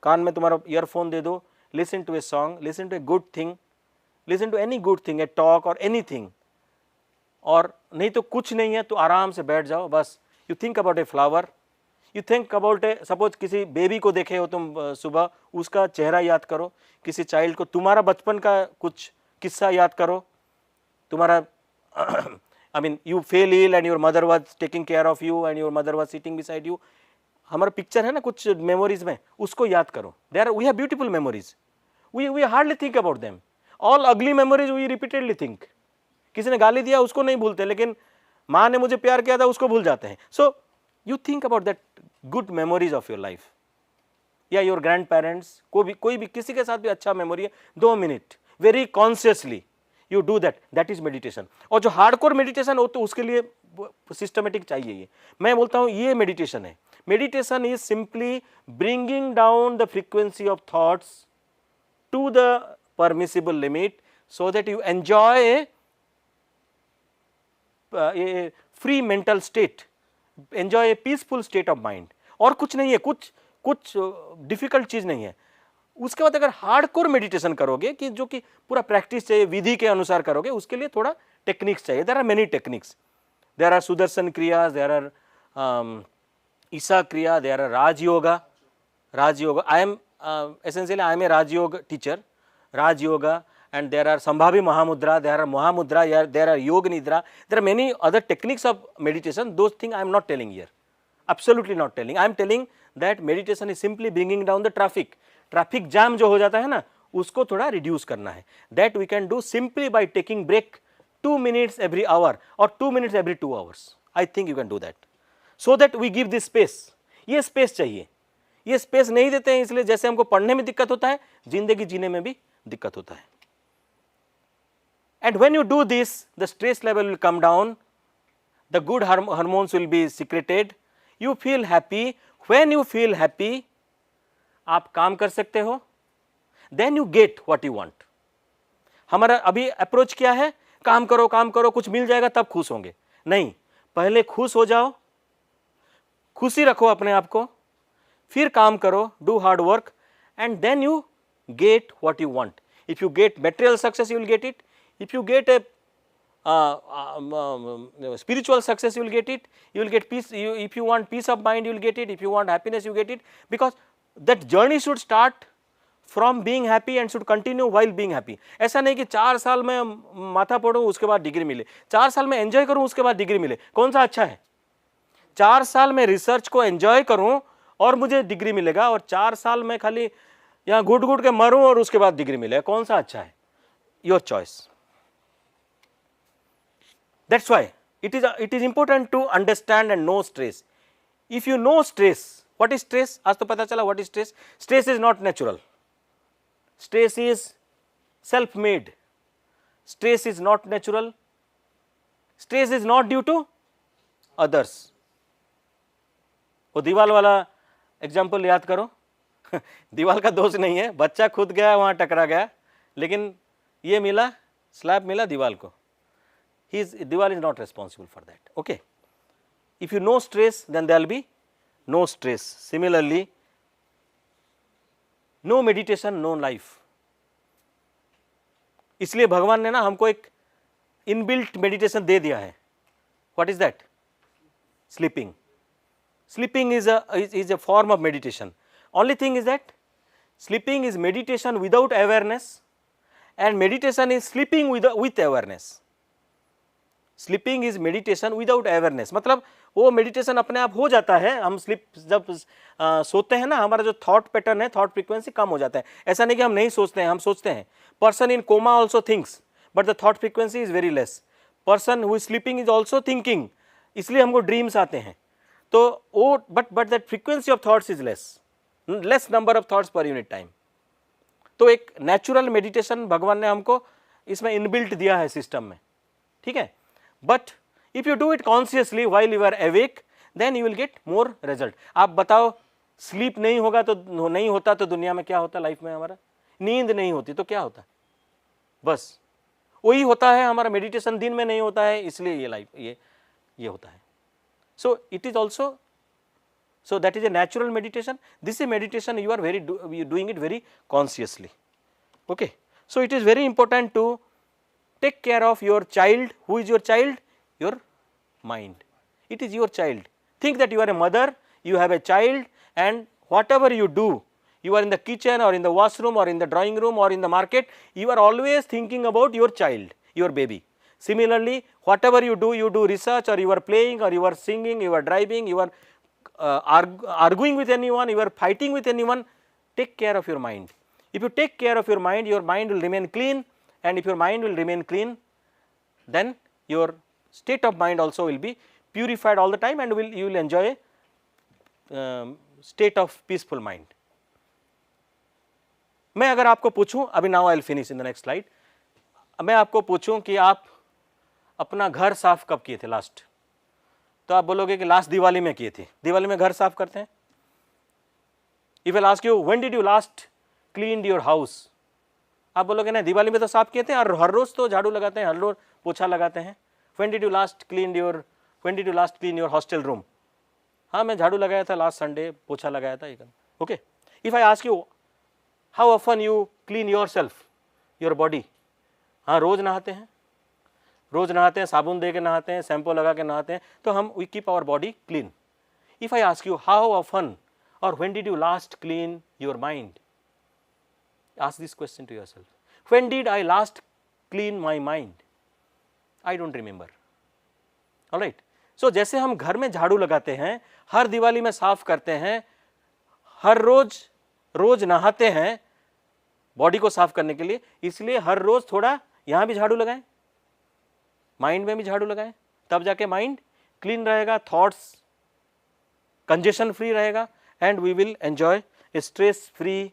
कान में तुम्हारा ईयरफोन दे दो, listen to a song, listen to a good thing, listen to any good thing, a talk और एनीथिंग। और नहीं तो कुछ नहीं है तो आराम से बैठ जाओ, बस you think about a flower, you think about A, suppose किसी बेबी को देखे हो तुम सुबह, उसका चेहरा याद करो, किसी चाइल्ड को, तुम्हारा बचपन का कुछ किस्सा याद करो, तुम्हारा I mean you fell ill and your mother was taking care of you and your mother was sitting beside you, हमारा पिक्चर है ना कुछ मेमोरीज में, उसको याद करो। There we have beautiful memories, we hardly think about them, all ugly memories we repeatedly think. किसी ने गाली दिया उसको नहीं भूलते, लेकिन माँ ने मुझे प्यार किया था उसको भूल जाते हैं। So you think about that good memories of your life, या योर ग्रैंड पेरेंट्स को भी, कोई भी किसी के साथ भी अच्छा मेमोरी है, 2 minute very consciously you do that, that is meditation. और जो हार्डकोर मेडिटेशन हो तो उसके लिए सिस्टमेटिक चाहिए। ये मैं बोलता हूँ ये मेडिटेशन है। Meditation is simply bringing down the frequency of thoughts to the permissible limit so that you enjoy a free mental state, enjoy a peaceful state of mind. और कुछ नहीं है, कुछ डिफिकल्ट चीज नहीं है। उसके बाद अगर हार्डकोर मेडिटेशन करोगे, कि जो कि पूरा प्रैक्टिस चाहिए, विधि के अनुसार करोगे, उसके लिए थोड़ा टेक्निक्स चाहिए। There are many techniques, there are Sudarshan Kriya, there are Isha Kriya, there are Rajyoga. I am essentially I am a Rajyoga teacher, Rajyoga, and there are Sambhavi Mahamudra, there are Mahamudra, there are Yoga Nidra, there are many other techniques of meditation. Those things I am not telling here, absolutely not telling. I am telling that meditation is simply bringing down the traffic. Traffic jam जो हो जाता है ना, उसको थोड़ा reduce करना है. That we can do simply by taking break 2 minutes every hour or 2 minutes every 2 hours. I think you can do that. So that we give this space. ये space चाहिए. ये स्पेस नहीं देते हैं, इसलिए जैसे हमको पढ़ने में दिक्कत होता है, जिंदगी जीने में भी दिक्कत होता है। And when you do this, the stress level will come down, the good hormones will be secreted, you feel happy. When you feel happy, आप काम कर सकते हो, then you get what you want. हमारा अभी अप्रोच क्या है? काम करो, कुछ मिल जाएगा तब खुश होंगे। नहीं, पहले खुश हो जाओ, खुशी रखो अपने आप को, फिर काम करो, do hard work, and then you get what you want. If you get material success, you will get it. If you get a spiritual success, you will get it. You will get peace. If you want peace of mind, you will get it. If you want happiness, you get it. Because that journey should start from being happy and should continue while being happy. ऐसा नहीं कि 4 साल में माथा पढ़ूं उसके बाद degree मिले, 4 साल में एंजॉय करूं उसके बाद डिग्री मिले, कौन सा अच्छा है? 4 साल में रिसर्च को एंजॉय करूं और मुझे डिग्री मिलेगा, और 4 साल में खाली यहाँ घुट के मरूं और उसके बाद डिग्री मिले, कौन सा अच्छा है? Your choice. That's why it is important to understand and know stress. If you know stress, what is stress? आज तो पता चला what is stress. Stress is not natural. Stress is self-made. Stress is not natural. Stress is not due to others. वो दीवाल वाला example याद करो. दीवाल का दोष नहीं है, बच्चा खुद गया वहाँ टकरा गया, लेकिन ये मिला, स्लैब मिला दीवाल को. Diwali is not responsible for that. Okay. If you know stress, then there will be no stress. Similarly, no meditation, no life. इसलिए भगवान ने ना हमको एक इनबिल्ट मेडिटेशन दे दिया है. What is that? Sleeping. Sleeping is a form of meditation. Only thing is that sleeping is meditation without awareness, and meditation is sleeping with awareness. Sleeping is meditation without awareness. मतलब वो meditation अपने आप हो जाता है. हम sleep जब सोते हैं ना, हमारा जो थॉट पैटर्न है, थॉट फ्रीक्वेंसी कम हो जाता है. ऐसा नहीं कि हम नहीं सोचते हैं, हम सोचते हैं. Person in coma also thinks, but the thought frequency is very less. Person who is sleeping is also thinking, इसलिए हमको ड्रीम्स आते हैं. तो वो but that frequency of thoughts is less number of thoughts per unit time. तो एक natural meditation भगवान ने हमको इसमें इनबिल्ट दिया है सिस्टम में. ठीक है. But if you do it consciously while you are awake, then you will get more result. आप बताओ, स्लीप नहीं होगा तो नहीं होता तो दुनिया में क्या होता? लाइफ में हमारा नींद नहीं होती तो क्या होता? बस वही होता है. हमारा मेडिटेशन दिन में नहीं होता है, इसलिए ये लाइफ, ये ये होता है. So it is also, so that is a natural meditation. This is a meditation you are you doing it very consciously. Okay. So it is very important to take care of your child. Who is your child? Your mind. It is your child. Think that you are a mother, you have a child, and whatever you do, you are in the kitchen or in the washroom or in the drawing room or in the market, you are always thinking about your child, your baby. Similarly, whatever you do research, or you are playing, or you are singing, you are driving, you are arguing with anyone, you are fighting with anyone, take care of your mind. If you take care of your mind will remain clean, and if your mind will remain clean, then your state of mind also will be purified all the time, and you will enjoy state of peaceful mind. मैं अगर आपको पूछूं, अभी now I will finish in the next slide, मैं आपको पूछूं कि आप अपना घर साफ कब किए थे लास्ट, तो आप बोलोगे कि लास्ट दिवाली में किए थे. दिवाली में घर साफ करते हैं. If I ask you when did you last cleaned your house, आप बोलोगे ना दिवाली में तो साफ किए थे, और हर रोज तो झाड़ू लगाते हैं, हर रोज पोछा लगाते हैं. When did you last clean your hostel room, हाँ मैं झाड़ू लगाया था लास्ट संडे, पोछा लगाया था. Okay. If I ask you how often you clean your self, your body, हाँ रोज नहाते हैं, साबुन दे के नहाते हैं, शैम्पू लगा के नहाते हैं, तो हम we keep our body clean. If I ask you how often or when did you last clean your mind, ask this question to yourself. When did I last clean my mind? I don't remember. All right. So जैसे हम घर में झाड़ू लगाते हैं, हर दिवाली में साफ करते हैं, हर रोज नहाते हैं बॉडी को साफ करने के लिए, इसलिए हर रोज थोड़ा यहाँ भी झाड़ू लगाएं, माइंड में भी झाड़ू लगाएं, तब जाके माइंड क्लीन रहेगा, थॉट्स कंजेशन फ्री रहेगा, and we will enjoy a stress free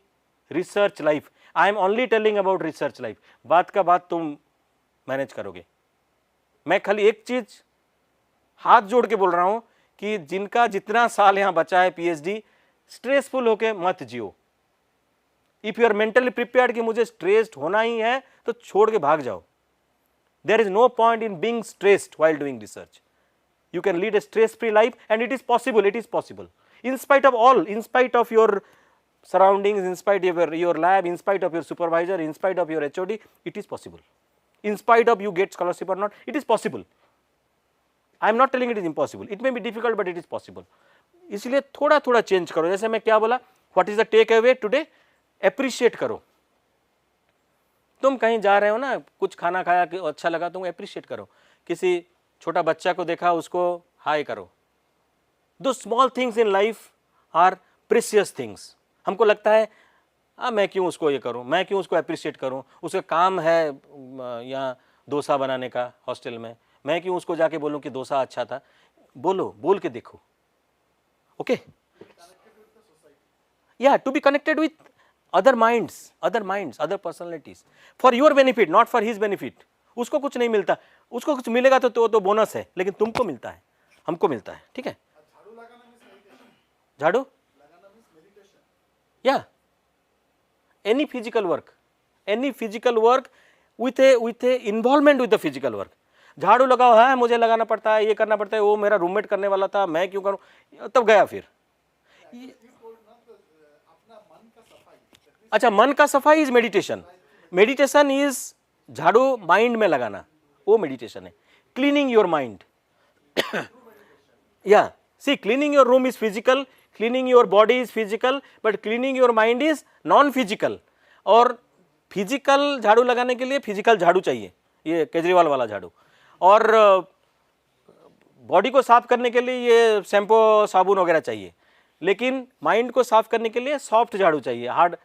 research life. I am only telling about research life. बात का बात तुम मैनेज करोगे. मैं खाली एक चीज हाथ जोड़ के बोल रहा हूं कि जिनका जितना साल यहां बचा है पीएचडी, स्ट्रेसफुल होके मत जियो. If you are mentally prepared कि मुझे स्ट्रेस्ड होना ही है, तो छोड़ के भाग जाओ. There is no point in being stressed while doing research. You can lead a stress free life, and it is possible. In spite of all, in spite of your surroundings, in spite of your lab, in spite of your supervisor, in spite of your HOD, it is possible. In spite of you get scholarship or not, it is possible. I am not telling it is impossible. It may be difficult, but it is possible. इसलिए थोड़ा थोड़ा change करो. जैसे मैं क्या बोला, what is the take away today? Appreciate करो. तुम कहीं जा रहे हो ना, कुछ खाना खाया कि अच्छा लगा, तुम appreciate करो. किसी छोटा बच्चा को देखा, उसको हाय करो. Those small things in life are precious things. हमको लगता है मैं क्यों उसको ये करूं, मैं क्यों उसको अप्रिशिएट करूं, उसका काम है यहाँ डोसा बनाने का हॉस्टल में, मैं क्यों उसको जाके बोलूं कि डोसा अच्छा था. बोल के देखो. ओके. या to be connected with other minds, other personalities, for your benefit, not for his benefit. उसको कुछ नहीं मिलता, उसको कुछ मिलेगा तो बोनस है, लेकिन तुमको मिलता है, हमको मिलता है. ठीक है. झाड़ू या any physical work with a involvement with the physical work. झाड़ू लगाओ है, मुझे लगाना पड़ता है, ये करना पड़ता है, वो मेरा रूममेट करने वाला था, मैं क्यों करूं, तब गया. फिर अच्छा, मन का सफाई इज मेडिटेशन. मेडिटेशन इज झाड़ू माइंड में लगाना, वो मेडिटेशन है. Cleaning your mind. या see, cleaning your room is physical, cleaning your body is physical, but cleaning your mind is non physical. और फिजिकल झाड़ू लगाने के लिए फिजिकल झाड़ू चाहिए, ये केजरीवाल वाला झाड़ू. और बॉडी को साफ करने के लिए ये शैम्पू साबुन वगैरह चाहिए. लेकिन माइंड को साफ करने के लिए सॉफ्ट झाड़ू चाहिए, हार्ड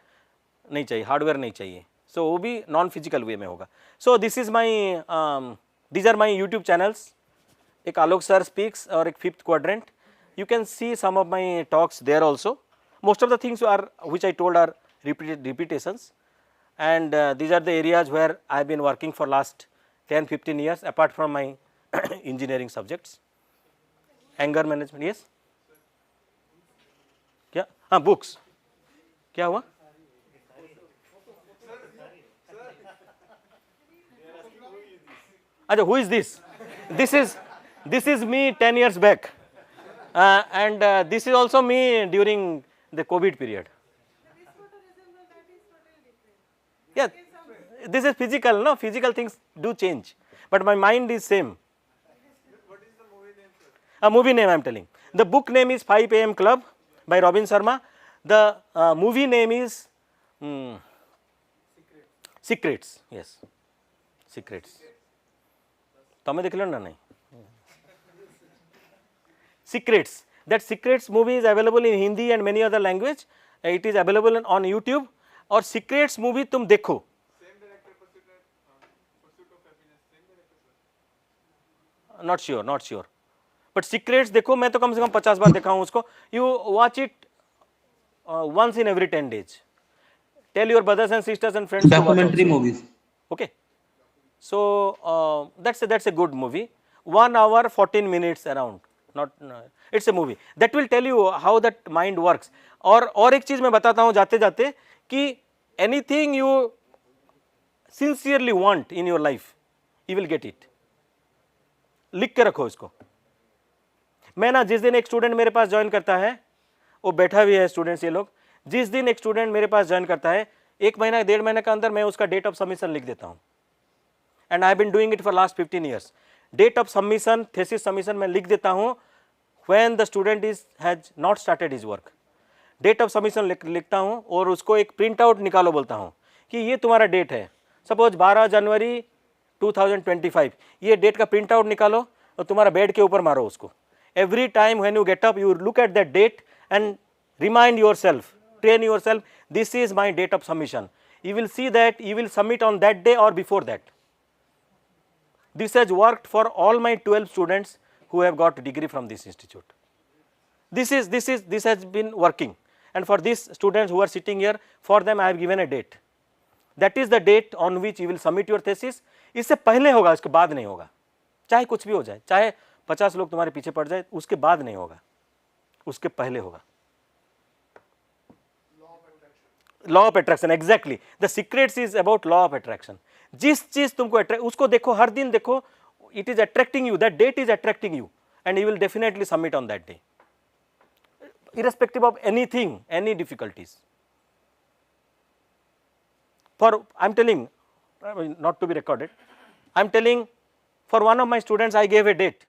नहीं चाहिए, हार्डवेयर नहीं चाहिए. सो वो भी नॉन फिजिकल वे में होगा. So this is my these are my YouTube channels. एक आलोक सर स्पीक्स और एक fifth quadrant. You can see some of my talks there also. Most of the things which I told are repetitions, and these are the areas where I have been working for last 10-15 years apart from my engineering subjects. Anger management, yes. क्या? हाँ, books. क्या हुआ? अच्छा, who is this? This is me 10 years back, and this is also me during the COVID period. This photo resembles that is totally different. Yeah, this is physical, no? Physical things do change, but my mind is same. What is the movie name, sir? A movie name I am telling. The book name is 5 AM Club by Robin Sharma. The movie name is Secrets. Yes, Secrets. तमे देखलो ना नहीं? Secrets. That Secrets movie is available in Hindi and many other language. It is available on YouTube. और Secrets movie तुम देखो. Same director, Pursuit of Happiness. Same director, sir. Not sure, not sure. But Secrets देखो, मैं तो कम से कम 50 बार देखा हूँ उसको. You watch it once in every 10 days. Tell your brothers and sisters and friends to watch Documentary also. movies. Okay. So that's a good movie. 1 hour 14 minutes around. Not it's a movie that will tell you how that mind works. और एक चीज मैं बताता हूँ जाते जाते कि anything you sincerely want in your life, you will get it. लिख के रखो इसको. मैं ना जिस दिन एक स्टूडेंट मेरे पास ज्वाइन करता है, वो बैठा भी है स्टूडेंट्स ये लोग, जिस दिन एक स्टूडेंट मेरे पास ज्वाइन करता है, 1 महीना 1.5 महीने के अंदर मैं उसका डेट ऑफ सबमिशन लिख देता हूँ. And I have been doing it for last 15 years. Date of submission, thesis submission मैं लिख देता हूँ when the student has not started his work. Date of submission लिखता हूँ और उसको एक प्रिंट आउट निकालो बोलता हूँ कि ये तुम्हारा डेट है. सपोज 12 जनवरी 2025, ये डेट का प्रिंट आउट निकालो और तुम्हारा बेड के ऊपर मारो उसको. Every time when you get up you look at that date and remind yourself, train yourself, this is my date of submission. You will see that you will submit on that day or before that. This has worked for all my 12 students who have got degree from this institute. This has been working, and for these students who are sitting here, for them I have given a date. That is the date on which you will submit your thesis. इससे पहले होगा, इसके बाद नहीं होगा. चाहे कुछ भी हो जाए, चाहे 50 लोग तुम्हारे पीछे पड़ जाए, उसके बाद नहीं होगा, उसके पहले होगा. Law of attraction, exactly. The secrets is about law of attraction. जिस चीज तुमको अट्रैक्ट, उसको देखो, हर दिन देखो, it is attracting you, that date is attracting you, and you will definitely submit on that day, irrespective of anything, any difficulties. For I'm telling, not to be recorded, I'm telling, for one of my students I gave a date.